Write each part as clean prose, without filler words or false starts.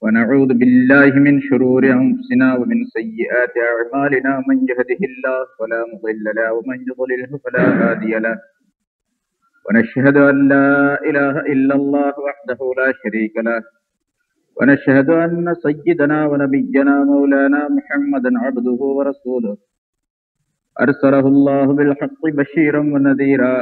ونعوذ بالله من شرور أنفسنا ومن سيئات أعمالنا من يهده الله فلا مضل له ومن يضلله فلا هادي له ونشهد أن لا إله إلا الله وحده لا شريك له ونشهد أن سيدنا ونبينا مولانا محمدا عبده ورسوله أرسله الله بالحق بشيرا ونذيرا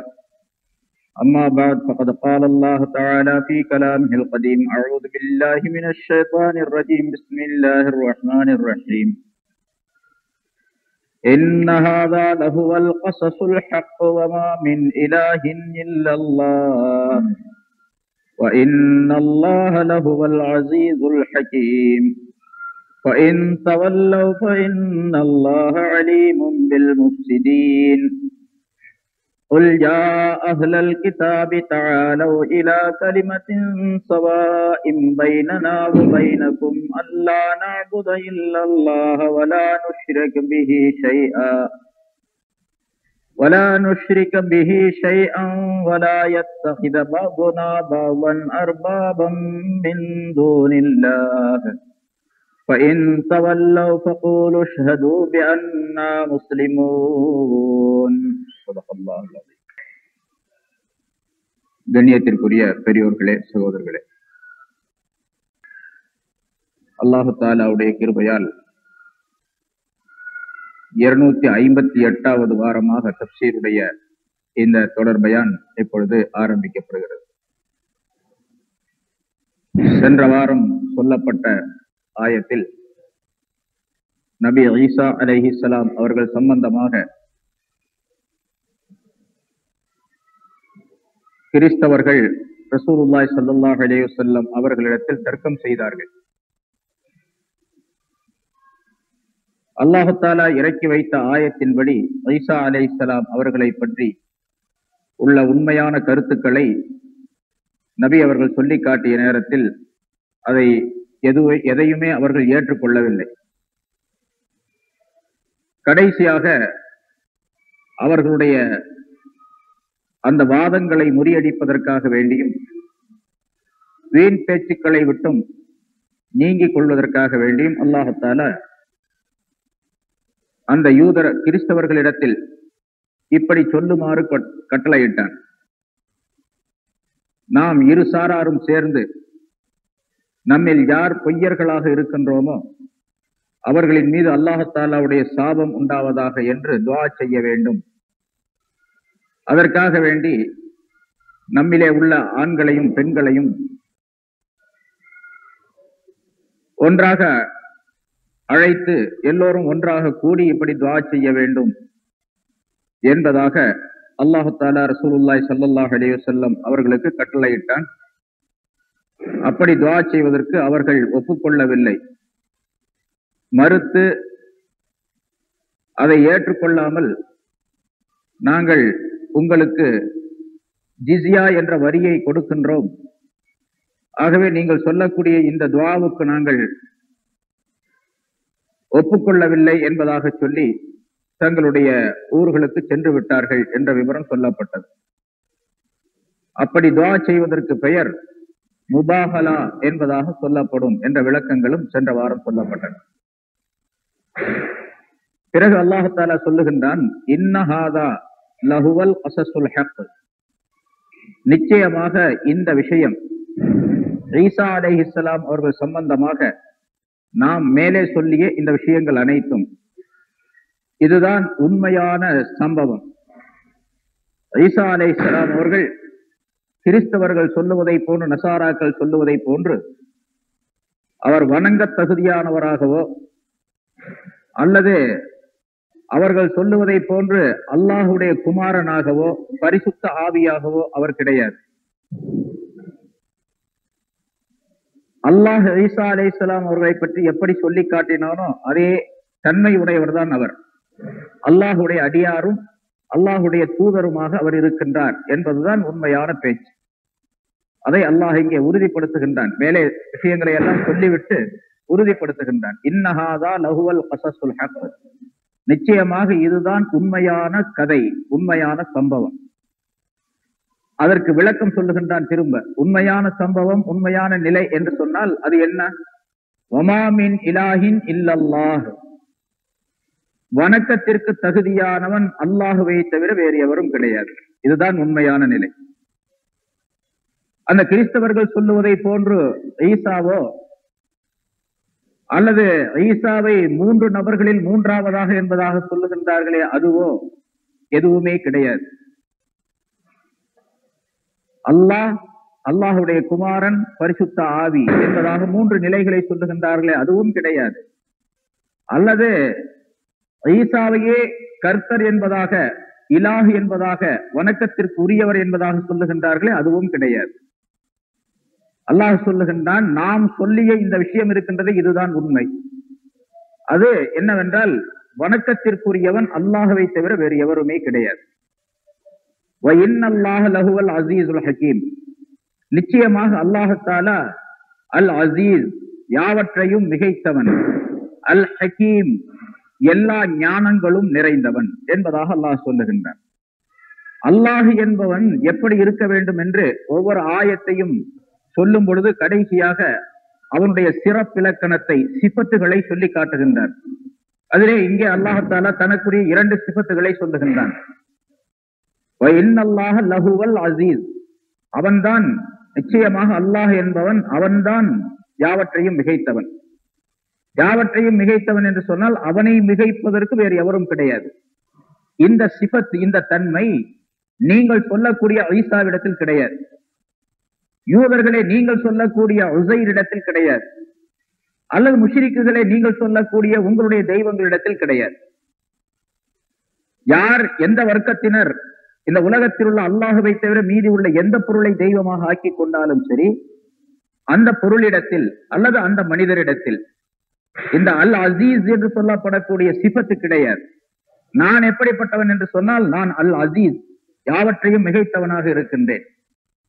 أما بعد فقد قال الله تعالى في كلامه القديم أعوذ بالله من الشيطان الرجيم بسم الله الرحمن الرحيم إن هذا لهو القصص الحق وما من إله إلا الله وإن الله لهو العزيز الحكيم فإن تولوا فإن الله عليم بالمفسدين قل يا أهل الكتاب تعالوا إلى كلمة سواء بيننا وبينكم ألا نعبد إلا الله ولا نشرك به شيئا ولا يتخذ بعضنا بعضا أربابا من دون الله فإن تولوا فقولوا اشهدوا بأننا مسلمون. கண்ணியத்திற்குரிய பெரியோர்களே, சகோதரர்களே, அல்லாஹு தஆலாவுடைய கிருபையால் 258வது வாரமாக தஃப்சீருடைய இந்த தொடர் பயான் இப்பொழுது ஆரம்பிக்கப்படுகிறது. சென்ற வாரம் சொல்லப்பட்ட ஆயத்தில் நபி ஈசா அலைஹிஸ்ஸலாம் அவர்கள் சம்பந்தமாக கிறிஸ்தவர்கள் ரசூலுல்லாஹி ஸல்லல்லாஹு அலைஹி வஸல்லம் அவர்களிடத்தில் தர்க்கம் செய்தார்கள். அல்லாஹ் தஆலா இறக்கி வைத்த ஆயத்தின்படி ஈசா அலைஹிஸ்ஸலாம் அவர்களை பற்றி உள்ள உண்மையான கருத்துக்களை நபி அவர்கள் சொல்லி காட்டிய நேரத்தில் அதை எதையுமே அவர்கள் ஏற்றுக்கொள்ளவில்லை. கடைசியாக அவர்களுடைய அந்த வாதங்களை முறியடிப்பதற்காக வேண்டியும் வீண் பேச்சுக்களை விட்டும் நீங்கிக் கொள்வதற்காக வேண்டியும் அல்லாஹ் தஆலா அந்த கிறிஸ்தவர்களிடத்தில் இப்படி சொல்லுமாறு கட்டளையிட்டான். நாம் இரு சாராரும் சேர்ந்து நம்மில் யார் பொய்யர்களாக இருக்கின்றோமோ அவர்களின் மீது அல்லாஹ் தஆலாவுடைய சாபம் உண்டாவதாக என்று துஆ செய்ய வேண்டும். அதற்காக வேண்டி நம்மிலே உள்ள ஆண்களையும் பெண்களையும் ஒன்றாக அழைத்து எல்லோரும் ஒன்றாக கூடி இப்படி துஆ செய்ய வேண்டும் என்பதாக அல்லாஹ் தஆலா ரசூலுல்லாஹி ஸல்லல்லாஹு அலைஹி வஸல்லம் அவர்களுக்கு கட்டளையிட்டான். அப்படி துஆ செய்வதற்கு அவர்கள் ஒப்புக்கொள்ளவில்லை. மறுத்து அதை ஏற்றுக்கொள்ளாமல், நாங்கள் உங்களுக்கு ஜிஸ்யா என்ற வரியை கொடுக்கின்றோம், ஆகவே நீங்கள் சொல்லக்கூடிய இந்த துஆவுக்கு நாங்கள் ஒப்புக்கொள்ளவில்லை என்பதாக சொல்லி தங்களுடைய ஊர்களுக்கு சென்று விட்டார்கள் என்ற விவரம் சொல்லப்பட்டது. அப்படி துஆ செய்வதற்கு பெயர் முபாஹலா என்பதாக சொல்லப்படும் என்ற விளக்கங்களும் சென்ற வாரம் சொல்லப்பட்டன. பிறகு அல்லாஹ் தஆலா சொல்லுகின்றான், இன்ன ஹாதா லஹுவல் கஸஸுல் ஹக், நிச்சயமாக இந்த விஷயம் ஈசா அலைஹிஸ்ஸலாம் அவர்கள் சம்பந்தமாக நாம் மேலே சொல்லிய இந்த விஷயங்கள் அனைத்தும் இதுதான் உண்மையான சம்பவம். ஈசா அலைஹிஸ்ஸலாம் அவர்கள் கிறிஸ்தவர்கள் சொல்லுவதை போன்று, நசாராக்கள் சொல்லுவதை போன்று அவர் வணங்க தகுதியானவராகவோ அல்லது அவர்கள் சொல்லுவதை போன்று அல்லாஹுடைய குமாரனாகவோ பரிசுத்த ஆவியாகவோ அவர் கிடையாது. அல்லாஹ் ஈசா அலைஹிஸ்ஸலாம் அவர்களை பற்றி எப்படி சொல்லி காட்டினானோ அதே தன்மை உடையவர் தான் அவர். அல்லாஹுடைய அடியாரும் அல்லாஹுடைய தூதருமாக அவர் இருக்கின்றார் என்பதுதான் உண்மையான பேச்சு. அதை அல்லாஹ் இங்கே உறுதிப்படுத்துகின்றான். மேலே விஷயங்களை எல்லாம் சொல்லிவிட்டு உறுதிப்படுத்துகின்றான். இன்னஹாதா லஹுவல் கஸஸுல் ஹக், நிச்சயமாக இதுதான் உண்மையான கதை, உண்மையான சம்பவம். அதற்கு விளக்கம் சொல்லுகின்றான் திரும்ப. உண்மையான சம்பவம், உண்மையான நிலை என்று சொன்னால் அது என்ன? வமா மின் இலாஹின் இல்லல்லாஹ், வணக்கத்திற்கு தகுதியானவன் அல்லாஹுவை தவிர வேறு எவரும் கிடையாது. இதுதான் உண்மையான நிலை. அந்த கிறிஸ்தவர்கள் சொல்லுவதை போன்று ஈசாவோ அல்லது ஈசாவை 3 நபர்களில் 3ஆவதாக என்பதாக சொல்லுகின்றார்களே, அதுவோ எதுவுமே கிடையாது. அல்லாஹ், அல்லாஹுடைய குமாரன், பரிசுத்த ஆவி என்பதாக 3 நிலைகளை சொல்லுகின்றார்களே, அதுவும் கிடையாது. அல்லது ஈசாவையே கர்த்தர் என்பதாக, இலாஹ் என்பதாக, வணக்கத்திற்கு உரியவர் என்பதாக சொல்லுகின்றார்களே, அதுவும் கிடையாது. அல்லாஹ் சொல்லுகின்றான், நாம் சொல்லிய இந்த விஷயம் இருக்கின்றது, இதுதான் உண்மை. அது என்னவென்றால், வணக்கத்திற்குரியவன் அல்லாஹுவை தவிர வேறு எவருமே கிடையாது. லஹுவல் அஸீஸுல் ஹகீம், நிச்சயமாக அல்லாஹ் தஆலா அல் அஸீஸ், யாவற்றையும் மிகைத்தவன், அல் ஹகீம், எல்லா ஞானங்களும் நிறைந்தவன் என்பதாக அல்லாஹ் சொல்லுகின்றான். அல்லாஹ் என்பவன் எப்படி இருக்க வேண்டும் என்று ஒவ்வொரு ஆயத்தையும் சொல்லும் பொழுது கடைசியாக அவனுடைய சிறப்பிலக்கணத்தை, சிபத்துகளை சொல்லி காட்டுகின்றான். அதிலே இங்கே அல்லாஹ் தஆலா தனக்குரிய 2 சிபத்துகளை சொல்லுகின்றான். லஹுவல் அஸீஸ், அவன்தான், நிச்சயமாக அல்லாஹ் என்பவன் அவன்தான் யாவற்றையும் மிகைத்தவன். யாவற்றையும் மிகைத்தவன் என்று சொன்னால் அவனை மிகைப்பதற்கு வேறு எவரும் கிடையாது. இந்த சிபத், இந்த தன்மை நீங்கள் சொல்லக்கூடிய ஈசாவிடத்தில் கிடையாது. யூதர்களே, நீங்கள் சொல்லக்கூடிய உஸைரிடத்தில் கிடையாது. அல்லது முஷ்ரிக்குகளே, நீங்கள் சொல்லக்கூடிய உங்களுடைய தெய்வங்களிடத்தில் கிடையாது. யார், எந்த வர்க்கத்தினர் இந்த உலகத்தில் உள்ள அல்லாஹுவை தவிர மீதி உள்ள எந்த பொருளை தெய்வமாக ஆக்கி கொண்டாலும் சரி, அந்த பொருளிடத்தில் அல்லது அந்த மனிதரிடத்தில் இந்த அல் அஸீஸ் என்று சொல்லப்படக்கூடிய சிபத்து கிடையாது. நான் எப்படிப்பட்டவன் என்று சொன்னால், நான் அல் அஸீஸ், யாவற்றையும் மிகைத்தவனாக இருக்கின்றேன்.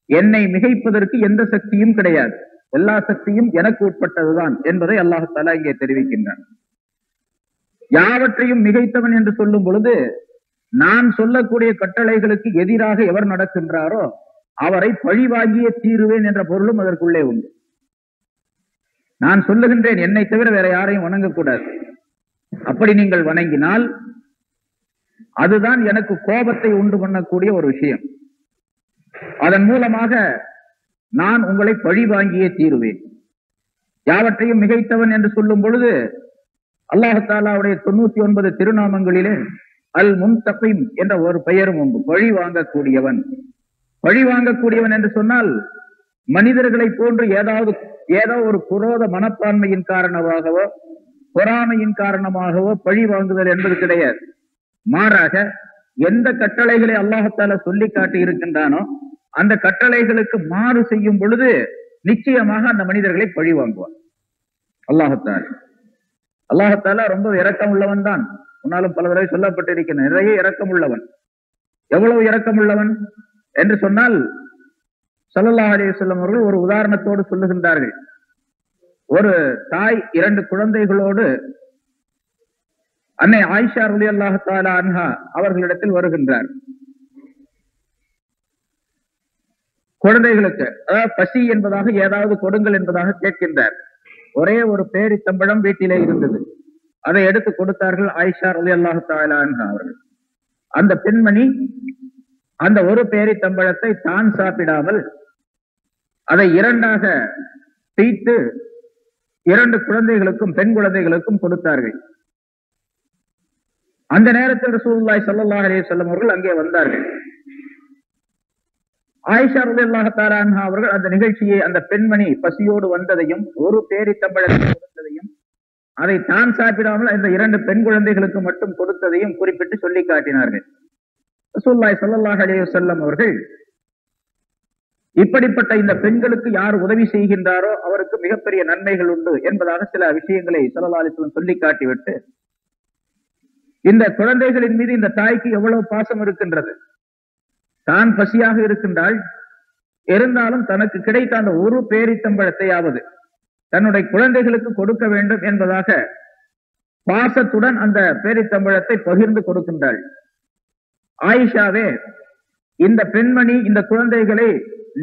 என்னை மிகைப்பதற்கு எந்த சக்தியும் கிடையாது. எல்லா சக்தியும் எனக்கு உட்பட்டதுதான் என்பதை அல்லாஹ் தஆலா இங்கே தெரிவிக்கின்றான். யாவற்றையும் மிகைத்தவன் என்று சொல்லும் பொழுது, நான் சொல்லக்கூடிய கட்டளைகளுக்கு எதிராக எவர் நடக்கின்றாரோ அவரை பழிவாங்கிய தீருவேன் என்ற பொருளும் அதற்குள்ளே உண்டு. நான் சொல்லுகின்றேன், என்னை தவிர வேற யாரையும் வணங்கக்கூடாது. அப்படி நீங்கள் வணங்கினால் அதுதான் எனக்கு கோபத்தை உண்டு பண்ணக்கூடிய ஒரு விஷயம். அதன் மூலமாக நான் உங்களை பழி வாங்கியே தீருவேன். யாவற்றையும் மிகைத்தவன் என்று சொல்லும் பொழுது அல்லாஹ் தஆலாவுடைய 99 திருநாமங்களிலே அல் முன்தகிம் என்ற ஒரு பெயரும் உண்டு. பழி வாங்கக்கூடியவன். பழி வாங்கக்கூடியவன் என்று சொன்னால் மனிதர்களை போன்று ஏதோ ஒரு குரோத மனப்பான்மையின் காரணமாகவோ பொறாமையின் காரணமாகவோ பழி வாங்குதல் என்பது கிடையாது. மாறாக எந்த கட்டளைகளை அல்லாஹ் தஆலா சொல்லி காட்டி இருக்கின்றானோ அந்த கட்டளைகளுக்கு மாறு செய்யும் பொழுது நிச்சயமாக அந்த மனிதர்களை பழி வாங்குவார் அல்லாஹ் தஆலா. அல்லாஹ் தஆலா ரொம்ப இரக்கம் உள்ளவன் தான். முன்னாலும் பல தடவை சொல்லப்பட்டிருக்கிற நிறைய இரக்கம் உள்ளவன். எவ்வளவு இரக்கம் உள்ளவன் என்று சொன்னால், ஸல்லல்லாஹு அலைஹி வஸல்லம் அவர்கள் ஒரு உதாரணத்தோடு சொல்லுகின்றார்கள். ஒரு தாய் 2 குழந்தைகளோடு அன்னை ஆயிஷா ரலியல்லாஹு தஆலா அன்ஹா அவர்களிடத்தில் வருகின்றார். குழந்தைகளுக்கு அதாவது பசி என்பதாக ஏதாவது கொடுங்கள் என்பதாக கேட்கின்றார். ஒரே ஒரு பேரித்தம்பழம் வீட்டிலே இருந்தது. அதை எடுத்து கொடுத்தார்கள் ஆயிஷா ரலியல்லாஹு தஆலா அன்ஹா அவர்கள். அந்த பெண்மணி அந்த ஒரு பேரித்தம்பழத்தை தான் சாப்பிடாமல் அதை 2ஆக பிரித்து 2 குழந்தைகளுக்கும், பெண் குழந்தைகளுக்கும் கொடுத்தார்கள். அந்த நேரத்தில் ரசூலுல்லாஹி ஸல்லல்லாஹு அலைஹி வஸல்லம் அவர்கள் அங்கே வந்தார்கள். ஆயிஷா ரலியல்லாஹு தஆலா அன்ஹா அவர்கள் அந்த நிகழ்ச்சியை, அந்த பெண்மணி பசியோடு வந்ததையும் ஒரு பேரித்தம்பழத்தை கொடுத்ததையும் அதை தான் சாப்பிடாமல் இந்த 2 பெண் குழந்தைகளுக்கு மட்டும் கொடுத்ததையும் குறிப்பிட்டு சொல்லி காட்டினார்கள். ரசூலுல்லாஹி ஸல்லல்லாஹு அலைஹி வஸல்லம் அவர்கள், இப்படிப்பட்ட இந்த பெண்களுக்கு யார் உதவி செய்கின்றாரோ அவருக்கு மிகப்பெரிய நன்மைகள் உண்டு என்பதாக சில விஷயங்களை ஸல்லல்லாஹு அலைஹி வஸல்லம் சொல்லி காட்டிவிட்டு, இந்த குழந்தைகளின் மீது இந்த தாய்க்கு எவ்வளவு பாசம் இருக்கின்றது. தான் பசியாக இருக்கின்றாள், இருந்தாலும் தனக்கு கிடைத்த அந்த ஒரு பேரித்தம்பழத்தையாவது தன்னுடைய குழந்தைகளுக்கு கொடுக்க வேண்டும் என்பதாக பாசத்துடன் அந்த பேரித்தம்பழத்தை பகிர்ந்து கொடுக்கின்றாள். ஆயிஷாவே, இந்த பெண்மணி இந்த குழந்தைகளை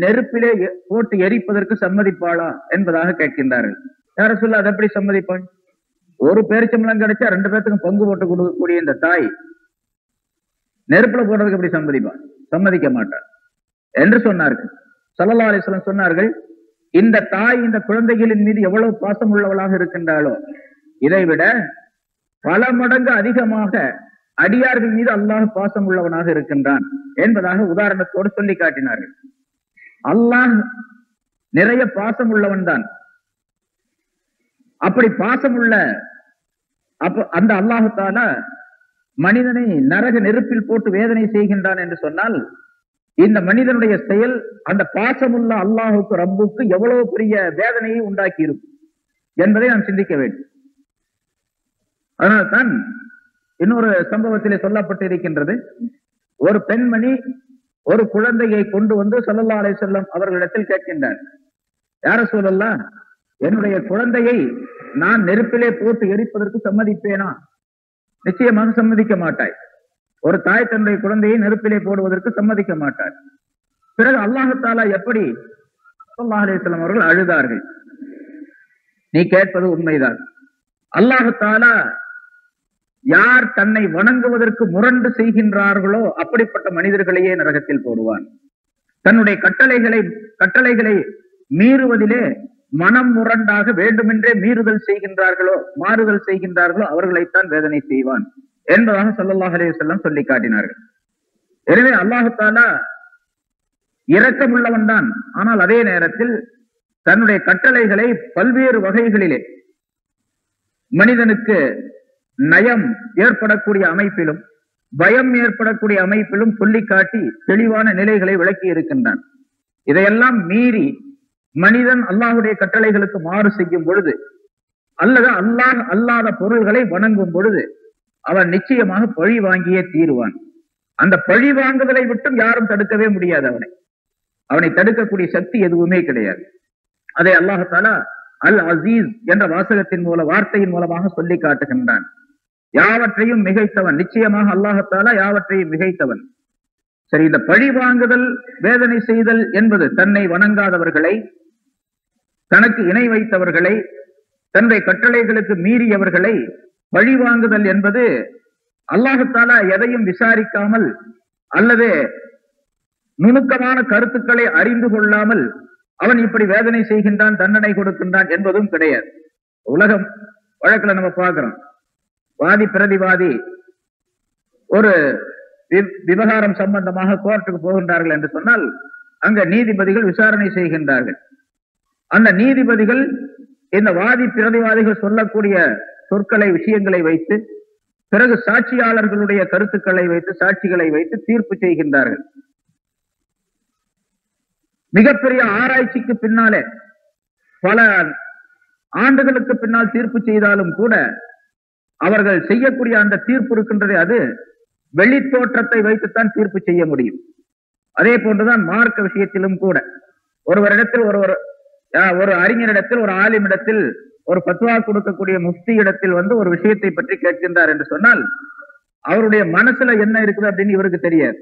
நெருப்பிலே போட்டு எரிப்பதற்கு சம்மதிப்பாளா என்பதாக கேட்கின்றார்கள். யார சொல்ல அதை எப்படி சம்மதிப்பாங்க? ஒரு பேரிச்சம்பளம் கிடைச்சா 2 பேர்த்துக்கும் பங்கு போட்டு கொடுக்கக்கூடிய இந்த தாய் நெருப்புல போடுறதுக்கு எப்படி சம்மதிப்பான்? சம்மதிக்க மாட்டார் என்று சொன்னார்கள். ஸல்லல்லாஹு அலைஹி வஸல்லம் சொன்னார்கள், இந்த தாய் இந்த குழந்தைகளின் மீது எவ்வளவு பாசம் உள்ளவளாக இருக்கின்றாளோ இதைவிட பல மடங்கு அதிகமாக அடியார்கள் மீது அல்லாஹ் பாசம் உள்ளவனாக இருக்கின்றான் என்பதாக உதாரணத்தோடு சொல்லி காட்டினார்கள். அல்லாஹ் நிறைய பாசம் உள்ளவன் தான். அப்படி பாசம் உள்ள அந்த அல்லாஹு தஆலா மனிதனை நரக நெருப்பில் போட்டு வேதனை செய்கின்றான் என்று சொன்னால் இந்த மனிதனுடைய செயல் அந்த பாசமுள்ள அல்லாஹுக்கு ரப்புக்கு எவ்வளவு பெரிய வேதனையை உண்டாக்கி இருக்கும் என்பதை நாம் சிந்திக்க வேண்டும். அதனால்தான் இன்னொரு சம்பவத்திலே சொல்லப்பட்டு இருக்கின்றது, ஒரு பெண்மணி ஒரு குழந்தையை கொண்டு வந்து ஸல்லல்லாஹு அலைஹி வஸல்லம் அவர்களிடத்தில் கேட்கின்றார், யா ரசூலல்லாஹ், என்னுடைய குழந்தையை நான் நெருப்பிலே போட்டு எரிப்பதற்கு சம்மதிப்பேனா? நிச்சயமாக சம்மதிக்க மாட்டாய். ஒரு தாய் தன்னுடைய குழந்தையை நெருப்பிலே போடுவதற்கு சம்மதிக்க மாட்டார். பிறகு அல்லாஹு தஆலா எப்படி? ஸல்லல்லாஹு அலைஹி வஸல்லம் அவர்கள் அழுதார்கள். நீ கேட்பது உண்மைதான். அல்லாஹு தஆலா யார் தன்னை வணங்குவதற்கு முரண்டு செய்கின்றார்களோ அப்படிப்பட்ட மனிதர்களையே நரகத்தில் போடுவான். தன்னுடைய கட்டளைகளை மீறுவதிலே மனம் முரண்டாக வேண்டுமென்றே மாறுதல் செய்கின்றார்களோ அவர்களைத்தான் வேதனை செய்வான் என்பதாக ஸல்லல்லாஹு அலைஹி வஸல்லம் சொல்லி காட்டினார்கள். எனவே அல்லாஹு தஆலா இரக்கமுள்ளவன் தான். ஆனால் அதே நேரத்தில் தன்னுடைய கட்டளைகளை பல்வேறு வகைகளிலே மனிதனுக்கு நயம் ஏற்படக்கூடிய அமைப்பிலும் பயம் ஏற்படக்கூடிய அமைப்பிலும் சொல்லி காட்டி தெளிவான நிலைகளை விளக்கி இருக்கின்றான். இதையெல்லாம் மீறி மனிதன் அல்லாஹுடைய கட்டளைகளுக்கு மாறு செய்யும் பொழுது அல்லது அல்லாஹ் அல்லாத பொருள்களை வணங்கும் பொழுது அவன் நிச்சயமாக பழி வாங்கியே தீருவான். அந்த பழி வாங்குதலை விட்டும் யாரும் தடுக்கவே முடியாது. அவனை தடுக்கக்கூடிய சக்தி எதுவுமே கிடையாது. அதை அல்லாஹ் தஆலா அல் அசீஸ் என்ற வார்த்தையின் மூலமாக சொல்லி காட்டுகின்றான். யாவற்றையும் மிகைத்தவன், நிச்சயமாக அல்லாஹ் தஆலா யாவற்றையும் மிகைத்தவன். சரி, இந்த பழி வாங்குதல் வேதனை செய்தல் என்பது தன்னை வணங்காதவர்களை, தனக்கு இணை வைத்தவர்களை, தன்னுடைய கட்டளைகளுக்கு மீறியவர்களை பழி வாங்குதல் என்பது அல்லாஹ் தஆலா எதையும் விசாரிக்காமல் அல்லது நுணுக்கமான கருத்துக்களை அறிந்து கொள்ளாமல் அவன் இப்படி வேதனை செய்கின்றான், தண்டனை கொடுக்கின்றான் என்பதும் கிடையாது. உலகம் வழக்குல நம்ம பார்க்கிறோம், வாதி பிரதிவாதி ஒரு விவகாரம் சம்பந்தமாக கோர்ட்டுக்கு போகின்றார்கள் என்று சொன்னால் அங்க நீதிபதிகள் விசாரணை செய்கின்றார்கள். அந்த நீதிபதிகள் இந்த வாதி பிரதிவாதிகள் சொல்லக்கூடிய சொற்களை, விஷயங்களை வைத்து பிறகு சாட்சியாளர்களுடைய கருத்துக்களை வைத்து, சாட்சிகளை வைத்து தீர்ப்பு செய்கின்றார்கள். மிகப்பெரிய ஆராய்ச்சிக்கு பின்னாலே பல ஆண்டுகளுக்கு பின்னால் தீர்ப்பு செய்தாலும் கூட அவர்கள் செய்யக்கூடிய அந்த தீர்ப்பு இருக்கின்றது, அது வெளி தோற்றத்தை வைத்துத்தான் தீர்ப்பு செய்ய முடியும். அதே போன்றுதான் மார்க்க விஷயத்திலும் கூட ஒருவரிடத்தில் ஒரு அறிஞரிடத்தில், ஒரு ஆலிமிடத்தில், ஒரு பத்வா கொடுக்கக்கூடிய முஃப்தி இடத்தில் வந்து ஒரு விஷயத்தை பற்றி கேட்கின்றார் என்று சொன்னால் அவருடைய மனசுல என்ன இருக்குது அப்படின்னு இவருக்கு தெரியாது.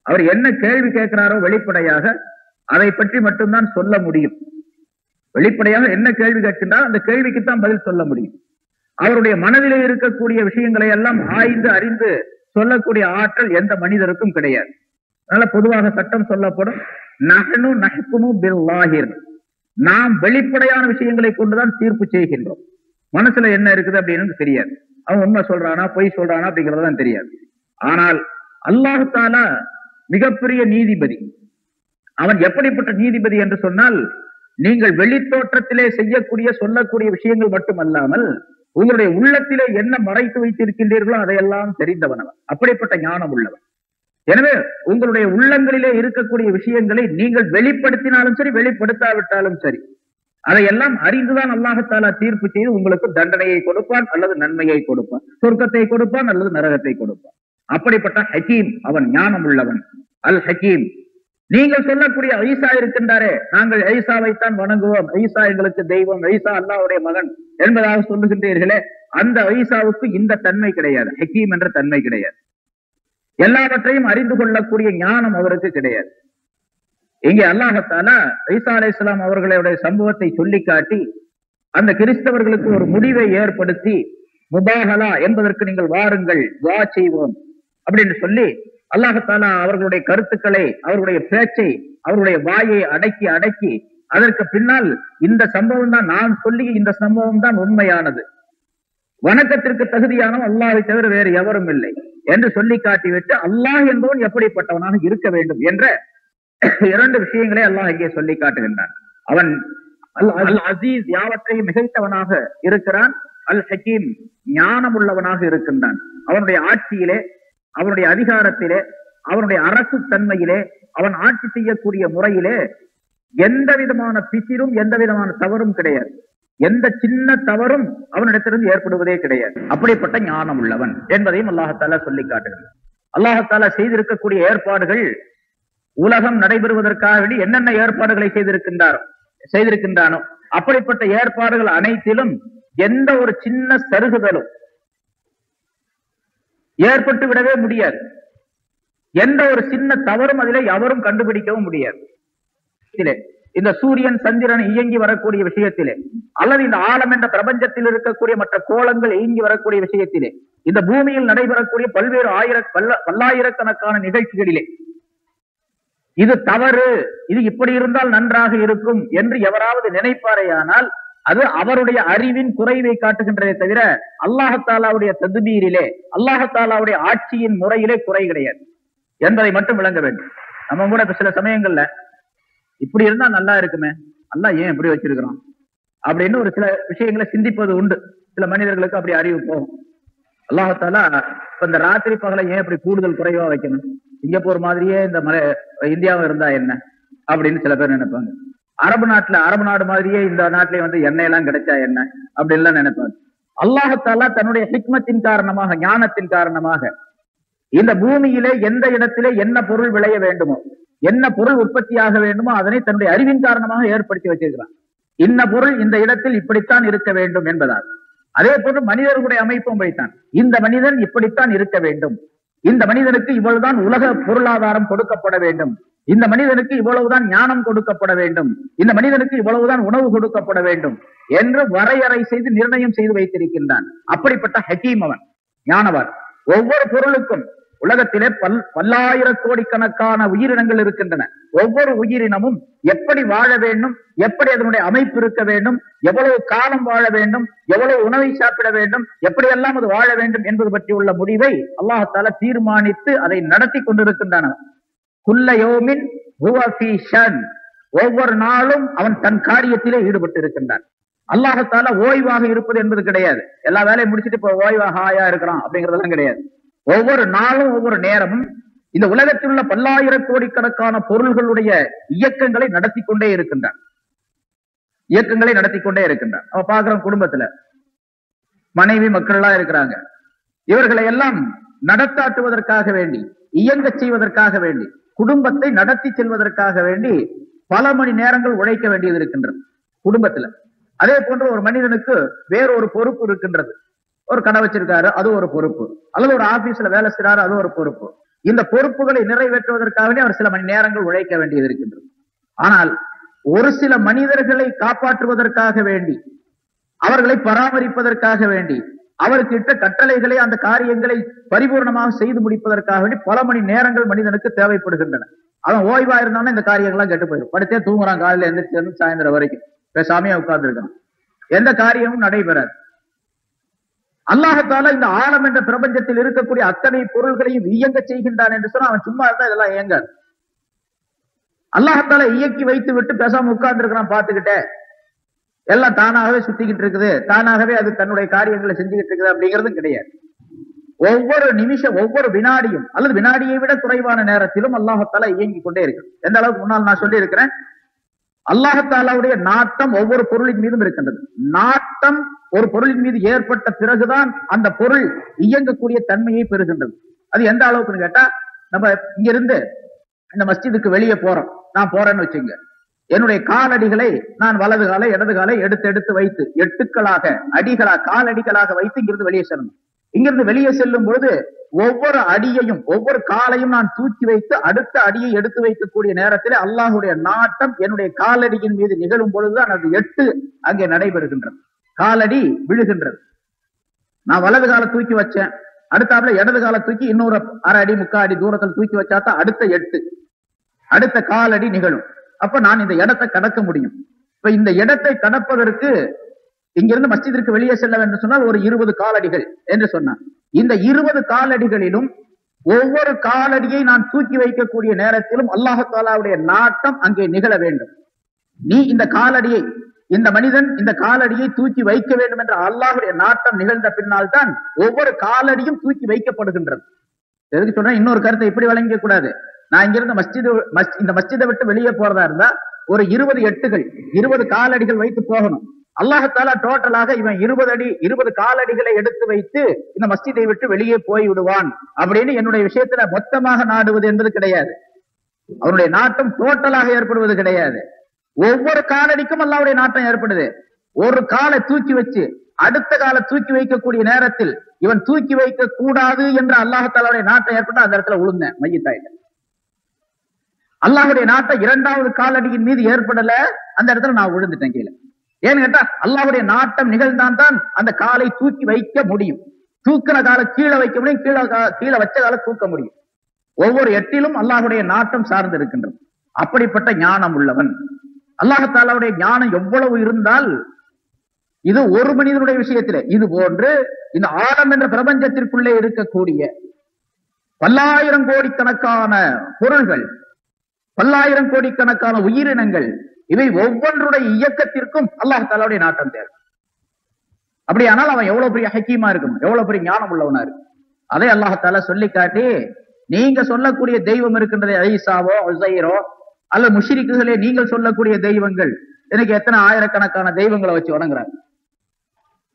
அவர் என்ன கேள்வி கேட்கிறாரோ வெளிப்படையாக அதை பற்றி மட்டும்தான் சொல்ல முடியும். வெளிப்படையாக என்ன கேள்வி கேட்கின்றார் அந்த கேள்விக்குத்தான் பதில் சொல்ல முடியும். அவருடைய மனதிலே இருக்கக்கூடிய விஷயங்களை எல்லாம் ஆய்ந்து அறிந்து சொல்லக்கூடிய ஆற்றல் எந்த மனிதருக்கும் கிடையாது. அதனால பொதுவாக சட்டம் சொல்லப்படும், நஹ்னு நஹ்குமு பில்லாஹிர், நாம் வெளிப்படையான விஷயங்களை கொண்டுதான் தீர்ப்பு செய்கின்றோம். மனசுல என்ன இருக்குது அப்படின்னு தெரியாது. அவன் உண்மை சொல்றானா பொய் சொல்றானா அப்படிங்கறதுதான் தெரியாது. ஆனால் அல்லாஹ் தஆலா மிகப்பெரிய நீதிபதி. அவன் எப்படிப்பட்ட நீதிபதி என்று சொன்னால், நீங்கள் வெளித்தோற்றத்திலே செய்யக்கூடிய சொல்லக்கூடிய விஷயங்கள் மட்டுமல்லாமல் உங்களுடைய உள்ளத்திலே என்ன மறைத்து வைத்திருக்கின்றீர்களோ அதையெல்லாம் தெரிந்தவன் அவன். அப்படிப்பட்ட ஞானம் உள்ளவன். எனவே உங்களுடைய உள்ளங்களிலே இருக்கக்கூடிய விஷயங்களை நீங்கள் வெளிப்படுத்தினாலும் சரி, வெளிப்படுத்தாவிட்டாலும் சரி, அதையெல்லாம் அறிந்துதான் அல்லாஹ் தஆலா தீர்ப்பு செய்து உங்களுக்கு தண்டனையை கொடுப்பான் அல்லது நன்மையை கொடுப்பான், சொர்க்கத்தை கொடுப்பான் அல்லது நரகத்தை கொடுப்பான். அப்படிப்பட்ட ஹக்கீம் அவன், ஞானம் உள்ளவன். அல் ஹக்கீம். நீங்கள் சொல்லக்கூடிய ஈசா இருக்கின்றாரே, நாங்கள் ஈசாவைத்தான் வணங்குவோம், ஈசா எங்களுக்கு தெய்வம், ஈசா அல்லாஹ்வுடைய மகன் என்பதாக சொல்லுகின்றீர்களே, அந்த ஈசாவுக்கு இந்த தன்மை கிடையாது, ஹக்கீம் என்ற தன்மை கிடையாது. எல்லாவற்றையும் அறிந்து கொள்ளக்கூடிய ஞானம் அவருக்கு கிடையாது. இங்கே அல்லாஹ் தஆலா ஈசா அலைஹிஸ்ஸலாம் அவர்களுடைய சம்பவத்தை சொல்லி காட்டி அந்த கிறிஸ்தவர்களுக்கு ஒரு முடிவை ஏற்படுத்தி முபாஹலா என்பதற்கு நீங்கள் வாருங்கள், துஆ செய்வோம் அப்படின்னு சொல்லி அல்லாஹ் அவர்களுடைய கருத்துக்களை, அவர்களுடைய பேச்சை, அவருடைய வாயை அடக்கி அடக்கி அதற்கு பின்னால் இந்த சம்பவம் தான் நான் சொல்லி இந்த சம்பவம் தான் உண்மையானது, வணக்கத்திற்கு தகுதியானவன் அல்லாஹ்வை தவிர வேறு எவரும் இல்லை என்று சொல்லி காட்டிவிட்டு அல்லாஹ் என்பவன் எப்படிப்பட்டவனாக இருக்க வேண்டும் என்ற 2 விஷயங்களை அல்லாஹ் இங்கே சொல்லி காட்டுகின்றான். அவன் அல் அசீஸ் யாவற்றையும் மிகைத்தவனாக இருக்கிறான், அல் ஹக்கீம் ஞானம் உள்ளவனாக இருக்கின்றான். அவனுடைய ஆட்சியிலே, அவனுடைய அதிகாரத்திலே, அவனுடைய அரசு தன்மையிலே, அவன் ஆட்சி செய்யக்கூடிய முறையிலே எந்த விதமான பிசிரும் எந்த விதமான தவறும் கிடையாது. எந்த சின்ன தவறும் அவனிடத்திலிருந்து ஏற்படுவதே கிடையாது. அப்படிப்பட்ட ஞானம் உள்ளவன் என்பதையும் அல்லாஹாலா சொல்லி காட்டுகிறான். அல்லாஹாலா செய்திருக்கக்கூடிய ஏற்பாடுகள், உலகம் நடைபெறுவதற்காக வேண்டி என்னென்ன ஏற்பாடுகளை செய்திருக்கின்றானோ அப்படிப்பட்ட ஏற்பாடுகள் அனைத்திலும் எந்த ஒரு சின்ன சருகுதலும் ஏற்பட்டு விடவே முடியாது. எந்த ஒரு சின்ன தவறும் அதிலே எவரும் கண்டுபிடிக்கவும் முடியாது. இந்த சூரியன் சந்திரன் இயங்கி வரக்கூடிய விஷயத்திலே, அல்லது இந்த ஆழம் என்ற பிரபஞ்சத்தில் இருக்கக்கூடிய மற்ற கோளங்கள் இயங்கி வரக்கூடிய விஷயத்திலே, இந்த பூமியில் நடைபெறக்கூடிய பல்வேறு பல்லாயிரக்கணக்கான நிகழ்ச்சிகளிலே இது தவறு, இது இப்படி இருந்தால் நன்றாக இருக்கும் என்று எவராவது நினைப்பாரையானால் அது அவருடைய அறிவின் குறைவை காட்டுகின்றதை தவிர அல்லாஹாலாவுடைய தத்பீரிலே, அல்லாஹாலாவுடைய ஆட்சியின் முறையிலே குறை கிடையாது என்பதை மட்டும் விளங்க வேண்டும். நம்ம கூட சில சமயங்கள்ல இப்படி இருந்தா நல்லா இருக்குமே, அல்லாஹ் ஏன் இப்படி வச்சிருக்கிறோம் அப்படின்னு ஒரு சில விஷயங்களை சிந்திப்பது உண்டு. சில மனிதர்களுக்கு அப்படி அறிவு போகும். அல்லாஹாலா இப்ப இந்த ராத்திரி பகலை ஏன் இப்படி கூடுதல் குறைவா வைக்கணும், சிங்கப்பூர் மாதிரியே இந்த இந்தியாவும் இருந்தா என்ன அப்படின்னு சில பேர் நினைப்பாங்க. அரபு நாடு மாதிரியே இந்த நாட்டிலே வந்து எண்ணெய் எல்லாம் கிடைச்சா என்ன அப்படின்னு நினைப்பாங்க. அல்லாஹாலா தன்னுடைய ஹிக்மத்தின் காரணமாக, ஞானத்தின் காரணமாக இந்த பூமியிலே எந்த இடத்திலே என்ன பொருள் விளைய வேண்டுமோ, என்ன பொருள் உற்பத்தியாக வேண்டுமோ அதனை தன்னுடைய அறிவின் காரணமாக ஏற்படுத்தி வச்சிருக்கிறான். இன்ன பொருள் இந்த இடத்தில் இப்படித்தான் இருக்க வேண்டும் என்பதால். அதே போன்று மனிதர்களுடைய அமைப்பும் வைத்தான். இந்த மனிதன் இப்படித்தான் இருக்க வேண்டும், இந்த மனிதனுக்கு இவ்வளவுதான் உலக பொருளாதாரம் கொடுக்கப்பட வேண்டும், இந்த மனிதனுக்கு இவ்வளவுதான் ஞானம் கொடுக்கப்பட வேண்டும், இந்த மனிதனுக்கு இவ்வளவுதான் உணவு கொடுக்கப்பட வேண்டும் என்று வரையறை செய்து நிர்ணயம் செய்து வைத்திருக்கின்றான். அப்படிப்பட்ட ஹக்கீம் அவன், ஞானவான். ஒவ்வொரு பொருளுக்கும் உலகத்திலே பல்லாயிரக்கோடிக்கணக்கான உயிரினங்கள் இருக்கின்றன. ஒவ்வொரு உயிரினமும் எப்படி வாழ வேண்டும், எப்படி அதனுடைய அமைப்பு இருக்க வேண்டும், எவ்வளவு காலம் வாழ வேண்டும், எவ்வளவு உணவை சாப்பிட வேண்டும், எப்படியெல்லாம் அது வாழ வேண்டும் என்பது பற்றி உள்ள முடிவை அல்லாஹாலா தீர்மானித்து அதை நடத்தி கொண்டிருக்கின்றான். குல்ல யௌமின் ஹுவ ஃபீ ஷன், ஒவ்வொரு நாளும் அவன் தன் காரியத்திலே ஈடுபட்டு இருக்கின்றான். அல்லாஹாலா ஓய்வாக இருப்பது என்பது கிடையாது. எல்லா வேலையும் முடிச்சுட்டு இப்ப ஓய்வாக ஹாயா இருக்கிறான் அப்படிங்கறதெல்லாம் கிடையாது. ஒவ்வொரு நாளும் ஒவ்வொரு நேரமும் இந்த உலகத்தில் உள்ள பல்லாயிரக்கோடிக்கணக்கான பொருள்களுடைய இயக்கங்களை நடத்தி கொண்டே இருக்கின்றான். அவ பாக்குறோம், குடும்பத்துல மனைவி மக்கள் எல்லாம் இருக்கிறாங்க. இவர்களை எல்லாம் நடத்தாட்டுவதற்காக வேண்டி, இயங்க செய்வதற்காக வேண்டி, குடும்பத்தை நடத்தி செல்வதற்காக வேண்டி பல மணி நேரங்கள் உழைக்க வேண்டியது இருக்கின்றது குடும்பத்துல. அதே போன்று ஒரு மனிதனுக்கு வேறொரு பொறுப்பு இருக்கின்றது. ஒரு கடை வச்சிருக்காரு, அது ஒரு பொறுப்பு, அல்லது ஒரு ஆபீஸ்ல வேலை செய்யறாரு, அது ஒரு பொறுப்பு. இந்த பொறுப்புகளை நிறைவேற்றுவதற்காக அவர் சில மணி நேரங்கள் உழைக்க வேண்டியது இருக்கின்றது. ஆனால் ஒரு சில மனிதர்களை காப்பாற்றுவதற்காக வேண்டி, அவர்களை பராமரிப்பதற்காக வேண்டி, அவருக்கு இட்ட கட்டளைகளை, அந்த காரியங்களை பரிபூர்ணமாக செய்து முடிப்பதற்காக வேண்டி பல மணி நேரங்கள் மனிதனுக்கு தேவைப்படுகின்றன. அவன் ஓய்வா இருந்தாலும் இந்த காரியங்கள்லாம் கெட்டு போயிடும். படுத்தே தூங்குறான், காலையில எந்திரிச்சு சாயந்தரம் வரைக்கும் பேசாமையா உட்கார்ந்து இருக்கான், எந்த காரியமும் நடைபெறாது. அல்லாஹாலா இந்த ஆழம் என்ற பிரபஞ்சத்தில் இருக்கக்கூடிய அத்தனை பொருள்களையும் இயங்க செய்கின்றான் என்று சொன்னா அவன் சும்மா இருந்தா இதெல்லாம் இயங்காது. அல்லாஹாலா இயக்கி வைத்து விட்டு பேசாம உட்கார்ந்து இருக்கிறான், பார்த்துக்கிட்டே எல்லாம் தானாகவே சுத்திக்கிட்டு இருக்குது, தானாகவே அது தன்னுடைய காரியங்களை செஞ்சுக்கிட்டு இருக்குது அப்படிங்கிறதும் கிடையாது. ஒவ்வொரு நிமிஷம், ஒவ்வொரு வினாடியும் அல்லது வினாடியை விட குறைவான நேரத்திலும் அல்லாஹாலா இயங்கி கொண்டே இருக்கு. எந்த அளவுக்கு முன்னால் நான் சொல்லி இருக்கிறேன், அல்லாஹாலாவுடைய நாட்டம் ஒவ்வொரு பொருளின் மீதும் இருக்கின்றது. நாட்டம் ஒரு பொருளின் மீது ஏற்பட்ட பிறகுதான் அந்த பொருள் இயங்கக்கூடிய தன்மையை பெறுகின்றது. அது எந்த அளவுக்குன்னு கேட்டா, நம்ம இங்க இருந்து இந்த மஸ்ஜிதுக்கு வெளியே போறோம், நான் போறேன்னு வச்சுங்க, என்னுடைய காலடிகளை நான் வலது காலை இடது காலை எடுத்து வைத்து எட்டுக்களாக அடிகளாக காலடிகளாக வைத்து இங்கிருந்து வெளியே செல்லணும். இங்கிருந்து வெளியே செல்லும் பொழுது ஒவ்வொரு அடியையும் ஒவ்வொரு காலையும் நான் தூக்கி வைத்து அடுத்த அடியை எடுத்து வைக்கக்கூடிய நேரத்தில் அல்லாஹுடைய நாட்டம் என்னுடைய காலடியின் மீது நிகழும் பொழுதுதான் அது 8 அங்கே நடைபெறுகின்றது. காலடி விழுகின்றது. நான் வலது கால தூக்கி வச்சேன், அடுத்தாப்புல இடது கால தூக்கி இன்னொரு 1/2 அடி 3/4 அடி தூரத்தில் தூக்கி வச்சாதான் அடுத்த 8 அடுத்த காலடி நிகழும். அப்ப நான் இந்த இடத்தை கடக்க முடியும். இப்ப இந்த இடத்தை கடப்பதற்கு இங்கிருந்து மஸ்ஜிதிற்கு வெளியே செல்ல வேண்டும் சொன்னால் ஒரு 20 காலடிகள் என்று சொன்னான். இந்த 20 காலடிகளிலும் ஒவ்வொரு காலடியை நான் தூக்கி வைக்கக்கூடிய நேரத்திலும் அல்லாஹ் தஆலாவுடைய நாட்டம் அங்கே நிகழ வேண்டும். நீ இந்த காலடியை, இந்த மனிதன் இந்த காலடியை தூக்கி வைக்க வேண்டும் என்ற அல்லாஹ்வுடைய நாட்டம் நிகழ்ந்த பின்னால் தான் ஒவ்வொரு காலடியும் தூக்கி வைக்கப்படுகின்றது. எதுக்கு சொல்றேன், இன்னொரு கருத்தை இப்படி வழங்க கூடாது. நான் இங்கிருந்து இந்த மஸ்ஜிதை விட்டு வெளியே போறதா இருந்தா ஒரு 20 எட்டுகள் 20 காலடிகள் வைத்து போகணும். அல்லாஹ் தஆலா டோட்டலாக இவன் 20 காலடிகளை எடுத்து வைத்து இந்த மஸ்ஜிதை விட்டு வெளியே போய் விடுவான் அப்படின்னு என்னுடைய விஷயத்துல மொத்தமாக நாடுவது என்பது கிடையாது. அவருடைய நாட்டம் டோட்டலாக ஏற்படுவது கிடையாது. ஒவ்வொரு காலடிக்கும் அல்லாஹ்வுடைய நாட்டம் ஏற்படுது. ஒரு காலை தூக்கி வச்சு அடுத்த காலை தூக்கி வைக்கக்கூடிய நேரத்தில் இவன் தூக்கி வைக்க கூடாது என்ற அல்லாஹ் தஆலாவுடைய நாட்டம் ஏற்பட்டு அந்த இடத்துல விழுந்தேன், மையத்தாயிட்டேன். அல்லாஹ்வுடைய நாட்டம் 2வது காலடியின் மீது ஏற்படல, அந்த இடத்துல நான் விழுந்துட்டேன் கீழே. ஏன்னு கேட்டா அல்லாஹ்வுடைய நாட்டம் நிகழ்ந்தான் தான் அந்த காலை தூக்கி வைக்க முடியும். தூக்கின காலை கீழே வைக்க முடியும், கீழே வச்ச காலை தூக்க முடியும். ஒவ்வொரு எட்டிலும் அல்லாஹ்வுடைய நாட்டம் சார்ந்து இருக்கின்றது. அப்படிப்பட்ட ஞானம் உள்ளவன். அல்லாஹ் தஆலாவுடைய ஞானம் எவ்வளவு இருந்தால் இது ஒரு மனிதனுடைய விஷயத்திலே, இது போன்று இந்த ஆலம் என்ற பிரபஞ்சத்திற்குள்ளே இருக்கக்கூடிய பல்லாயிரம் கோடிக்கணக்கான பொருள்கள், பல்லாயிரம் கோடிக்கணக்கான உயிரினங்கள், இவை ஒவ்வொன்றுடைய இயக்கத்திற்கும் அல்லாஹ் தஆலாவுடைய நாட்டம் தேவை. அப்படியானால் அவன் எவ்வளவு பெரிய ஹக்கீமா இருக்கணும், எவ்வளவு பெரிய ஞானம் உள்ளவனா இருக்கு. அதை அல்லாஹ் தஆலா சொல்லி காட்டி, நீங்க சொல்லக்கூடிய தெய்வம் இருக்கின்றதே, ஈசாவோ உஸைரோ அல்லது முஷ்ரிக்குகளே, நீங்கள் சொல்லக்கூடிய தெய்வங்கள், எனக்கு எத்தனை ஆயிரக்கணக்கான தெய்வங்களை வச்சு வணங்குறாங்க.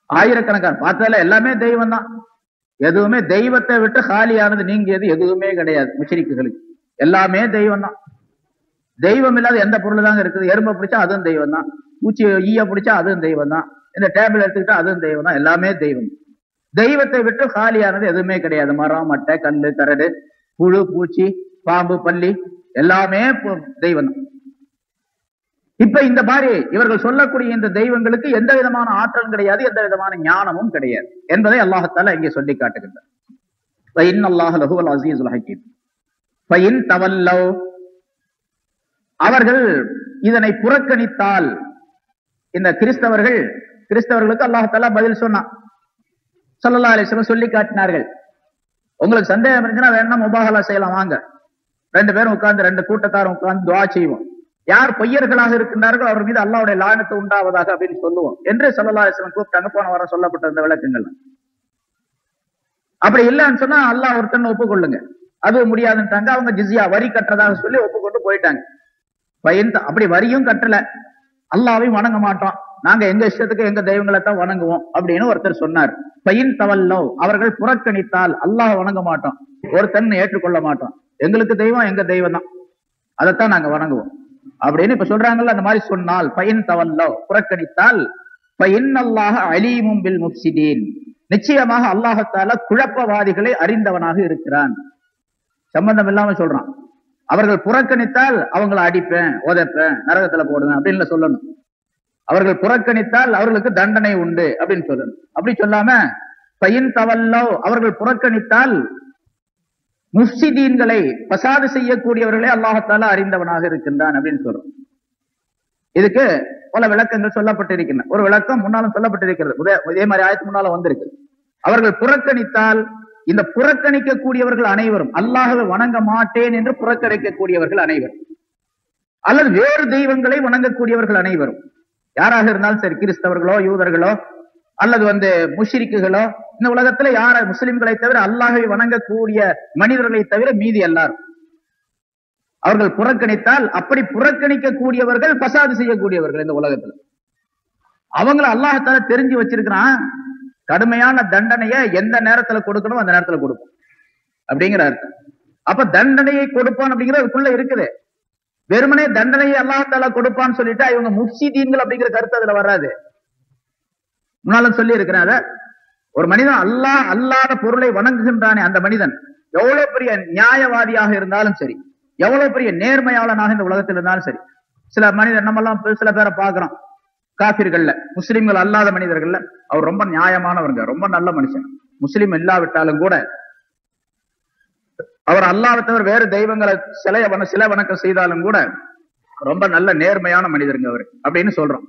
ஆயிரக்கணக்கான பார்த்ததுல எல்லாமே தெய்வம் தான். எதுவுமே தெய்வத்தை விட்டு காலியானது நீங்கியது எதுவுமே கிடையாது. முஷ்ரிக்குகளுக்கு எல்லாமே தெய்வம் தான். தெய்வம் இல்லாத எந்த பொருள் தாங்க இருக்குது. எறும்பை பிடிச்சா அதுவும் தெய்வம் தான், பூச்சி ஈய பிடிச்சா அதுவும் தெய்வம் தான், இந்த டேபிள் எடுத்துக்கிட்டா அதுவும் தெய்வம் தான். எல்லாமே தெய்வம். தெய்வத்தை விட்டு காலியானது எதுவுமே கிடையாது. மரம், மட்டை, கல்லு, கரடு, புழு, பூச்சி, பாம்பு, பல்லி எல்லாமே தெய்வம் தான். இப்ப இந்த மாதிரி இவர்கள் சொல்லக்கூடிய இந்த தெய்வங்களுக்கு எந்த விதமான ஆற்றலும் கிடையாது, எந்த விதமான ஞானமும் கிடையாது என்பதை அல்லாஹ் தஆலா இங்கே சொல்லி காட்டுகின்றார். அவர்கள் இதனை புறக்கணித்தால், இந்த கிறிஸ்தவர்களுக்கு அல்லாஹ் தஆலா பதில் சொன்னான். ஸல்லல்லாஹு அலைஹி வஸல்லம் சொல்லி காட்டினார்கள், உங்களுக்கு சந்தேகம் இருந்துச்சுன்னா வேணா முபாஹலா செய்யலாம், வாங்க 2 பேரும் உட்கார்ந்து 2 கூட்டத்தாரும் உட்கார்ந்து துஆ செய்வோம். யார் பொய்யர்களாக இருக்கின்றார்களோ அவர் மீது அல்லாஹ்வுடைய லானத்து உண்டாவதாக அப்படின்னு சொல்லுவோம் என்று ஸல்லல்லாஹு அலைஹி வஸல்லம் கூப்பிட்டாங்க. போன வாரம் சொல்லப்பட்ட இந்த விளக்கங்கள். அப்படி இல்லைன்னு சொன்னா அல்லாஹ் ஒருத்தன் ஒப்புக்கொள்ளுங்க, அது முடியாதுன்ட்டாங்க. அவங்க ஜிஸ்யா வரி கட்டுறதாக சொல்லி ஒப்புக்கொண்டு போயிட்டாங்க. அப்படி வரியும் கட்டல, அல்லாஹ்வையும் வணங்க மாட்டோம், நாங்க எங்க இஷ்டத்துக்கு எங்க தெய்வங்களை தான் வணங்குவோம் அப்படின்னு ஒருத்தர் சொன்னார். பயின் தவல்லோ, அவர்கள் புறக்கணித்தால், அல்லாஹ் வணங்க மாட்டோம், ஒருத்தன் ஏற்றுக்கொள்ள மாட்டோம், எங்களுக்கு தெய்வம் எங்க தெய்வம் தான், அதைத்தான் நாங்க வணங்குவோம் அப்படின்னு இப்ப சொல்றாங்கல்ல. அந்த மாதிரி சொன்னால் பயின் தவல்லோ, புறக்கணித்தால், பயின்னல்லாஹ அலீமும் பில் முஃப்ஸிதீன், நிச்சயமாக அல்லாஹ் தஆலா குழப்பவாதிகளை அறிந்தவனாக இருக்கிறான். சம்பந்தம் இல்லாம சொல்றான். அவர்கள் புறக்கணித்தால் அவங்களை அடிப்பேன், உதைப்பேன், நரகத்துல போடுவேன் அப்படின்னு சொல்லணும். அவர்கள் புறக்கணித்தால் அவர்களுக்கு தண்டனை உண்டு அப்படின்னு சொல்லணும். அப்படி சொல்லாம பயின் தவல்லோ, அவர்கள் புறக்கணித்தால் முஃப்ஸிதீன்களை, பசாது செய்யக்கூடியவர்களே அல்லாஹ் தஆலா அறிந்தவனாக இருக்கின்றான் அப்படின்னு சொல்றோம். இதுக்கு பல விளக்கங்கள் சொல்லப்பட்டிருக்கின்றன. ஒரு விளக்கம் முன்னாலும் சொல்லப்பட்டிருக்கிறது, இதே மாதிரி ஆயத்து முன்னால வந்திருக்கு. அவர்கள் புறக்கணித்தால், இந்த புறக்கணிக்கக்கூடியவர்கள் அனைவரும், அல்லாஹ்வை வணங்க மாட்டேன் என்று புறக்கணிக்கக்கூடியவர்கள் அனைவரும், அல்லது வேறு தெய்வங்களை வணங்கக்கூடியவர்கள் அனைவரும், யாராக இருந்தாலும் சரி, கிறிஸ்தவர்களோ யூதர்களோ அல்லது முஷ்ரிக்குகளோ, இந்த உலகத்துல யார முஸ்லிம்களை தவிர அல்லாஹ்வை வணங்கக்கூடிய மனிதர்களை தவிர மீதி எல்லாரும் அவர்கள் புறக்கணித்தால், அப்படி புறக்கணிக்கக்கூடியவர்கள் பசாது செய்யக்கூடியவர்கள் இந்த உலகத்துல, அவங்கள அல்லாஹ் தஆலா தெரிஞ்சு வச்சிருக்கிறான். கடுமையான தண்டனையை எந்த நேரத்துல கொடுக்கணும் அந்த நேரத்துல கொடுப்போம் அப்படிங்கிற அர்த்தம். அப்ப தண்டனையை கொடுப்பான் அப்படிங்கிறதுக்குள்ள இருக்குது. வெறுமனே தண்டனையை அல்லாஹ் தஆலா கொடுப்பான்னு சொல்லிட்டா இவங்க முஃப்ஸிதீன்கள் அப்படிங்கிற கருத்து அதுல வராது. முன்னாலும் சொல்லி இருக்கிறாங்க, ஒரு மனிதன் அல்லாஹ் அல்லாத பொருளை வணங்குகின்றானே, அந்த மனிதன் எவ்வளவு பெரிய நியாயவாதியாக இருந்தாலும் சரி, எவ்வளவு பெரிய நேர்மையாளனாக இந்த உலகத்தில் இருந்தாலும் சரி, சில மனிதன் நம்மெல்லாம் சில பேரை பார்க்கிறோம், காபிர்கள்ல, முஸ்லிம்கள் அல்லாத மனிதர்கள்ல அவர் ரொம்ப நியாயமானவருங்க, ரொம்ப நல்ல மனுஷன். முஸ்லிம் இல்லாவிட்டாலும் கூட அவர் அல்லாஹ்வை தவிர வேறு தெய்வங்களை சில வணக்கம் செய்தாலும் கூட ரொம்ப நல்ல நேர்மையான மனிதருங்க அவர் அப்படின்னு சொல்றோம்.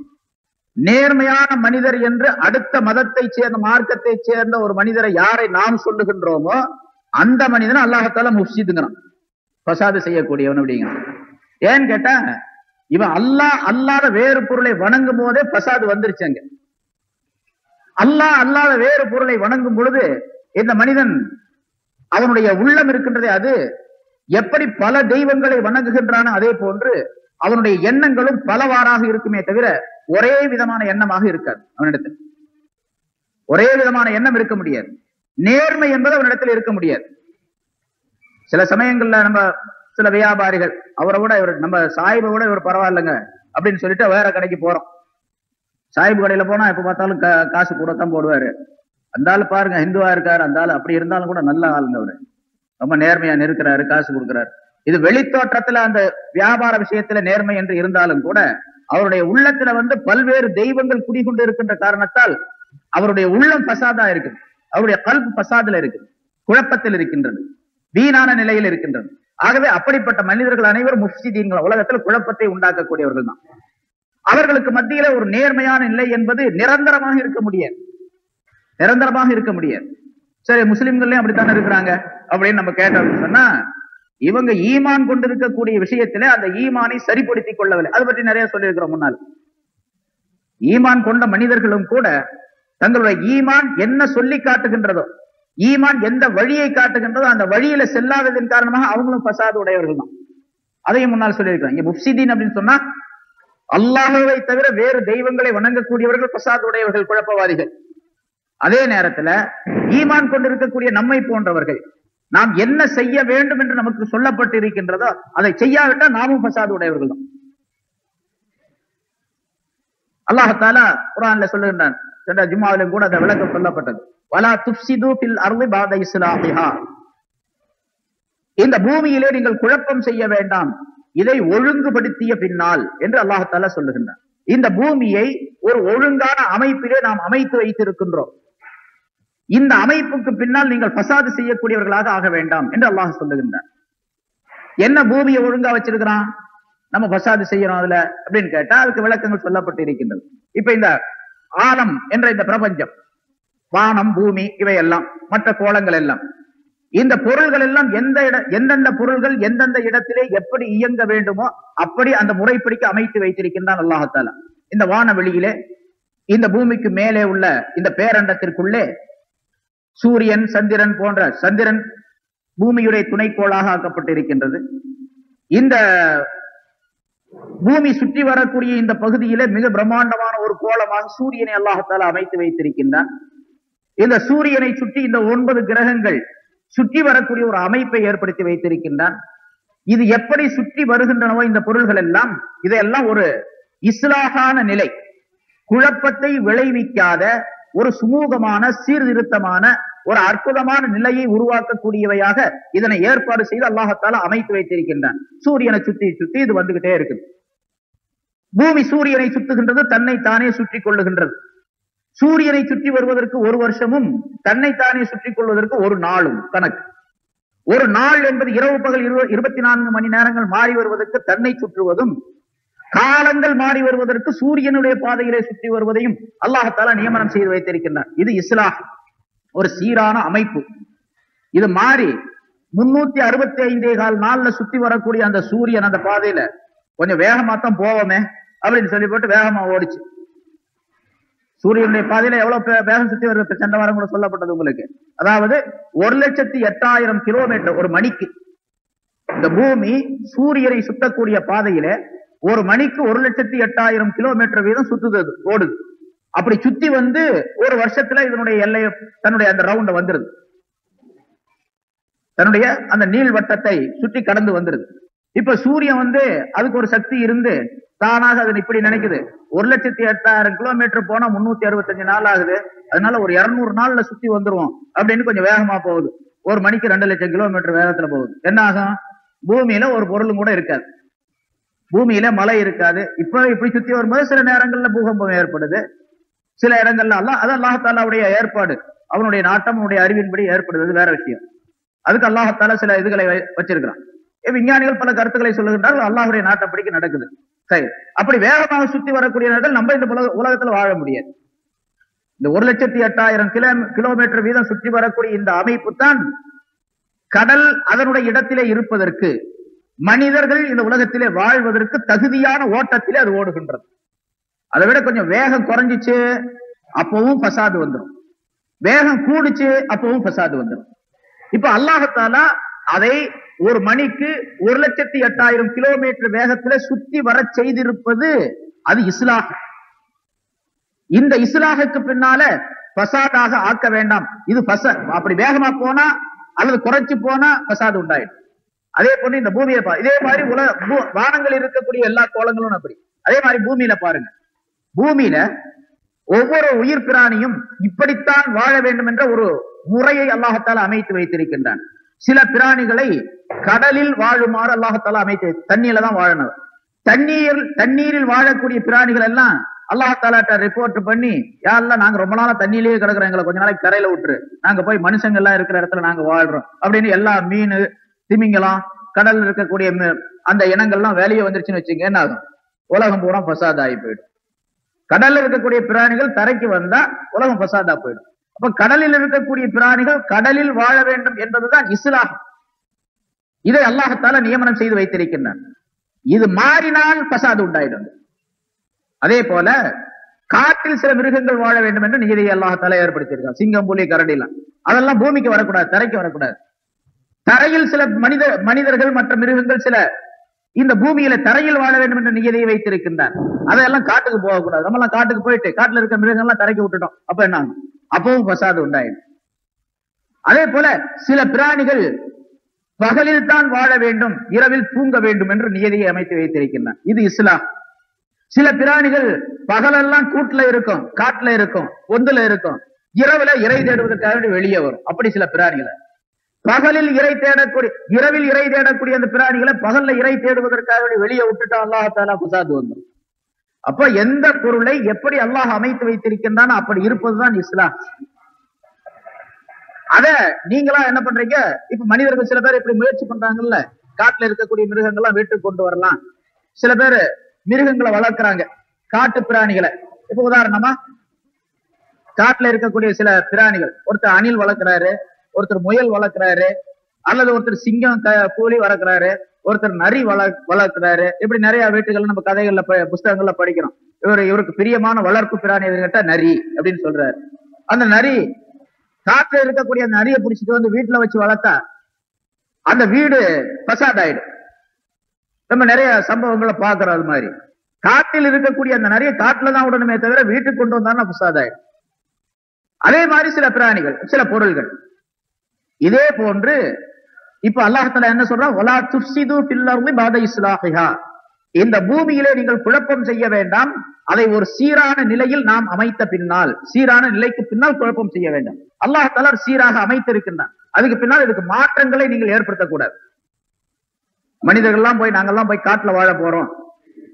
நேர்மையான மனிதர் என்று அடுத்த மதத்தை சேர்ந்த மார்க்கத்தை சேர்ந்த ஒரு மனிதரை யாரை நாம் சொல்லுகின்றோமோ அந்த மனிதன் அல்லாஹ்தால முஃப்ஸிதுங்கிறான், ஃபசாது செய்யக்கூடியவன் அப்படிங்கிறான். ஏன்னு கேட்டா இவன் அல்லாத வேறு பொருளை வணங்கும் போதே ஃபசாது வந்துருச்சுங்க. அல்லாத வேறு பொருளை வணங்கும் பொழுது இந்த மனிதன் அவனுடைய உள்ளம் இருக்கின்றதே அது எப்படி பல தெய்வங்களை வணங்குகின்றானோ அதே போன்று அவனுடைய எண்ணங்களும் பலவாறாக இருக்குமே தவிர ஒரே விதமான எண்ணமாக இருக்காது. அவனிடத்தில் ஒரே விதமான எண்ணம் இருக்க முடியாது. நேர்மை என்பது அவனிடத்தில் இருக்க முடியாது. சில சமயங்கள்ல நம்ம சில வியாபாரிகள் அவரை விட இவர் நம்ம சாயிபை விட இவர் பரவாயில்லைங்க அப்படின்னு சொல்லிட்டு வேற கடைக்கு போறோம். சாயிபு கடையில போனா எப்ப பார்த்தாலும் காசு கூட தான் போடுவாரு. அந்த ஆளு பாருங்க ஹிந்துவா இருக்காரு, அந்த ஆளு அப்படி இருந்தாலும் கூட நல்ல ஆளுங்க, அவரு ரொம்ப நேர்மையா நிற்கிறாரு, காசு கொடுக்கிறாரு. இது வெளித்தோற்றத்துல அந்த வியாபார விஷயத்துல நேர்மை என்று இருந்தாலும் கூட அவருடைய உள்ளத்துல பல்வேறு தெய்வங்கள் குடிகொண்டு இருக்கின்ற காரணத்தால் அவருடைய உள்ளம் பசாதா இருக்கு, அவருடைய கல்பு பசாதுல இருக்கு, குழப்பத்தில் இருக்கின்றது, வீணான நிலையில் இருக்கின்றது. ஆகவே அப்படிப்பட்ட மனிதர்கள் அனைவரும் முஃப்ஸிதீன்கள், உலகத்தில் குழப்பத்தை உண்டாக்கக்கூடியவர்கள் தான். அவர்களுக்கு மத்தியில ஒரு நேர்மையான நிலை என்பது நிரந்தரமாக இருக்க முடியாது, நிரந்தரமாக இருக்க முடியாது. சரி, முஸ்லிம்கள்லயும் அப்படித்தானே இருக்கிறாங்க அப்படின்னு நம்ம கேட்டோம்னு சொன்னா இவங்க ஈமான் கொண்டிருக்கக்கூடிய விஷயத்திலே அந்த ஈமானை சரிப்படுத்திக் கொள்ளவில்லை. அதை பற்றி நிறைய சொல்லியிருக்கிறோம் முன்னால். ஈமான் கொண்ட மனிதர்களும் கூட தங்களுடைய ஈமான் என்ன சொல்லி காட்டுகின்றதோ, ஈமான் எந்த வழியை காட்டுகின்றதோ அந்த வழியில செல்லாததன் காரணமாக அவங்களும் பசாது உடையவர்கள் தான். அதையும் முன்னால் சொல்லியிருக்கிறோம். இங்க முஃப்ஸிதீன் அப்படின்னு சொன்னா அல்லாஹ்வை தவிர வேறு தெய்வங்களை வணங்கக்கூடியவர்கள் பசாது உடையவர்கள், குழப்பவாதிகள். அதே நேரத்துல ஈமான் கொண்டிருக்கக்கூடிய நம்மை போன்றவர்கள் நாம் என்ன செய்ய வேண்டும் என்று நமக்கு சொல்லப்பட்டு இருக்கின்றதோ அதை செய்யாவிட்டால் நாமும் பசாது உடையவர்கள் தான். அல்லாஹ் தஆலா குர்ஆன்ல சொல்லுகின்றான், சென்ற ஜும்ஆவிலும் கூட அந்த விளக்கம் சொல்லப்பட்டது. வலா துஃப்ஸிது ஃபில் அர்தி பஅத இஸ்லாஹிஹா, இந்த பூமியிலே நீங்கள் குழப்பம் செய்ய வேண்டாம் இதை ஒழுங்குபடுத்திய பின்னால் என்று அல்லாஹ் தஆலா சொல்லுகின்றான். இந்த பூமியை ஒரு ஒழுங்கான அமைப்பிலே நாம் அமைத்து வைத்திருக்கின்றோம், இந்த அமைப்புக்கு பின்னால் நீங்கள் பசாது செய்யக்கூடியவர்களாக ஆக வேண்டாம் என்று அல்லாஹ் சொல்லுகின்றான். என்ன பூமியை ஒழுங்கா வச்சிருக்கிறான், நம்ம பசாது செய்யறோம் அதுல அப்படின்னு கேட்டா அதுக்கு விளக்கங்கள் சொல்லப்பட்டு இருக்கின்றது. இப்ப இந்த ஆலம் என்ற இந்த பிரபஞ்சம், வானம், பூமி, இவையெல்லாம் மற்ற கோளங்கள் எல்லாம், இந்த பொருள்கள் எல்லாம் எந்தெந்த பொருள்கள் எந்தெந்த இடத்திலே எப்படி இயங்க வேண்டுமோ அப்படி அந்த முறைப்படிக்கு அமைத்து வைத்திருக்கின்றான் அல்லாஹ் தஆலா. இந்த வானவெளியிலே இந்த பூமிக்கு மேலே உள்ள இந்த பேரண்டத்திற்குள்ளே சூரியன், சந்திரன் போன்ற, சந்திரன் பூமியுடைய துணைக்கோளாக ஆக்கப்பட்டிருக்கின்றது. இந்த பூமி சுற்றி வரக்கூடிய இந்த பகுதியிலே மிக பிரம்மாண்டமான ஒரு கோளமாக சூரியனை அல்லாஹ் தஆலா அமைத்து வைத்திருக்கின்றான். இந்த சூரியனை சுற்றி இந்த 9 கிரகங்கள் சுற்றி வரக்கூடிய ஒரு அமைப்பை ஏற்படுத்தி வைத்திருக்கின்றான். இது எப்படி சுற்றி வருகின்றனவோ இந்த பொருள்கள் எல்லாம், இதெல்லாம் ஒரு இஸ்லாஹான நிலை, குழப்பத்தை விளைவிக்காத ஒரு சுமூகமான சீர்திருத்தமான ஒரு அற்புதமான நிலையை உருவாக்கக்கூடியவையாக இதனை ஏற்பாடு செய்து அல்லாஹ் தஆலா அமைத்து வைத்திருக்கின்றான். சூரியனை சுற்றி சுற்றி இது வந்துகிட்டே இருக்குது. பூமி சூரியனை சுற்றுகின்றது, தன்னை தானே சுற்றி கொள்ளுகின்றது. சூரியனை சுற்றி வருவதற்கு ஒரு வருஷமும் தன்னைத்தானே சுற்றி கொள்வதற்கு ஒரு நாளும் கணக்கு. ஒரு நாள் என்பது இரவு பகல் 24 மணி நேரங்கள் மாறி வருவதற்கு தன்னை சுற்றுவதும், காலங்கள் மாறி வருவதற்கு சூரியனுடைய பாதையிலே சுற்றி வருவதையும் அல்லாஹ் தஆலா நியமனம் செய்து வைத்திருக்கின்றார். இது இஸ்லாஹ், ஒரு சீரான அமைப்பு. இது மாறி 365 நாள்ல சுத்தி வரக்கூடிய அந்த சூரியன் அந்த பாதையில கொஞ்சம் வேகமா தான் போவோமே அப்படின்னு சொல்லி போட்டு வேகமா ஓடிச்சு. சூரியனுடைய பாதையில எவ்வளவு வேகம் சுத்தி வருது சென்ற வாரம் கூட சொல்லப்பட்டது உங்களுக்கு. அதாவது 1,08,000 கிலோமீட்டர் ஒரு மணிக்கு. இந்த பூமி சூரியனை சுத்தக்கூடிய பாதையில ஒரு மணிக்கு 1,08,000 கிலோமீட்டர் வீதம் சுத்துது, ஓடுது. அப்படி சுத்தி வந்து ஒரு வருஷத்துல இதனுடைய எல்லையை, தன்னுடைய அந்த ரவுண்ட வந்துருது, தன்னுடைய அந்த நீள் வட்டத்தை சுற்றி கடந்து வந்துருது. இப்ப சூரியன் அதுக்கு ஒரு சக்தி இருந்து தானாக அது இப்படி நினைக்குது, 1,08,000 கிலோமீட்டர் போனா 365 நாள் ஆகுது, அதனால ஒரு 200 நாள்ல சுத்தி வந்துருவோம் அப்படின்னு கொஞ்சம் வேகமா போகுது. ஒரு மணிக்கு 2 லட்சம் கிலோமீட்டர் வேகத்துல போகுது. என்ன ஆகும், பூமியில ஒரு பொருளும் கூட இருக்காது. பூமியில மழை இருக்காது. இப்ப இப்படி சுத்தி வரும்போது சில நேரங்கள்ல பூகம்பம் ஏற்படுது, சில இடங்கள்ல அது அல்லாஹாலாவுடைய ஏற்பாடு, அவனுடைய நாட்டம், அவனுடைய அறிவின்படி ஏற்படுவது வேற விஷயம். அதுக்கு அல்லாஹால சில இதுகளை வச்சிருக்கிறான். விஞ்ஞானிகள் பல கருத்துக்களை சொல்லுகின்றார்கள், அல்லாஹுடைய நாட்டப்படிக்கு நடக்குது. சரி, அப்படி வேகமாக சுத்தி வரக்கூடிய நேரத்தில் நம்ம இந்த உலகத்துல வாழ முடியாது. இந்த 1,08,000 கிலோமீட்டர் வீதம் சுற்றி வரக்கூடிய இந்த அமைப்பு தான் கடல் அதனுடைய இடத்திலே இருப்பதற்கு, மனிதர்கள் இந்த உலகத்திலே வாழ்வதற்கு தகுதியான ஓட்டத்திலே அது ஓடுகின்றது. அதை விட கொஞ்சம் வேகம் குறைஞ்சிச்சு அப்பவும் பசாது வந்துடும், வேகம் கூடிச்சு அப்பவும் பசாது வந்துடும். இப்ப அல்லாஹாலா அதை ஒரு மணிக்கு 1,08,000 கிலோமீட்டர் வேகத்துல சுத்தி வர செய்திருப்பது அது இஸ்லாஹ். இந்த இஸ்லாஹுக்கு பின்னால பசாதாக ஆக்க வேண்டாம். இது அப்படி வேகமா போனா அல்லது குறைச்சு போனா பசாது உண்டாயிடும். அதே போன்று இந்த பூமியை இதே மாதிரி வானங்கள் இருக்கக்கூடிய எல்லா கோலங்களும் அப்படி. அதே மாதிரி பூமியில பாருங்க, பூமியில ஒவ்வொரு உயிர் பிராணியும் இப்படித்தான் வாழ வேண்டும் என்ற ஒரு முறையை அல்லாஹால அமைத்து வைத்திருக்கின்றான். சில பிராணிகளை கடலில் வாழுமாறு அல்லாஹால அமைத்து, தண்ணீர்ல தான் வாழணும். தண்ணீரில் வாழக்கூடிய பிராணிகள் எல்லாம் அல்லாஹாலாட்ட ரிப்போர்ட் பண்ணி, யாரெல்லாம் நாங்க ரொம்ப நாளா தண்ணியிலேயே கிடக்குறோம், எங்களை கொஞ்ச நாளைக்கு கரையில விட்டுரு, நாங்க போய் மனுஷங்க எல்லாம் இருக்கிற இடத்துல நாங்க வாழ்றோம் அப்படின்னு எல்லா மீன், திமிங்கலம், கடல்ல இருக்கக்கூடிய அந்த இனங்கள்லாம் வேலையை வந்துருச்சுன்னு வச்சுங்க, என்ன ஆகும்? உலகம் பூரா பசாத் ஆகி போயிடும். கடல்ல இருக்கக்கூடிய பிராணிகள் தரைக்கு வந்தா உலகம் பசாதா போயிடும். அப்ப கடலில் இருக்கக்கூடிய பிராணிகள் கடலில் வாழ வேண்டும் என்பதுதான் இஸ்லாம். இதை அல்லாஹால நியமனம் செய்து வைத்திருக்கின்றான். இது மாறினால் பசாது உண்டாயிடும். அதே போல காட்டில் சில மிருகங்கள் வாழ வேண்டும் என்று நியதியை அல்லாஹால ஏற்படுத்தியிருக்கான். சிங்கம், புலி, கரடிலாம் அதெல்லாம் பூமிக்கு வரக்கூடாது, தரைக்கு வரக்கூடாது. தரையில் சில மனிதர்கள் மற்ற மிருகங்கள் சில இந்த பூமியில தரையில் வாழ வேண்டும் என்ற நியதியை வைத்திருக்கின்றார். அதெல்லாம் காட்டுக்கு போகக்கூடாது. நம்ம எல்லாம் காட்டுக்கு போயிட்டு காட்டுல இருக்க மிருகங்கள்லாம் தரைக்கு விட்டுட்டோம், அப்ப என்ன ஆகும்? அப்பவும் பசாது உண்டாயிடும். அதே போல சில பிராணிகள் பகலில் தான் வாழ வேண்டும், இரவில் தூங்க வேண்டும் என்று நியதியை அமைத்து வைத்திருக்கின்றான். இது இஸ்லாம். சில பிராணிகள் பகலெல்லாம் கூட்டுல இருக்கும், காட்டுல இருக்கும், பொந்துல இருக்கும், இரவுல இறை தேடுவதற்காக வெளியே வரும். அப்படி சில பிராணிகளை பகலில் இரவில் இறை தேடக்கூடிய அந்த பிராணிகளை பகல்ல இறை தேடுவதற்காக வெளியே விட்டுட்டா அல்லாஹால பசாது வந்துடும். அப்ப எந்த பொருளை எப்படி அல்லாஹ் அமைத்து வைத்திருக்கின்றான் அப்படி இருப்பதுதான் இஸ்லாம். அத நீங்களா என்ன பண்றீங்க? இப்ப மனிதர்கள் சில பேர் இப்படி முயற்சி பண்றாங்கல்ல, காட்டுல இருக்கக்கூடிய மிருகங்கள்லாம் வீட்டுக்கு கொண்டு வரலாம். சில பேர் மிருகங்களை வளர்க்கிறாங்க, காட்டு பிராணிகளை. இப்ப உதாரணமா காட்டுல இருக்கக்கூடிய சில பிராணிகள், ஒருத்தர் அணில் வளர்க்கிறாரு, ஒருத்தர் முயல் வளர்க்கிறாரு, அல்லது ஒருத்தர் சிங்கம், கூலி வளர்க்கிறாரு, ஒருத்தர் நரி வளர்க்கிறாரு. இப்படி நிறைய வீட்டுகள் நம்ம கதைகள்ல புஸ்தகங்கள்ல படிக்கிறோம். இவருக்கு பிரியமான வளர்ப்பு பிராணி கேட்டா நரி அப்படின்னு சொல்றாரு. அந்த நரி காட்டுல இருக்கக்கூடிய அந்த நரியை பிடிச்சிட்டு வந்து வீட்டுல வச்சு வளர்த்தா அந்த வீடு பசாத் ஆயிடும். நம்ம நிறைய சம்பவங்களை பாக்குறோம். அது மாதிரி காட்டில் இருக்கக்கூடிய அந்த நரியை காட்டுலதான் விடணுமே தவிர வீட்டுக்கு கொண்டு வந்தாலும் பசாத் ஆயிடும். அதே மாதிரி சில பிராணிகள், சில பொருள்கள். இதே போன்று இப்ப அல்லாஹ்தாலா என்ன சொல்றான்? வலா துஃப்ஸிது ஃபில் அர்தி பஅத இஸ்லாஹிஹா. இந்த பூமியிலே நீங்கள் குழப்பம் செய்ய வேண்டாம், அதை ஒரு சீரான நிலையில் நாம் அமைத்த பின்னால், சீரான நிலைக்கு பின்னால் குழப்பம் செய்ய வேண்டாம். அல்லாஹ்தாலா சீராக அமைத்திருக்கின்றான். அதுக்கு பின்னால் இதுக்கு மாற்றங்களை நீங்கள் ஏற்படுத்தக்கூடாது. மனிதர்கள்லாம் நாங்கெல்லாம் போய் காட்டுல வாழ போறோம்,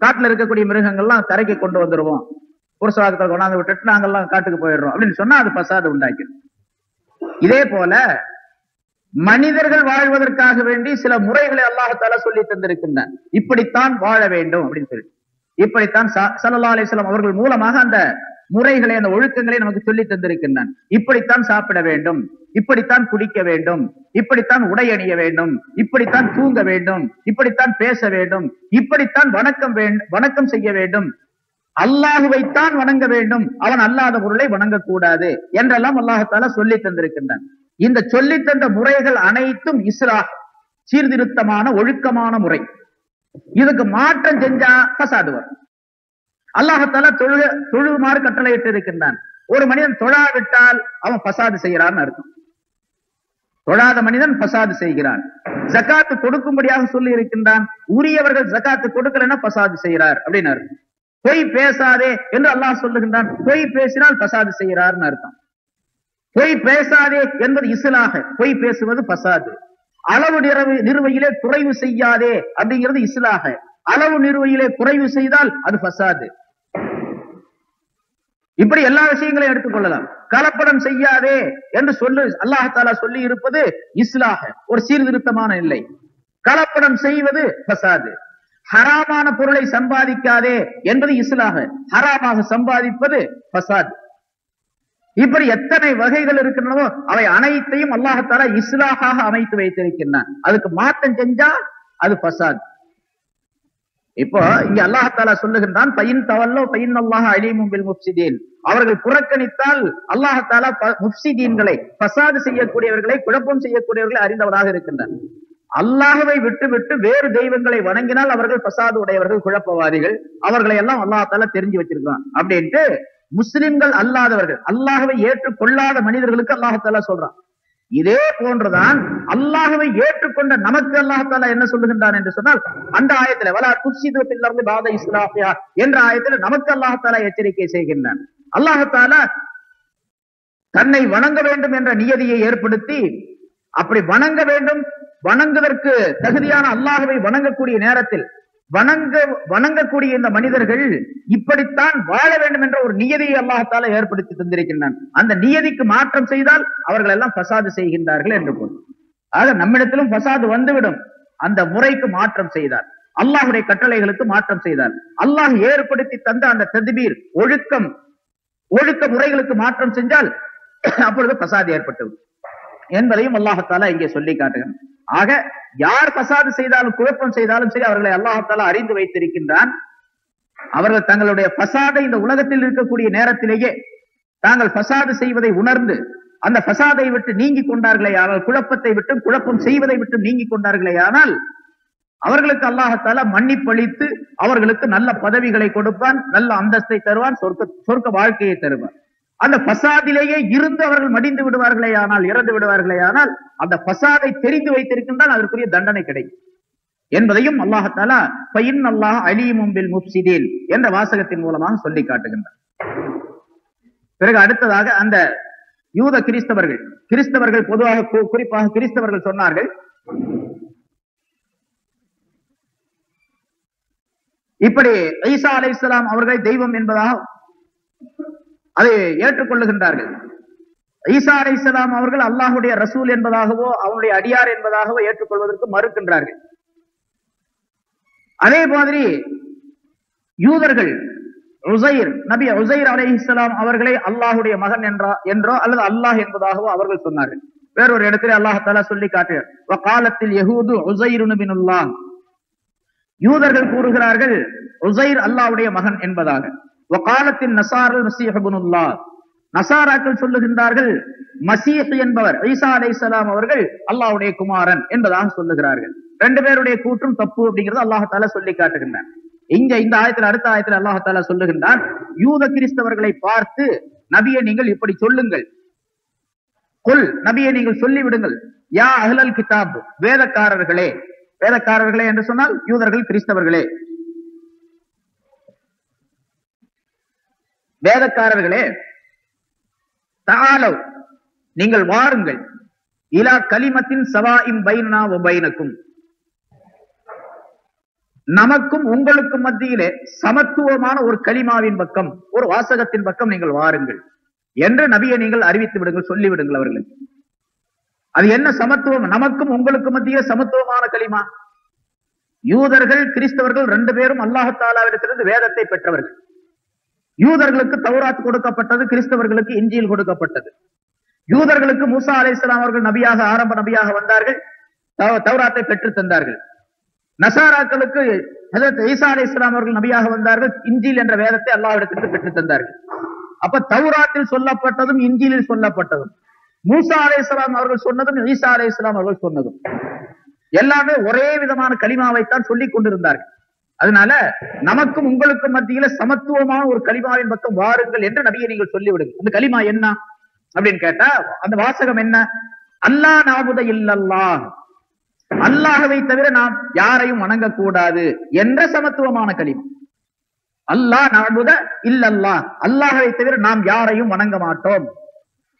காட்டுல இருக்கக்கூடிய மிருகங்கள்லாம் தரைக்கு கொண்டு வந்துருவோம், புருஷவாக்கத்தை கொண்டாந்து விட்டுட்டு நாங்கெல்லாம் காட்டுக்கு போயிடுறோம் அப்படின்னு சொன்னா அது பசாது உண்டாக்கிடும். இதே போல மனிதர்கள் வாழ்வதற்காக வேண்டி சில முறைகளை அல்லாஹ்தாலா சொல்லி தந்திருக்கின்றான். இப்படித்தான் வாழ வேண்டும் அப்படின்னு சொல்லி, இப்படித்தான் ஸல்லல்லாஹு அலைஹி வஸல்லம் அவர்கள் மூலமாக அந்த முறைகளை, அந்த ஒழுக்கங்களை நமக்கு சொல்லி தந்திருக்கின்றான். இப்படித்தான் சாப்பிட வேண்டும், இப்படித்தான் குடிக்க வேண்டும், இப்படித்தான் உடை அணிய வேண்டும், இப்படித்தான் தூங்க வேண்டும், இப்படித்தான் பேச வேண்டும், இப்படித்தான் வணக்கம் செய்ய வேண்டும், அல்லாஹுவைத்தான் வணங்க வேண்டும், அவன் அல்லாத பொருளை வணங்கக்கூடாது என்றெல்லாம் அல்லாஹ்தாலா சொல்லி தந்திருக்கின்றான். இந்த சொல்லி தந்த முறைகள் அனைத்தும் இஸ்லாம், சீர்திருத்தமான ஒழுக்கமான முறை. இதுக்கு மாற்றம் செஞ்சா பசாது வரும். அல்லாஹ்தாலா தொழுமாறு கட்டளையிட்டு இருக்கின்றான். ஒரு மனிதன் தொழாவிட்டால் அவன் பசாது செய்கிறான்னு அர்த்தம். தொழாத மனிதன் பசாது செய்கிறான். ஜகாத்து கொடுக்கும்படியாக சொல்லி இருக்கின்றான். உரியவர்கள் ஜகாத்து கொடுக்கலன்னா பசாது செய்கிறார் அப்படின்னு அர்த்தம். பொய் பேசாதே என்று அல்லாஹ் சொல்லுகின்றான். பொய் பேசினால் பசாது செய்கிறார்னு அர்த்தம். பொய் பேசாதே என்பது இஸ்லாஹ, பொய் பேசுவது பசாது. அளவு நிறுவையிலே குறைவு செய்யாதே அப்படிங்கிறது இஸ்லாஹ. அளவு நிறுவையிலே குறைவு செய்தால் அது ஃபசாது. இப்படி எல்லா விஷயங்களையும் எடுத்துக்கொள்ளலாம். கலப்படம் செய்யாதே என்று அல்லாஹ் தஆலா சொல்லி இருப்பது இஸ்லாஹ், ஒரு சீர்திருத்தமான இல்லை. கலப்படம் செய்வது ஃபசாது. ஹராமான பொருளை சம்பாதிக்காதே என்பது இஸ்லாஹ், ஹராமாக சம்பாதிப்பது ஃபசாது. இப்படி எத்தனை வகைகள் இருக்கின்றனவோ அவை அனைத்தையும் அல்லாஹ் தஆலா இஸ்லாஹாக அமைத்து வைத்திருக்கின்றான். அதுக்கு மாற்றம் செஞ்சா அது ஃபசாத். இப்போ இங்க அல்லாஹ் தஆலா சொல்லுகின்றான், பைன் தவல்லோ பைன் அல்லாஹ் அலீமும் பில் முஃப்ஸிதீன். அவர்கள் புறக்கணித்தால் அல்லாஹ் தஆலா முஃப்ஸிதீன்களை, ஃபசாத் செய்யக்கூடியவர்களை, குழப்பம் செய்யக்கூடியவர்களை அறிந்தவராக இருக்கின்றான். அல்லாஹ்வை விட்டு விட்டு வேறு தெய்வங்களை வணங்கினால் அவர்கள் ஃபசாத் உடையவர்கள், குழப்பவாதிகள், அவர்களை எல்லாம் அல்லாஹ் தஆலா தெரிஞ்சு வச்சிருக்கான் அப்படின்ட்டு முஸ்லிம்கள் அல்லாதவர்கள், அல்லாஹ்வை ஏற்றுக்கொள்ளாத மனிதர்களுக்கு அல்லாஹ் தஆலா சொல்றான். இதே போன்றுதான் அல்லாஹ்வை ஏற்றுக்கொண்ட நமக்கு அல்லாஹ் தஆலா என்ன சொல்லுகின்றான் என்று சொன்னால், அந்த ஆயத்துல வலா துஃப்ஸிது ஃபில் அர்தி பஅத இஸ்லாஹிஹா என்ற ஆயத்துல நமக்கு அல்லாஹ் தஆலா எச்சரிக்கை செய்கின்றான். அல்லாஹ் தஆலா தன்னை வணங்க வேண்டும் என்ற நியதியை ஏற்படுத்தி, அப்படி வணங்க வேண்டும், வணங்குவதற்கு தகுதியான அல்லாஹ்வை வணங்கக்கூடிய நேரத்தில் வணங்கக்கூடிய இந்த மனிதர்கள் இப்படித்தான் வாழ வேண்டும் என்ற ஒரு நியதியை அல்லாஹ் தஆலா ஏற்படுத்தி தந்திருக்கின்றான். அந்த நியதிக்கு மாற்றம் செய்தால் அவர்கள் எல்லாம் ஃபசாது செய்கின்றார்கள் என்று பொருள். ஆக நம்மிடத்திலும் ஃபசாது வந்துவிடும். அந்த முறைக்கு மாற்றம் செய்தார், அல்லாஹ்வுடைய கட்டளைகளுக்கு மாற்றம் செய்தார், அல்லாஹ் ஏற்படுத்தி தந்த அந்த தத்பீர், ஒழுக்க முறைகளுக்கு மாற்றம் செஞ்சால் அப்பொழுது ஃபசாது ஏற்பட்டுவிடும் என்பதையும் அல்லாஹ் தஆலா இங்கே சொல்லி காட்டுகிறான். ஆக யார் ஃபசாது செய்தாலும், குழப்பம் செய்தாலும் சரி, அவர்களை அல்லாஹ் தஆலா அறிந்து வைத்திருக்கின்றான். அவர்கள் தங்களுடைய ஃபசாதை இந்த உலகத்தில் இருக்கக்கூடிய நேரத்திலேயே தாங்கள் ஃபசாது செய்வதை உணர்ந்து அந்த ஃபசாதை விட்டு நீங்கி கொண்டார்களே ஆனால், குழப்பத்தை விட்டு, குழப்பம் செய்வதை விட்டு நீங்கி கொண்டார்களே ஆனால், அவர்களுக்கு அல்லாஹ் தஆலா மன்னிப்பளித்து அவர்களுக்கு நல்ல பதவிகளை கொடுப்பான், நல்ல அந்தஸ்தை தருவான், சொர்க்க வாழ்க்கையை தருவான். அந்த ஃபசாதிலேயே இருந்து அவர்கள் மடிந்து விடுவார்களே ஆனால், இறந்து விடுவார்களே ஆனால், அந்த ஃபசாதை தெரிந்து வைத்திருக்கின்றால் அதற்குரிய தண்டனை கிடைக்கும் என்பதையும் அல்லாஹ் தஆலா ஃபைன் அல்லாஹ் அலீமும் பில் முஃப்ஸிதீன் என்ற வாசகத்தின் மூலமாக சொல்லி காட்டுகின்றார். பிறகு அடுத்ததாக அந்த யூத கிறிஸ்தவர்கள் பொதுவாக, குறிப்பாக கிறிஸ்தவர்கள் சொன்னார்கள், இப்படி ஈசா அலைஹிஸ்ஸலாம் அவர்களை தெய்வம் என்பதாக அதை ஏற்றுக்கொள்ளுகின்றார்கள். ஈசா அலைஹிஸ்ஸலாம் அவர்கள் அல்லாஹ்வுடைய ரசூல் என்பதாகவோ அவனுடைய அடியார் என்பதாகவோ ஏற்றுக்கொள்வதற்கு மறுக்கின்றார்கள். அதே மாதிரி யூதர்கள் நபி உஸைர் அலைஹிஸ்ஸலாம் அவர்களை அல்லாஹ்வுடைய மகன் என்றோ அல்லது அல்லாஹ் என்பதாகவோ அவர்கள் சொன்னார்கள். வேறொரு இடத்திலே அல்லாஹ் தஆலா சொல்லி காட்டுகிறார், வகாலத்தில் யஹூது உஸைர் இப்னுல்லாஹ். யூதர்கள் கூறுகிறார்கள் உஸைர் அல்லாஹ்வுடைய மகன் என்பதாக. வகாலத்தின் நஸாரல் மஸீஹ் இப்னுல்லாஹ். நஸாராக்கள் சொல்லுகின்றார்கள் மஸீஹ் என்பவர், ஈசா அலைஹிஸ்ஸலாம் அவர்கள் அல்லாஹ்வுடைய குமாரன் என்பதாக சொல்லுகிறார்கள். ரெண்டு பேருடைய கூற்றும் தப்பு அப்படிங்கிறது அல்லாஹ் தஆலா சொல்லி காட்டுகின்றான். இந்த ஆயத்தில், அடுத்த ஆயத்தில் அல்லாஹ் தஆலா சொல்லுகின்றான், யூத கிறிஸ்தவர்களை பார்த்து நபியை நீங்கள் இப்படி சொல்லுங்கள், குல் நபியை நீங்கள் சொல்லிவிடுங்கள், யா அஹ்லல் கிதாப், வேதக்காரர்களே. வேதக்காரர்களே என்று சொன்னால் யூதர்கள், கிறிஸ்தவர்களே. வேதக்காரர்களே, தஆலவ் நீங்கள் வாருங்கள், இலா கலிமத்தின் சவாஇன் பைனனா வ பைனக்கும், நமக்கும் உங்களுக்கும் மத்தியிலே சமத்துவமான ஒரு கலிமாவின் பக்கம், ஒரு வாசகத்தின் பக்கம் நீங்கள் வாருங்கள் என்று நபியை நீங்கள் அறிவித்து விடுங்கள், சொல்லிவிடுங்கள் அவர்களுக்கு. அது என்ன சமத்துவம்? நமக்கும் உங்களுக்கும் மத்தியே சமத்துவமான கலிமா. யூதர்கள் கிறிஸ்தவர்கள் ரெண்டு பேரும் அல்லாஹ் தஆலாவிடத்திலிருந்து வேதத்தை பெற்றவர்கள். யூதர்களுக்கு தௌராத் கொடுக்கப்பட்டது, கிறிஸ்தவர்களுக்கு இன்ஜீல் கொடுக்கப்பட்டது. யூதர்களுக்கு மூசா அலைஹிஸ்ஸலாம் அவர்கள் நபியாக, ஆரம்ப நபியாக வந்தார்கள், தௌராத்தை பெற்று தந்தார்கள். நசாராக்களுக்கு ஹஜரத் ஈசா அலைஹிஸ்ஸலாம் அவர்கள் நபியாக வந்தார்கள், இன்ஜீல் என்ற வேதத்தை அல்லாஹ்விடத்திலிருந்து பெற்று தந்தார்கள். அப்ப தௌராத்தில் சொல்லப்பட்டதும் இன்ஜீலில் சொல்லப்பட்டதும், மூசா அலைஹிஸ்ஸலாம் அவர்கள் சொன்னதும் ஈசா அலைஹிஸ்ஸலாம் அவர்கள் சொன்னதும் எல்லாமே ஒரே விதமான கலிமாவைத்தான் சொல்லிக் கொண்டிருந்தார்கள். அதனால நமக்கும் உங்களுக்கும் மத்தியில சமத்துவமான ஒரு கலிமாவின் பக்கம் வாருங்கள் என்று நபியை நீங்கள் சொல்லிவிடுங்க. அந்த கலிமா என்ன அப்படின்னு கேட்டா, அந்த வாசகம் என்ன? அல்லாஹ் நஅபுத இல்லல்லாஹ், அல்லாஹ்வை தவிர நாம் யாரையும் வணங்கக்கூடாது என்ற சமத்துவமான கலிமா. அல்லாஹ் நஅபுத இல்லல்லாஹ், அல்லாஹ்வை தவிர நாம் யாரையும் வணங்க மாட்டோம்.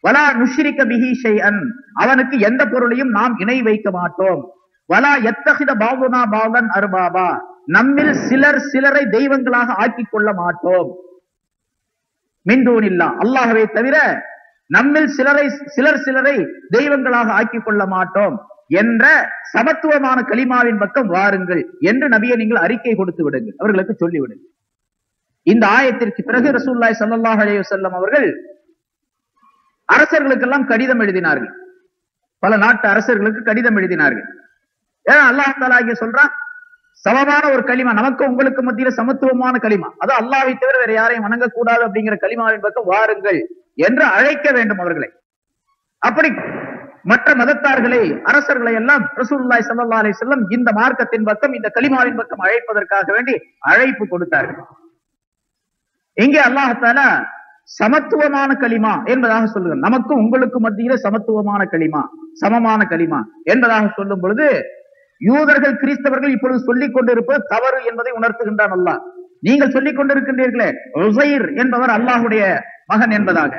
வலா நுஷ்ரிக பிஹி ஷைஅன், அவனுக்கு எந்த பொருளையும் நாம் இணை வைக்க மாட்டோம். வலா யத்தஹித பாதுனா பாதன் அர்பாபா, நம்மில் சிலர் சிலரை தெய்வங்களாக ஆக்கிக் கொள்ள மாட்டோம். மின் தூனில்லா, அல்லாஹ்வை தவிர நம்மில் சிலர் சிலரை தெய்வங்களாக ஆக்கிக் கொள்ள மாட்டோம் என்ற சமத்துவமான கலிமாவின் பக்கம் வாருங்கள் என்று நபியை நீங்கள் அறிக்கை கொடுத்து விடுங்கள், அவர்களுக்கு சொல்லிவிடுங்கள். இந்த ஆயத்திற்கு பிறகு ரசூலுல்லாஹி ஸல்லல்லாஹு அலைஹி வஸல்லம் அவர்கள் அரசர்களுக்கெல்லாம் கடிதம் எழுதினார்கள். பல நாட்டு அரசர்களுக்கு கடிதம் எழுதினார்கள். ஏன்னா அல்லாஹ் தஆலா இங்க சொல்றான், சமமான ஒரு கலிமா, நமக்கு உங்களுக்கு மத்தியில சமத்துவமான கலிமா, அது அல்லாஹ்வை தவிர வேற யாரையும் வணங்கக்கூடாது அப்படிங்கிற கலிமாவின் பக்கம் வாருங்கள் என்று அழைக்க வேண்டும் அவர்களை. அப்படி மற்ற மதத்தார்களை, அரசர்களை எல்லாம் ரசூலுல்லாஹி ஸல்லல்லாஹு அலைஹி வஸல்லம் இந்த மார்க்கத்தின் பக்கம், இந்த கலிமாவின் பக்கம் அழைப்பதற்காக வேண்டி அழைப்பு கொடுத்தார்கள். இங்கே அல்லாஹ் தஆலா சமத்துவமான கலிமா என்பதாக சொல்லுகிறார். நமக்கும் உங்களுக்கு மத்தியில சமத்துவமான கலிமா, சமமான கலிமா என்பதாக சொல்லும் பொழுது யூதர்கள் கிறிஸ்தவர்கள் இப்பொழுது சொல்லிக் கொண்டிருப்பது தவறு என்பதை உணர்த்துகின்றான் அல்லாஹ். நீங்கள் சொல்லிக் கொண்டிருக்கின்றீர்களே உஸைர் என்பவர் அல்லாஹ்வுடைய மகன் என்பதாக,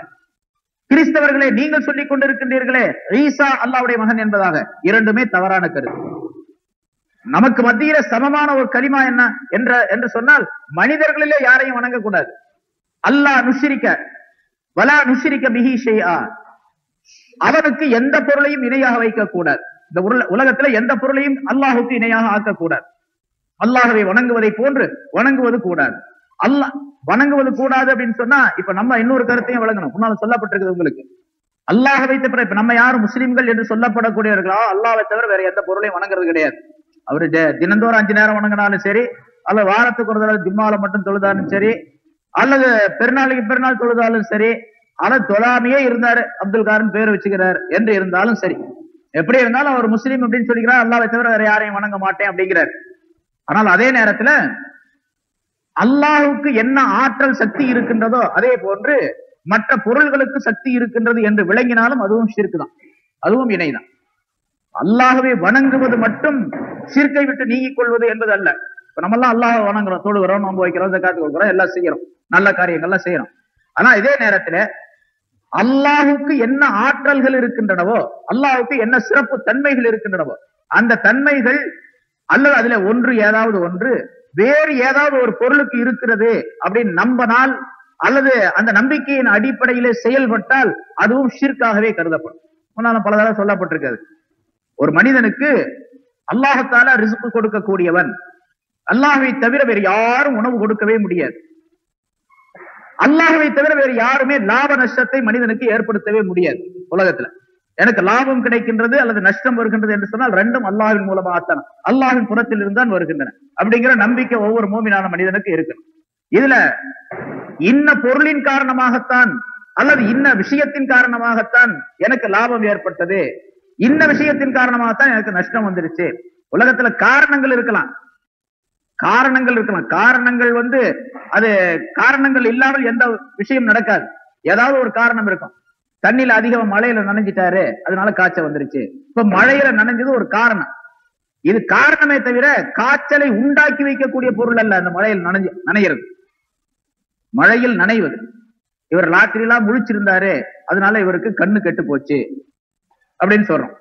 கிறிஸ்தவர்களே நீங்கள் சொல்லிக் கொண்டிருக்கின்றீர்களே ஈசா அல்லாஹ்வுடைய மகன் என்பதாக, இரண்டுமே தவறான கருத்து. நமக்கு மத்தியில சமமான ஒரு கலிமா என்ன என்று சொன்னால், மனிதர்களிலே யாரையும் வணங்கக்கூடாது. அல்லாஹ் நுஷ்ரிக வலா நுஷ்ரிக பிஹி ஷைஆ, அவனுக்கு எந்த பொருளையும் இணையாக வைக்க கூடாது. இந்த உலகத்துல எந்த பொருளையும் அல்லாஹுக்கு இணையாக ஆக்கக்கூடாது. அல்லாஹ்வை வணங்குவதை போன்று வணங்குவது கூடாது. அல்லாஹ் வணங்குவது கூடாது அப்படின்னு சொன்னா, இப்ப நம்ம இன்னொரு கருத்தையும் வழங்கணும். முன்னால சொல்லப்பட்டிருக்குது உங்களுக்கு, அல்லாஹ்வை தவிர இப்ப நம்ம யாரும் முஸ்லிம்கள் என்று சொல்லப்படக்கூடியவர்களா அல்லாஹ்வை தவிர வேற எந்த பொருளையும் வணங்குறது கிடையாது. அவரு தினந்தோறும் 5 நேரம் வணங்கினாலும் சரி, அல்லது வாரத்துக்கு ஒரு தடவை ஜும்மால மட்டும் தொழுதாலும் சரி, அல்லது பெருநாளைக்கு பெருநாள் தொழுதாலும் சரி, ஆனா தொழாமையே இருந்தாரு, அப்துல் காரன் பேர் வச்சுக்கிறார் என்று இருந்தாலும் சரி, எப்படி இருந்தாலும் அவர் முஸ்லீம் அப்படின்னு சொல்லிக்கிறார், அல்லாஹ்வை தவிர வேற யாரையும் வணங்க மாட்டேன் அப்படிங்கிறார். ஆனால் அதே நேரத்துல அல்லாஹ்வுக்கு என்ன ஆற்றல் சக்தி இருக்கின்றதோ அதே போன்று மற்ற பொருள்களுக்கு சக்தி இருக்கின்றது என்று விளங்கினாலும் அதுவும் ஷிர்க் தான், அதுவும் இணைதான். அல்லாஹ்வை வணங்குவது மட்டும் ஷிர்க்கை விட்டு நீங்கிக் கொள்வது என்பது அல்ல. இப்ப நம்ம எல்லாம் அல்லாஹ் வணங்குறோம், தொழுகிறோம், நோன்பு வைக்கிறோம், ஜகாத் கொடுக்கிறோம், எல்லாம் செய்யறோம், நல்ல காரியங்கள்லாம் செய்யறோம். ஆனா இதே நேரத்துல அல்லாஹுக்கு என்ன ஆற்றல்கள் இருக்கின்றனவோ, அல்லாஹுக்கு என்ன சிறப்பு தன்மைகள் இருக்கின்றனவோ, அந்த தன்மைகள் அல்லது அதுல ஏதாவது ஒன்று வேறு ஏதாவது ஒரு பொருளுக்கு இருக்கிறது அப்படின்னு நம்பினால், அல்லது அந்த நம்பிக்கையின் அடிப்படையிலே செயல்பட்டால் அதுவும் ஷிர்காகவே கருதப்படும். முன்னாலும் பல தடவை சொல்லப்பட்டிருக்கிறது, ஒரு மனிதனுக்கு அல்லாஹ் தஆலா ரிஸ்க் கொடுக்கக்கூடியவன், அல்லாஹ்வை தவிர வேறு யாரும் உணவு கொடுக்கவே முடியாது. அல்லாஹ்வை தவிர வேறு யாருமே லாப நஷ்டத்தை மனிதனுக்கு ஏற்படுத்தவே முடியாது. உலகத்துல எனக்கு லாபம் கிடைக்கின்றது அல்லது நஷ்டம் வருகின்றது என்று சொன்னால் ரெண்டும் அல்லாஹ்வின் மூலமாகத்தான், அல்லாஹ்வின் புறத்தில் இருந்தான் வருகின்றன அப்படிங்கிற நம்பிக்கை ஒவ்வொரு மூமினான மனிதனுக்கு இருக்கணும். இதுல இன்ன பொருளின் காரணமாகத்தான் அல்லது இன்ன விஷயத்தின் காரணமாகத்தான் எனக்கு லாபம் ஏற்பட்டது, இன்ன விஷயத்தின் காரணமாகத்தான் எனக்கு நஷ்டம் வந்துருச்சு. உலகத்துல காரணங்கள் இருக்கலாம், காரணங்கள் அது காரணங்கள் இல்லாமல் எந்த விஷயம் நடக்காது. ஏதாவது ஒரு காரணம் இருக்கும். தண்ணியில அதிகமா மழையில நனைஞ்சிட்டாரு, அதனால காய்ச்சல் வந்துருச்சு. இப்ப மழையில நனைஞ்சது ஒரு காரணம், இது காரணமே தவிர காய்ச்சலை உண்டாக்கி வைக்கக்கூடிய பொருள் அல்ல. அந்த மழையில் நனைகிறது, மழையில் நனைவது. இவர் ராத்திரியெல்லாம் முழிச்சிருந்தாரு, அதனால இவருக்கு கண்ணு கெட்டு போச்சு அப்படின்னு சொல்றோம்.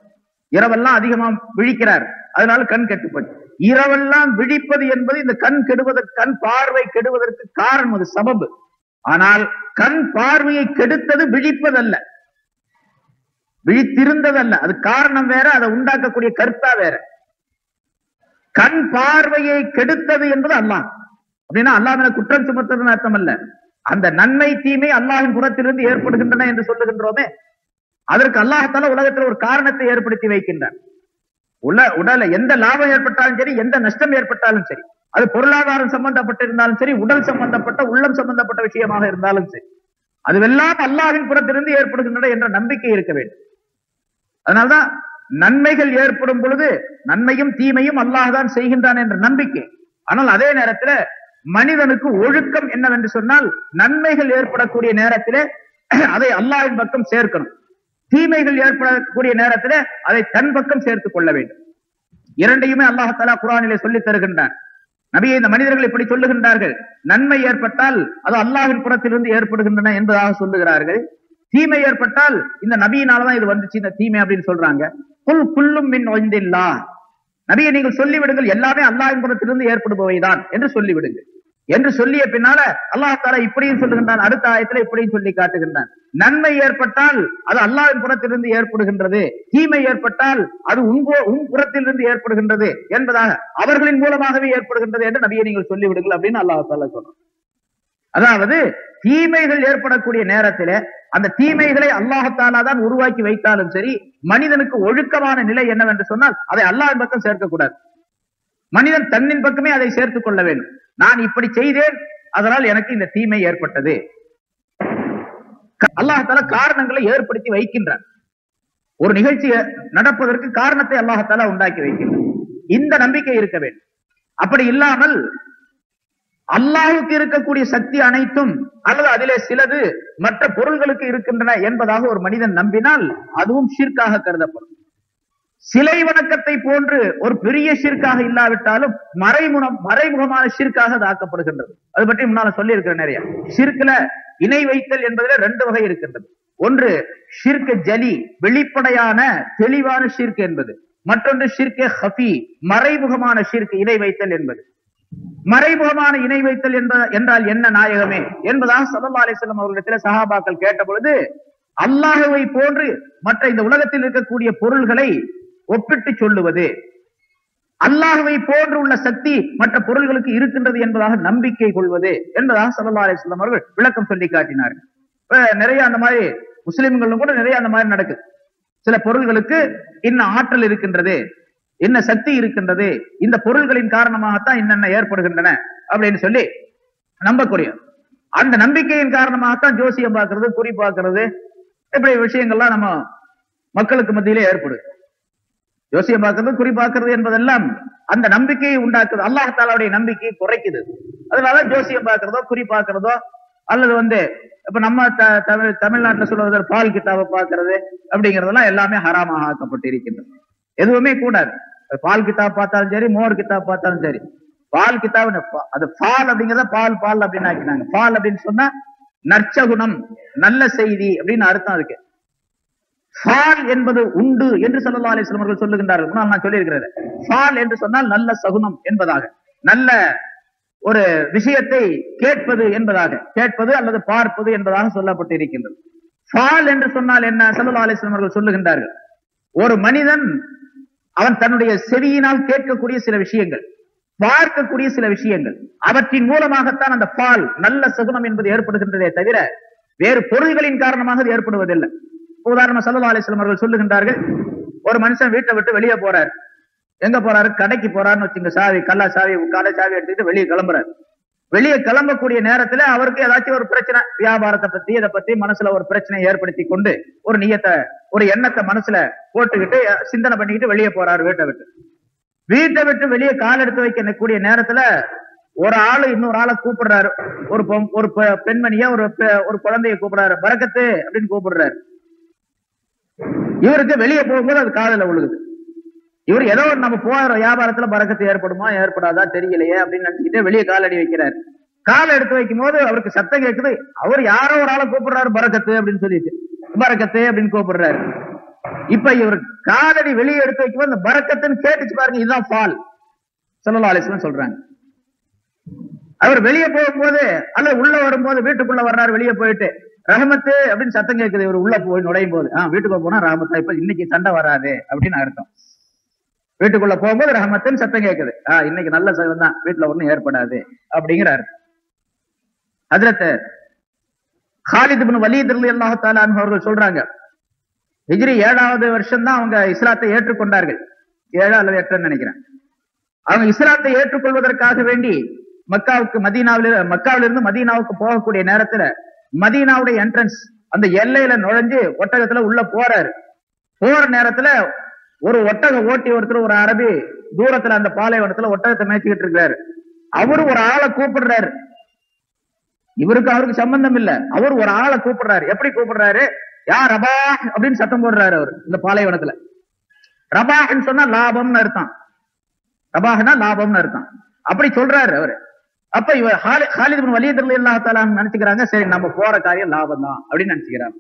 இரவெல்லாம் அதிகமா விழிக்கிறார், அதனால கண் கெட்டு போச்சு. இரவெல்லாம் விழிப்பது என்பது இந்த கண் பார்வை கெடுவதற்கு காரணம், அது சபபு. ஆனால் கண் பார்வையை கெடுத்தது விழிப்பதல்ல, விழித்திருந்ததல்ல. அது காரணம் வேற, அதை உண்டாக்கக்கூடிய கருத்தா வேற. கண் பார்வையை கெடுத்தது என்பது அல்லாஹ். அப்படின்னா அல்லாஹ் மேல குற்றம் சுமத்துறதுன்னு அர்த்தம் அல்ல. அந்த நன்மை தீமை அல்லாஹின் புறத்திலிருந்து ஏற்படுகின்றன என்று சொல்லுகின்றோமே, அதற்கு அல்லாஹ் தஆலா உலகத்தில் ஒரு காரணத்தை ஏற்படுத்தி வைக்கின்றார். உடல எந்த லாபம் ஏற்பட்டாலும் சரி, எந்த நஷ்டம் ஏற்பட்டாலும் சரி, அது பொருளாதாரம் சம்பந்தப்பட்டிருந்தாலும் சரி, உடல் சம்பந்தப்பட்ட உள்ளம் சம்பந்தப்பட்ட விஷயமாக இருந்தாலும் சரி, அதுவெல்லாம் அல்லாஹ்வின் புறத்திலிருந்து ஏற்படுகின்றன என்ற நம்பிக்கை இருக்க வேண்டும். அதனால்தான் நன்மைகள் ஏற்படும் பொழுது நன்மையும் தீமையும் அல்லாஹ் தான் செய்கின்றான் என்ற நம்பிக்கை. ஆனால் அதே நேரத்தில் மனிதனுக்கு ஒழுக்கம் என்னவென்று சொன்னால், நன்மைகள் ஏற்படக்கூடிய நேரத்தில் அதை அல்லாஹ்வின் பக்கம் சேர்க்கணும், தீமைகள் ஏற்படக்கூடிய நேரத்தில் அதை தன் பக்கம் சேர்த்துக் கொள்ள வேண்டும். இரண்டையுமே அல்லாஹ் தஆலா குர்ஆனிலே சொல்லித் தருகின்றான். நபியே, இந்த மனிதர்கள் இப்படி சொல்லுகின்றார்கள், நன்மை ஏற்பட்டால் அது அல்லாஹ்வின் புறத்திலிருந்து ஏற்படுகின்றன என்பதாக சொல்லுகிறார்கள். தீமை ஏற்பட்டால் இந்த நபியினாலதான் இது வந்துச்சு இந்த தீமை அப்படின்னு சொல்றாங்க. குல் குல்லும் மின் இந்தில்லாஹ், நபியை நீங்கள் சொல்லிவிடுங்கள், எல்லாமே அல்லாஹ்வின் புறத்திலிருந்து ஏற்படுபவைதான் என்று சொல்லிவிடுங்கள் என்று சொல்லிய பின்னால அல்லாஹ் தஆலா இப்படியும் சொல்லுகின்றான், அடுத்த ஆயத்துல இப்படியும் சொல்லி காட்டுகின்றான். நன்மை ஏற்பட்டால் அது அல்லாஹ்வின் புறத்திலிருந்து ஏற்படுகின்றது, தீமை ஏற்பட்டால் அது உன் புறத்திலிருந்து ஏற்படுகின்றது என்பதாக அவர்களின் மூலமாகவே ஏற்படுகின்றது என்று நபியை நீங்கள் சொல்லிவிடுங்கள் அப்படின்னு அல்லாஹ் தஆலா சொல்றான். அதாவது தீமைகள் ஏற்படக்கூடிய நேரத்திலே அந்த தீமைகளை அல்லாஹ் தஆலா தான் உருவாக்கி வைத்தாலும் சரி, மனிதனுக்கு ஒழுக்கமான நிலை என்னவென்று சொன்னால் அதை அல்லாஹ்வின் பக்கம் சேர்க்கக்கூடாது. மனிதன் தன்னின் பக்கமே அதை சேர்த்துக் கொள்ள வேண்டும். நான் இப்படி செய்தேன், அதனால் எனக்கு இந்த தீமை ஏற்பட்டது. அல்லாஹ் தஆலா காரணங்களை ஏற்படுத்தி வைக்கின்றான். ஒரு நிகழ்ச்சி நடப்பதற்கு காரணத்தை அல்லாஹ் தஆலா உண்டாக்கி வைக்கின்றான். இந்த நம்பிக்கை இருக்க வேண்டும். அப்படி இல்லாமல் அல்லாஹ்வுக்கு இருக்கக்கூடிய சக்தி அனைத்தும் அல்லது அதிலே சிலது மற்ற பொருள்களுக்கு இருக்கின்றன என்பதாக ஒரு மனிதன் நம்பினால் அதுவும் ஷிர்காக கருதப்படும். சிலை வணக்கத்தை போன்று ஒரு பெரிய ஷிர்காக இல்லாவிட்டாலும் மறைமுகமான ஷிர்காக அது ஆக்கப்படுகின்றது. அது பற்றி முன்னால சொல்லி இருக்கிற நிறைய ஷிர்க்ல இணை வைத்தல் என்பதில் 2 வகை இருக்கின்றது. ஒன்று ஷிர்க் ஜலி, வெளிப்படையான தெளிவான ஷிர்க் என்பது. மற்றொன்று ஷிர்க் ஹஃபி, மறைமுகமான ஷிர்க், இணை வைத்தல் என்பது. மறைமுகமான இணை வைத்தல் என்றால் என்ன நாயகமே என்பதாக ஸல்லல்லாஹு அலைஹி வஸல்லம் அவர்களிடத்தில் சஹாபாக்கள் கேட்ட பொழுது, அல்லாஹ்வை போன்று மற்ற இந்த உலகத்தில் இருக்கக்கூடிய பொருள்களை ஒப்பிட்டு சொல்லுவது, அல்லாஹ்வை போன்று உள்ள சக்தி மற்ற பொருள்களுக்கு இருக்கின்றது என்பதாக நம்பிக்கை கொள்வது என்பதாக ஸல்லல்லாஹு அலைஹி வஸல்லம் அவர்கள் விளக்கம் சொல்லி காட்டினார்கள். நிறைய அந்த மாதிரி முஸ்லிம்களும் கூட நிறைய அந்த மாதிரி நடக்குது. சில பொருள்களுக்கு இன்ன ஆற்றல் இருக்கின்றது, என்ன சக்தி இருக்கின்றது, இந்த பொருள்களின் காரணமாகத்தான் என்னென்ன ஏற்படுகின்றன அப்படின்னு சொல்லி நம்பக்கூடிய அந்த நம்பிக்கையின் காரணமாகத்தான் ஜோசியம் பார்க்கிறது, குறி பார்க்கிறது, இப்படி விஷயங்கள்லாம் நம்ம மக்களுக்கு மத்தியிலே ஏற்படுது. ஜோசியம் பார்க்கிறது, குறி பார்க்கிறது என்பதெல்லாம் அந்த நம்பிக்கையை உண்டாக்குது, அல்லாஹ் தஆலாவுடைய நம்பிக்கையை குறைக்குது. அதனால ஜோசியம் பார்க்கிறதோ குறி பார்க்கிறதோ அல்லது இப்ப நம்ம தமிழ்நாட்டில் சொல்வது பால் கித்தாபை பார்க்கிறது அப்படிங்கறதெல்லாம் எல்லாமே ஹராமாக ஆக்கப்பட்டு இருக்கின்றது. எதுவுமே கூடாது. பால் கித்தாப் பார்த்தாலும் சரி, மோர் கித்தாப் பார்த்தாலும் சரி, பால் கித்தாப் அது பால் அப்படிங்கறத பால் பால் அப்படின்னு ஆக்கினாங்க. பால் அப்படின்னு சொன்னா நற்சகுணம், நல்ல செய்தி அப்படின்னு அர்த்தம் இருக்கு. ஃபால் என்பது உண்டு என்று ஸல்லல்லாஹு அலைஹி வஸல்லம் அவர்கள் சொல்லுகின்றார்கள். நான் சொல்லியிருக்கிறேன், ஃபால் என்று சொன்னால் நல்ல சகுனம் என்பதாக, நல்ல ஒரு விஷயத்தை கேட்பது என்பதாக, கேட்பது அல்லது பார்ப்பது என்பதாக சொல்லப்பட்டு இருக்கின்றது. ஃபால் என்று சொன்னால் என்ன? ஸல்லல்லாஹு அலைஹி வஸல்லம் அவர்கள் சொல்லுகின்றார்கள், ஒரு மனிதன் அவன் தன்னுடைய செவியினால் கேட்கக்கூடிய சில விஷயங்கள், பார்க்கக்கூடிய சில விஷயங்கள், அவற்றின் மூலமாகத்தான் அந்த பால் நல்ல சகுனம் என்பது ஏற்படுகின்றதே தவிர வேறு பொருள்களின் காரணமாக அது ஏற்படுவதில்லை. உதாரணமா ஸல்லல்லாஹு அலைஹி வஸல்லம் அவர்கள் சொல்லுகின்றார்கள், ஒரு மனுஷன் வீட்டை விட்டு வெளியே போறாரு. எங்க போறாரு? கடைக்கு போறாருன்னு வச்சுங்க. சாவி, கல்லா சாவி, கடை சாவி எடுத்துக்கிட்டு வெளியே கிளம்புறாரு. வெளியே கிளம்பக்கூடிய நேரத்துல அவருக்கு ஏதாச்சும் ஒரு பிரச்சனை, வியாபாரத்தை பத்தி இதை பத்தி மனசுல ஒரு பிரச்சனையை ஏற்படுத்தி கொண்டு ஒரு நியத்தை, ஒரு எண்ணத்தை மனசுல போட்டுக்கிட்டு சிந்தனை பண்ணிக்கிட்டு வெளியே போறாரு வீட்டை விட்டு. வீட்டை விட்டு வெளியே கால் எடுத்து வைக்கக்கூடிய நேரத்துல ஒரு ஆளு இன்னொரு ஆளை கூப்பிடுறாரு. ஒரு பெண்மணிய ஒரு குழந்தைய கூப்பிடுறாரு, பரக்கத்து அப்படின்னு கூப்பிடுறாரு. இவருக்கு வெளியே போகும்போது அது காதுல விழுகுது. இவர் ஏதோ நம்ம போற வியாபாரத்துல பரக்கத்து ஏற்படுமா ஏற்படாதா தெரியலையே அப்படின்னு நினைச்சுக்கிட்டே வெளியே காலடி வைக்கிறாரு. கால் எடுத்து வைக்கும் போது அவருக்கு சத்தம் கேட்குது. அவர் யாரோ ஒரு ஆளை கூப்பிடுறாரு, பரக்கத்து அப்படின்னு சொல்லிட்டு, பரக்கத்து அப்படின்னு கூப்பிடுறாரு. இப்ப இவர் காலடி வெளியே எடுத்து வைக்கும்போது இந்த பரக்கத்துன்னு கேட்டுச்சு பாருங்க, இதுதான் ஃபால். ஸல்லல்லாஹு அலைஹி வஸல்லம் சொல்றாங்க. அவர் வெளியே போகும்போது அல்லது உள்ள வரும்போது, வீட்டுக்குள்ள வர்றாரு, வெளியே போயிட்டு ரஹமத்து அப்படின்னு சத்தம் கேட்குது. இவர் உள்ள போய் நுழையும் போது வீட்டுக்குள்ள போனா ரஹமத்தா, இப்ப இன்னைக்கு சண்டை வராது அப்படின்னு அர்த்தம். வீட்டுக்குள்ள போகும்போது ரஹமத்துன்னு சத்தம் கேட்குது, இன்னைக்கு நல்ல சகலம் தான், வீட்டுல ஒண்ணும் ஏற்படாது அப்படிங்கிற அர்த்தம். ஹஜ்ரத் காலித் இப்னு வலீத் ரலியல்லாஹு தஆலா அன்ஹு அவர்கள் சொல்றாங்க, ஹிஜ்ரி 7வது வருஷம் தான் அவங்க இஸ்லாத்தை ஏற்றுக்கொண்டார்கள். 7 அல்லது 8 நினைக்கிறேன். அவங்க இஸ்லாத்தை ஏற்றுக்கொள்வதற்காக வேண்டி மக்காவிலிருந்து மதீனாவுக்கு போகக்கூடிய நேரத்துல மதீனாவுடைய என்ட்ரன்ஸ் அந்த எல்லையில நுழைஞ்சு ஒட்டகத்துல உள்ள போறாரு. போற நேரத்துல ஒரு ஒட்டக ஓட்டி ஒருத்தர், ஒரு அரபி தூரத்துல அந்த பாலைவனத்துல ஒட்டகத்தை மேய்ச்சிக்கிட்டு இருக்காரு. அவரு ஒரு ஆளை கூப்பிடுறாரு. அவருக்கு சம்பந்தம் இல்ல. அவர் ஒரு ஆளை கூப்பிடுறாரு. எப்படி கூப்பிடுறாரு? யார் ரபா அப்படின்னு சத்தம் போடுறாரு. அவர் இந்த பாலைவனத்துல ரபாஹ்னு சொன்னா லாபம்னு அர்த்தம். ரபாஹ்னா லாபம்னு அர்த்தம். அப்படி சொல்றாரு அவரு. அப்ப இவர் காலித் இப்னு வலீத் ரலியல்லாஹு தஆலா நினைச்சுக்கிறாங்க, சரி நம்ம போற காரியம் லாபம் தான் அப்படின்னு நினைச்சுக்கிறாங்க.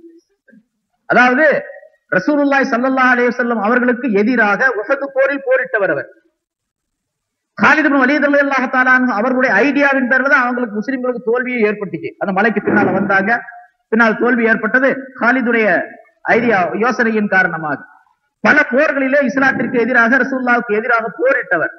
அதாவது ரசூலுல்லாஹி ஸல்லல்லாஹு அலைஹி வஸல்லம் அவர்களுக்கு எதிராக உஹது போரில் போரிட்டவர் அவர். காலித் இப்னு வலீத் ரலியல்லாஹு தஆலா அன்ஹு அவர்களுடைய ஐடியாவின் பேர்ல தான் அவங்களுக்கு முஸ்லிம்களுக்கு தோல்வியை ஏற்பட்டுச்சு. அந்த மலைக்கு பின்னால வந்தாங்க, பின்னால் தோல்வி ஏற்பட்டது காலிதுடைய ஐடியா யோசனையின் காரணமாக. பல போர்களிலே இஸ்லாத்திற்கு எதிராக ரசூலுல்லாஹ்வுக்கு எதிராக போரிட்டவர்.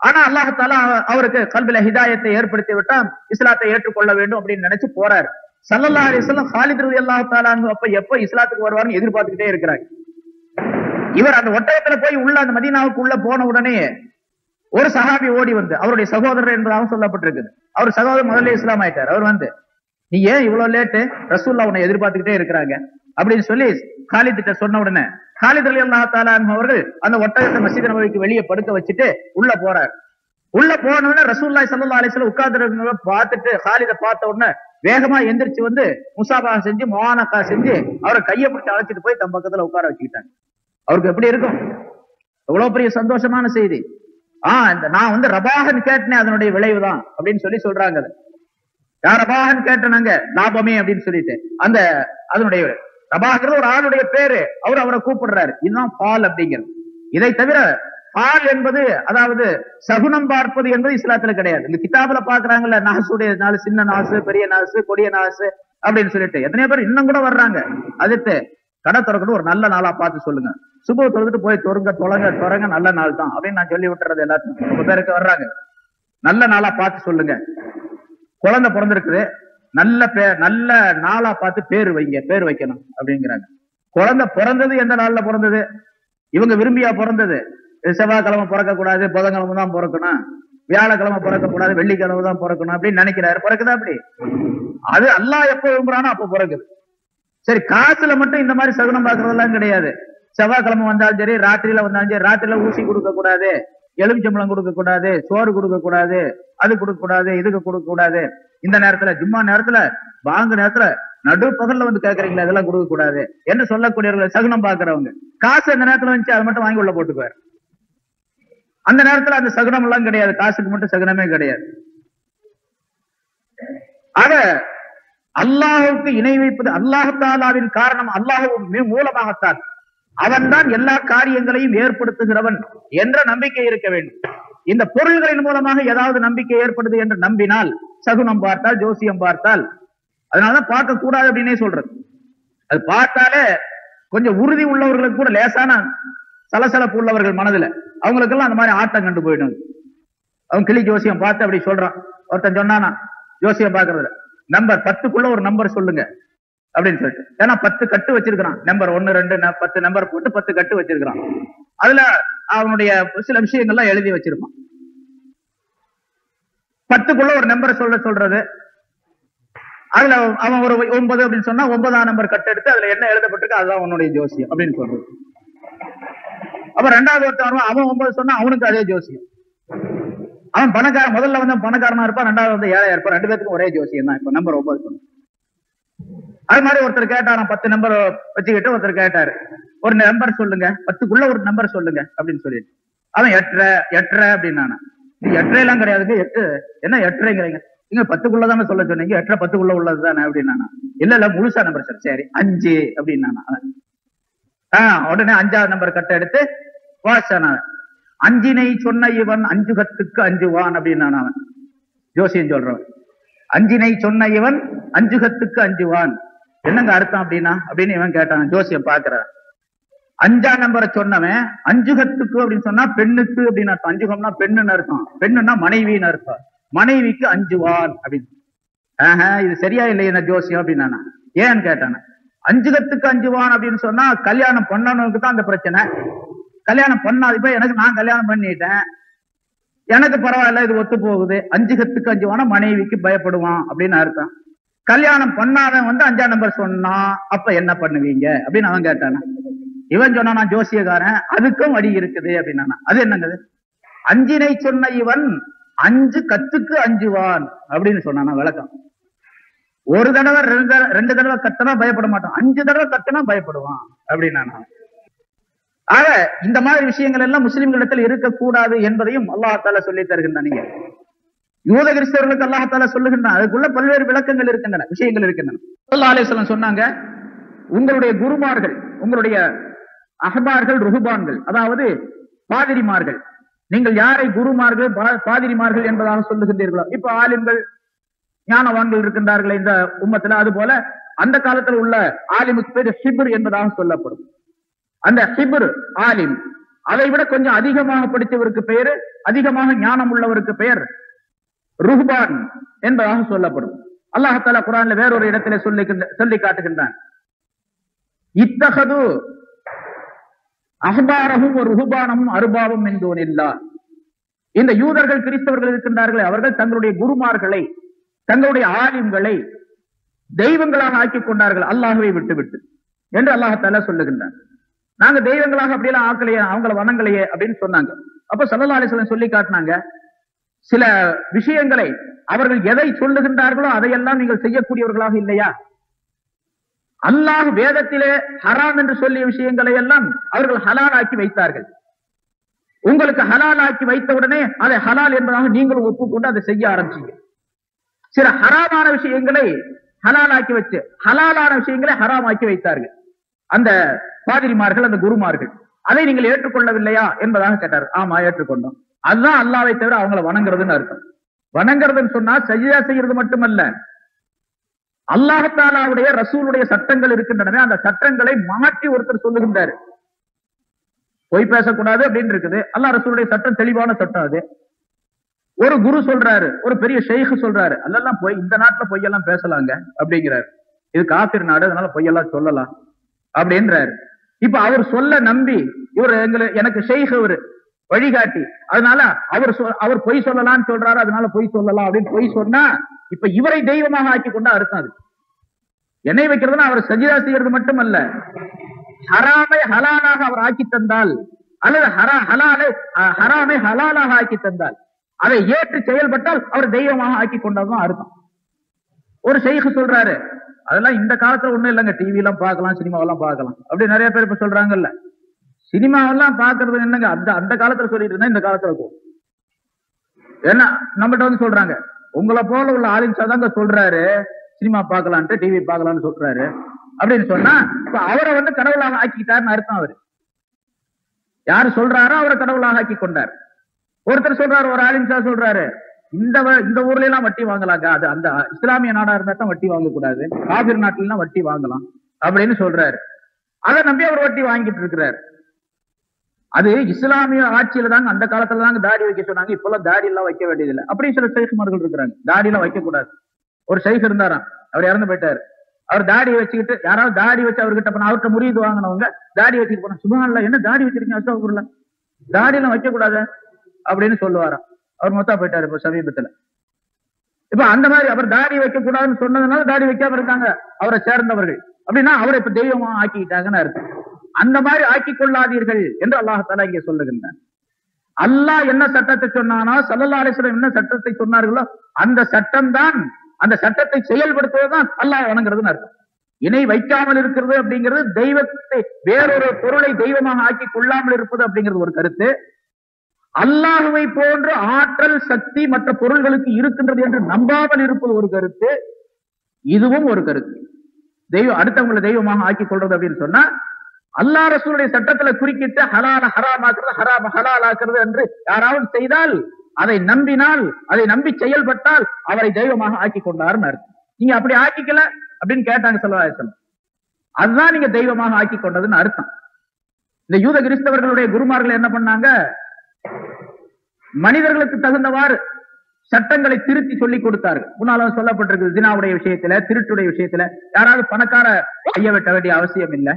ஆனா அல்லாஹ் தஆலா அவருக்கு கல்பில ஹிதாயத்தை ஏற்படுத்தி விட்டான், இஸ்லாத்தை ஏற்றுக்கொள்ள வேண்டும் அப்படின்னு நினைச்சு போறாரு. ஸல்லல்லாஹு அலைஹி வஸல்லம் காலித் ரலியல்லாஹு தஆலா அன்ஹு அப்ப எப்ப இஸ்லாத்துக்கு வருவாருன்னு எதிர்பார்த்துக்கிட்டே இருக்கிறாங்க. இவர் அந்த ஒட்டகத்துல போய் உள்ள அந்த மதீனாவுக்கு உள்ள போன உடனே ஒரு சஹாபி ஓடி வந்து, அவருடைய சகோதரர் என்பதாக சொல்லப்பட்டிருக்குது, அவர் சகோதரர் முதல்ல இஸ்லாம் ஆயிட்டார். அவர் வந்து, நீ ஏன் இவ்வளவு லேட்டு, ரசூலுல்லாஹ் உன்னை எதிர்பார்த்துக்கிட்டே இருக்கிறாங்க அப்படின்னு சொல்லி காலித் கிட்ட சொன்ன உடனே காலித் ரலியல்லாஹு தஆலா அன்ஹு அவர்கள் அந்த ஒட்டகத்தை மஸ்ஜித் நபவிக்கு வெளியே படுக்க வச்சுட்டு உள்ள போறார். உள்ள போன உடனே ரசூலுல்லாஹி ஸல்லல்லாஹு அலைஹி வஸல்லம் உட்கார்ந்திருக்கிறத பார்த்துட்டு காலித பார்த்த உடனே வேகமா எந்திரிச்சு வந்து முசாபஹா செஞ்சு முஆனகா செஞ்சு அவரை கையை பிடிச்சு அழைச்சிட்டு போய் தம் பக்கத்துல உட்கார வச்சுக்கிட்டாங்க. அவருக்கு எப்படி இருக்கும், எவ்வளவு பெரிய சந்தோஷமான செய்தி. நான் வந்து ரபாஹன் கேட்டேன், அதனுடைய விளைவுதான் அப்படின்னு சொல்லி சொல்றாங்க. யார் ரபாஹன் கேட்டனாங்க, லாபமே அப்படின்னு சொல்லிட்டு அந்த அதனுடைய ரபாஹ்ங்கிறது ஒரு ஆளுடைய பேரு, அவரை கூப்பிடுறாரு. இதுதான் பால் அப்படிங்கிறது. இதை தவிர பால் என்பது, அதாவது சகுனம் பார்ப்பது என்பது இஸ்லாத்துல கிடையாது. இந்த கிதாபுல பாக்குறாங்கல்ல, நாசுடைய நாள், சின்ன நாசு, பெரிய நாசு, கொடிய நாசு அப்படின்னு சொல்லிட்டு எத்தனையோ பேர் இன்னும் கூட வர்றாங்க. அதுக்கு கடை திறக்கணும், ஒரு நல்ல நாளா பார்த்து சொல்லுங்க, சுப தொழுதுட்டு போய் தொடங்க நல்ல நாள் தான் அப்படின்னு நான் சொல்லி விட்டுறது எல்லாத்துக்கும். ரொம்ப பேருக்கு வர்றாங்க, நல்ல நாளா பார்த்து சொல்லுங்க, குழந்தை பிறந்திருக்குது, நல்ல நாளா பார்த்து பேர் வைக்கணும் அப்படிங்கிறாங்க. குழந்தை பிறந்தது எந்த நாள்ல பிறந்தது, இவங்க விரும்பியா பிறந்தது? செவ்வாய்க்கிழமை பிறக்க கூடாது, புதன்கிழமை தான் பிறக்கணும், வியாழக்கிழமை பிறக்க கூடாது, வெள்ளிக்கிழமை தான் பிறக்கணும் அப்படின்னு நினைக்கிறாரு. பிறக்குதா அப்படி? அது அல்லாஹ் எப்ப விரும்புறானோ அப்ப பிறக்குது. சரி, காசுல மட்டும் இந்த மாதிரி சகுனம் பார்க்கறதெல்லாம் கிடையாது. செவ்வாய்க்கிழமை வந்தாலும் சரி, ராத்திரியில வந்தாலும் சரி, ராத்திரியில ஊசி கொடுக்க கூடாது, எலுமிச்சம்பழம் கொடுக்க கூடாது, சோறு கொடுக்க கூடாது, அது கொடுக்க கூடாது, இதுக்கு கொடுக்க கூடாது, இந்த நேரத்துல ஜும்மா நேரத்துல வாங்க நேரத்துல நடு பகல்ல வந்து கேட்கறீங்களா, இதெல்லாம் கொடுக்க கூடாது என்று சொல்லக்கூடியவர்கள் சகுனம் பாக்குறவங்க. காசு அந்த நேரத்துல வந்துச்சு, அதை மட்டும் வாங்கி உள்ள போட்டுக்குவார். அந்த நேரத்துல அந்த சகுனம் எல்லாம் கிடையாது, காசுக்கு மட்டும் சகுனமே கிடையாது. ஆக அல்லாஹுக்கு இணை வைப்பது, அல்லாஹ் தஆலாவின் காரணம், அல்லாஹ் மூலமாகத்தான், அவன் தான் எல்லா காரியங்களையும் ஏற்படுத்துகிறவன் என்ற நம்பிக்கை இருக்க வேண்டும். இந்த பொருள்களின் மூலமாக ஏதாவது நம்பிக்கை ஏற்படுது என்று நம்பினால், சகுனம் பார்த்தால், ஜோசியம் பார்த்தால், அதனாலதான் பார்க்க கூடாது அப்படின்னே சொல்றது. அது பார்த்தாலே கொஞ்சம் உறுதி உள்ளவர்களுக்கு கூட லேசான சலசலப்பு உள்ளவர்கள் மனதுல, அவங்களுக்கெல்லாம் அந்த மாதிரி ஆட்டம் கண்டு போயிடும். அவன் கிளி ஜோசியம் பார்த்து அப்படி சொல்றான். ஒருத்தன் சொன்னானா ஜோசியம் பாக்குறதுல, நம்பர் 10க்குள்ள ஒரு நம்பர் சொல்லுங்க அப்படின்னு சொல்லிட்டு, ஏன்னா 10 கட்டு வச்சிருக்கான், நம்பர் 1 2 10 நம்பர் போட்டு 10 கட்டு வச்சிருக்கான். அதுல அவனுடைய சில விஷயங்கள்லாம் எழுதி வச்சிருப்பான். 10க்குள்ள ஒரு நம்பர் சொல்றது, அதுல அவன் ஒரு 9 அப்படின்னு சொன்னா 9ஆம் நம்பர் கட்டு எடுத்து அதுல என்ன எழுதப்பட்டிருக்கு அதுதான் உன்னுடைய ஜோசியம் அப்படின்னு சொல்றது. அப்ப 2வது ஒருத்தன் அவன் 9 சொன்னா அவனுக்கு அதே ஜோசியம். அவன் பணக்காரன், முதல்ல வந்து பணக்காரனா இருப்பான், 2வது வந்து ஏழையா இருப்பான், 2 பேருக்கும் ஒரே ஜோசியம் தான். இப்ப நம்பர் 9 சொன்ன அது மாதிரி ஒருத்தர் கேட்டாராம், 10 நம்பர் வச்சுக்கிட்டு ஒருத்தர் கேட்டாரு, ஒரு நம்பர் சொல்லுங்க, 10க்குள்ள ஒரு நம்பர் சொல்லுங்க அப்படின்னு சொல்லிட்டு, அவன் 8 அப்படின்னா, இது 8 எல்லாம் கிடையாதுங்க, 8 என்ன 8ங்கிறீங்க, நீங்க 10க்குள்ளதானே சொல்ல சொன்னீங்க, 8 10க்குள்ள உள்ளது தானே அப்படின்னா, இல்ல முழுசா நம்பர் சார், சரி 5 அப்படின்னா, உடனே 5வது நம்பர் கட்ட எடுத்து வாசன, 5னை சொன்ன இவன் 5 கத்துக்கு 5 வான் அப்படின்னா, அவன் ஜோசியம் சொல்றவன், 5னை சொன்ன இவன் 5 கத்துக்கு 5 வான் என்னங்க அர்த்தம் அப்படின்னா அப்படின்னு இவன் கேட்டான். ஜோசியம் பாக்குறான், 5ஆம் நம்பரை சொன்னவன் 5 கத்துக்கு அப்படின்னு சொன்னா பெண்ணுக்கு அப்படின்னு அர்த்தம், 5 கம்னா பெண்ணுன்னு அர்த்தம், பெண்ணுன்னா மனைவின்னு அர்த்தம், மனைவிக்கு 5 வான் அப்படின்னு. இது சரியா இல்லையா ஜோசியம் அப்படின்னா, ஏன்னு கேட்டான, 5 கத்துக்கு 5 வான் அப்படின்னு சொன்னா கல்யாணம் பண்ணவனுக்கு தான் அந்த பிரச்சனை, கல்யாணம் பண்ணாது. இப்ப எனக்கு நான் கல்யாணம் பண்ணிட்டேன், எனக்கு பரவாயில்ல, இது ஒத்து போகுது, 5 கத்துக்கு 5 வானா மனைவிக்கு பயப்படுவான் அப்படின்னு அர்த்தம். கல்யாணம் பண்ணாதவன் வந்து 5ஆம் நம்பர் சொன்னா அப்ப என்ன பண்ணுவீங்க அப்படின்னு அவன் கேட்டானா. இவன் சொன்னா, ஜோசியக்காரன் அதுக்கும் வழி இருக்குது அப்படின்னா. அது என்னங்க, 5னை சொன்ன இவன் 5 கத்துக்கு 5 வான் அப்படின்னு சொன்னானா விளக்கம். ஒரு தடவை 2 தடவை கத்தனா பயப்பட மாட்டான், 5 தடவை கத்தனா பயப்படுவான் அப்படின்னா. ஆக இந்த மாதிரி விஷயங்கள் எல்லாம் முஸ்லிம்களிடத்தில் இருக்கக்கூடாது என்பதையும் அல்லாஹ் தஆலா சொல்லி தருகின்றான். நீங்க யூத கிறிஸ்தவர்களுக்கு அல்லாஹ் தஆலா சொல்லுகின்றான், அதுக்குள்ள பல்வேறு விளக்கங்கள் இருக்கின்றன, விஷயங்கள் இருக்கின்றன. ஸல்லல்லாஹு அலைஹி வஸல்லம் சொன்னாங்க, உங்களுடைய குருமார்கள், உங்களுடைய அஹ்பார்கள், ருஹ்பான்கள், அதாவது பாதிரிமார்கள், நீங்கள் யாரை குருமார்கள் பாதிரிமார்கள் என்பதாக சொல்லுகின்றீர்களோ, இப்ப ஆலிம்கள் ஞானவான்கள் இருக்கின்றார்களே இந்த உம்மத்துல, அது போல அந்த காலத்தில் உள்ள ஆலிமுக்கு பேர் ஹிப்ர் என்பதாக சொல்லப்படும். அந்த ஹிப்ர் ஆலிம், அதை விட கொஞ்சம் அதிகமாக படித்தவருக்கு பெயர், அதிகமாக ஞானம் உள்ளவருக்கு பெயர் ருஹ்பான் என்பதாக சொல்லப்படும். அல்லாஹ் தஆலா குர்ஆன்ல வேறொரு இடத்திலே சொல்லி காட்டுகின்றான், இத்தஹது அஹ்பாரஹும் ருஹ்பானஹும் அர்பாபம் மின் தூனில்லாஹ். இந்த யூதர்கள் கிறிஸ்தவர்கள் இருக்கின்றார்களே, அவர்கள் தங்களுடைய குருமார்களை, தங்களுடைய ஆலிம்களை தெய்வங்களாக ஆக்கிக் கொண்டார்கள் அல்லாஹ்வை விட்டுவிட்டு என்று அல்லாஹ் தஆலா சொல்லுகின்றான். நாங்க தெய்வங்களாக அப்படியெல்லாம் ஆக்கலையே, அவங்கள வணங்கலையே அப்படின்னு சொன்னாங்க. அப்ப ஸல்லல்லாஹு அலைஹி வஸல்லம் சொல்லி காட்டினாங்க, சில விஷயங்களை அவர்கள் எதை சொல்லுகின்றார்களோ அதையெல்லாம் நீங்கள் செய்யக்கூடியவர்களாக இல்லையா? அல்லாஹ் வேதத்திலே ஹராம் என்று சொல்லிய விஷயங்களை எல்லாம் அவர்கள் ஹலால் ஆக்கி வைத்தார்கள். உங்களுக்கு ஹலால் ஆக்கி வைத்தவுடனே அதை ஹலால் என்பதாக நீங்களும் ஒப்புக்கொண்டு அதை செய்ய ஆரம்பிச்சீங்க. சில ஹராமான விஷயங்களை ஹலால் ஆக்கி வச்சு ஹலாலான விஷயங்களை ஹராம் ஆக்கி வைத்தார்கள் அந்த பாதிரிமார்கள், அந்த குருமார்கள். அதை நீங்கள் ஏற்றுக்கொள்ளவில்லையா என்பதாக கேட்டார். ஆமா, ஏற்றுக்கொண்டோம். அதுதான் அல்லாஹ்வை தவிர அவங்கள வணங்குறதுன்னு அர்த்தம். வணங்குறதுன்னு சொன்னா சஜ்தா செய்யறது மட்டுமல்ல, அல்லாஹ் தஆலாவுடைய ரசூலுடைய சட்டங்கள் இருக்கின்றன, அந்த சட்டங்களை மாற்றி ஒருத்தர் சொல்லுகின்றாரு. பொய் பேசக்கூடாது அப்படின்னு இருக்குது, அல்லாஹ் ரசூலுடைய சட்டம் தெளிவான சட்டம். அது ஒரு குரு சொல்றாரு, ஒரு பெரிய ஷேக் சொல்றாரு, அதெல்லாம் போய் இந்த நாட்டுல பொய்யெல்லாம் பேசலாங்க அப்படிங்கிறாரு. இது காபிர் நாடு, அதனால பொய்யெல்லாம் சொல்லலாம் அப்படின்றாரு. இப்ப அவர் சொல்ல நம்பி இவர் எனக்கு ஷேக் அவரு வழிகாட்டி, அதனால அவர் பொய் சொல்லலாம்னு சொல்றாரு, அதனால பொய் சொல்லலாம் அப்படின்னு பொய் சொன்னா இப்ப இவரை தெய்வமாக ஆக்கி கொண்டா அர்த்தம். அது எண்ணெய் வைக்கிறதுனா அவர் சஜிதா செய்யறது மட்டுமல்ல, ஹராமை ஹலாலாக அவர் ஆக்கி தந்தால், அல்லது ஹராமை ஹலாலாக ஆக்கி தந்தால், அதை ஏற்று செயல்பட்டால் அவர் தெய்வமாக ஆக்கி கொண்டதுதான் அர்த்தம். ஒரு ஷேக் சொல்றாரு, அதெல்லாம் இந்த காலத்துல ஒண்ணும் இல்லைங்க, டிவி எல்லாம் பார்க்கலாம், சினிமாவெல்லாம் பார்க்கலாம் அப்படி நிறைய பேர் இப்ப சொல்றாங்கல்ல. சினிமாவெல்லாம் பாக்குறது என்னங்க, அந்த காலத்துல சொல்லிட்டு இருந்தா இந்த காலத்துல இருக்கும். ஏன்னா நம்மகிட்ட வந்து சொல்றாங்க, உங்களை போல உள்ள ஆலிம்சா தாங்க சொல்றாரு சினிமா பார்க்கலான்ட்டு, டிவி பார்க்கலாம்னு சொல்றாரு அப்படின்னு சொன்னா இப்ப அவரை வந்து கடவுளாக ஆக்கிட்டாருன்னு அர்த்தம். அவரு யாரு சொல்றாரோ அவரை கடவுளாக ஆக்கி கொண்டார். ஒருத்தர் சொல்றாரு, ஒரு ஆலிம்சா சொல்றாரு, இந்த ஊர்ல எல்லாம் வட்டி வாங்கலாங்க, அது அந்த இஸ்லாமிய நாடா இருந்தா தான் வட்டி வாங்க கூடாது, காபிர் நாட்டுல எல்லாம் வட்டி வாங்கலாம் அப்படின்னு சொல்றாரு. அதை நம்பி அவர் வட்டி வாங்கிட்டு இருக்கிறாரு. அது இஸ்லாமிய ஆட்சியில தாங்க, அந்த காலத்துல தாங்க தாடி வைக்க சொன்னாங்க, இப்பெல்லாம் தாடி எல்லாம் வைக்க வேண்டியதில்லை அப்படின்னு சில ஷேக்மார்கள் இருக்கிறாங்க. தாடி எல்லாம் வைக்க கூடாது. ஒரு ஷேக் இருந்தாராம், அவர் இறந்து போயிட்டாரு. அவர் தாடி வச்சுக்கிட்டு, யாராவது தாடி வச்சு அவர்கிட்ட போனா, அவர்கிட்ட முறியீது வாங்கினவங்க தாடி வச்சுட்டு போனா, சுபஹானல்லாஹ் என்ன தாடி வச்சிருக்கீங்க, அஸ்தக்ஃபிருல்லாஹ், தாடி எல்லாம் வைக்க கூடாது அப்படின்னு சொல்லுவாராம். அவர் மொத்தா போயிட்டாரு இப்ப சமீபத்துல. இப்ப அந்த மாதிரி அவர் தாடி வைக்க கூடாதுன்னு சொன்னதுனால தாடி வைக்காம இருக்காங்க அவரை சேர்ந்தவர்கள். அப்படின்னா அவரை இப்ப தெய்வமா ஆக்கிட்டாங்கன்னு அர்த்தம். அந்த மாதிரி ஆக்கிக் கொள்ளாதீர்கள் என்று அல்லாஹ் தஆலா இங்கே சொல்லுகின்றான். அல்லாஹ் என்ன சட்டத்தை சொன்னானோ, ஸல்லல்லாஹு அலைஹி வஸல்லம் என்ன சட்டத்தை சொன்னார்களோ அந்த சட்டம் தான், அந்த சட்டத்தை செயல்படுத்துவதுதான் அல்லாஹ் வணங்குறதுன்னு அர்த்தம். இணை வைக்காமல் இருக்கிறது அப்படிங்கிறது, தெய்வத்தை வேறொரு பொருளை தெய்வமாக ஆக்கி கொள்ளாமல் இருப்பது அப்படிங்கிறது ஒரு கருத்து. அல்லாஹுவை போன்ற ஆற்றல் சக்தி மற்ற பொருள்களுக்கு இருக்கின்றது என்று நம்பாமல் இருப்பது ஒரு கருத்து. இதுவும் ஒரு கருத்து. தெய்வம் அடுத்தவங்களை தெய்வமாக ஆக்கி கொள்றது அப்படின்னு சொன்னா, அல்லாஹ் ரசூலுடைய சட்டத்துல குறுக்கிட்டு ஹலால ஹராமாக்குறது, ஹராம ஹலால் ஆக்குறது என்று யாராவது செய்தால், அதை நம்பினால், அதை நம்பி செயல்பட்டால் அவரை தெய்வமாக ஆக்கி கொண்டாருன்னு அர்த்தம். நீங்க அப்படி ஆக்கிக்கல அப்படின்னு கேட்டாங்க ஸல்லல்லாஹு அலைஹி வஸல்லம், அதுதான் நீங்க தெய்வமாக ஆக்கி கொண்டதுன்னு அர்த்தம். இந்த யூத கிறிஸ்தவர்களுடைய குருமார்கள் என்ன பண்ணாங்க, மனிதர்களுக்கு தகுந்தவாறு சட்டங்களை திருத்தி சொல்லி கொடுத்தார்கள். முன்னால சொல்லப்பட்டிருக்கு, ஜினாவுடைய விஷயத்துல, திருட்டுடைய விஷயத்துல யாராவது பணக்கார கைய வெட்ட வேண்டிய அவசியம் இல்லை,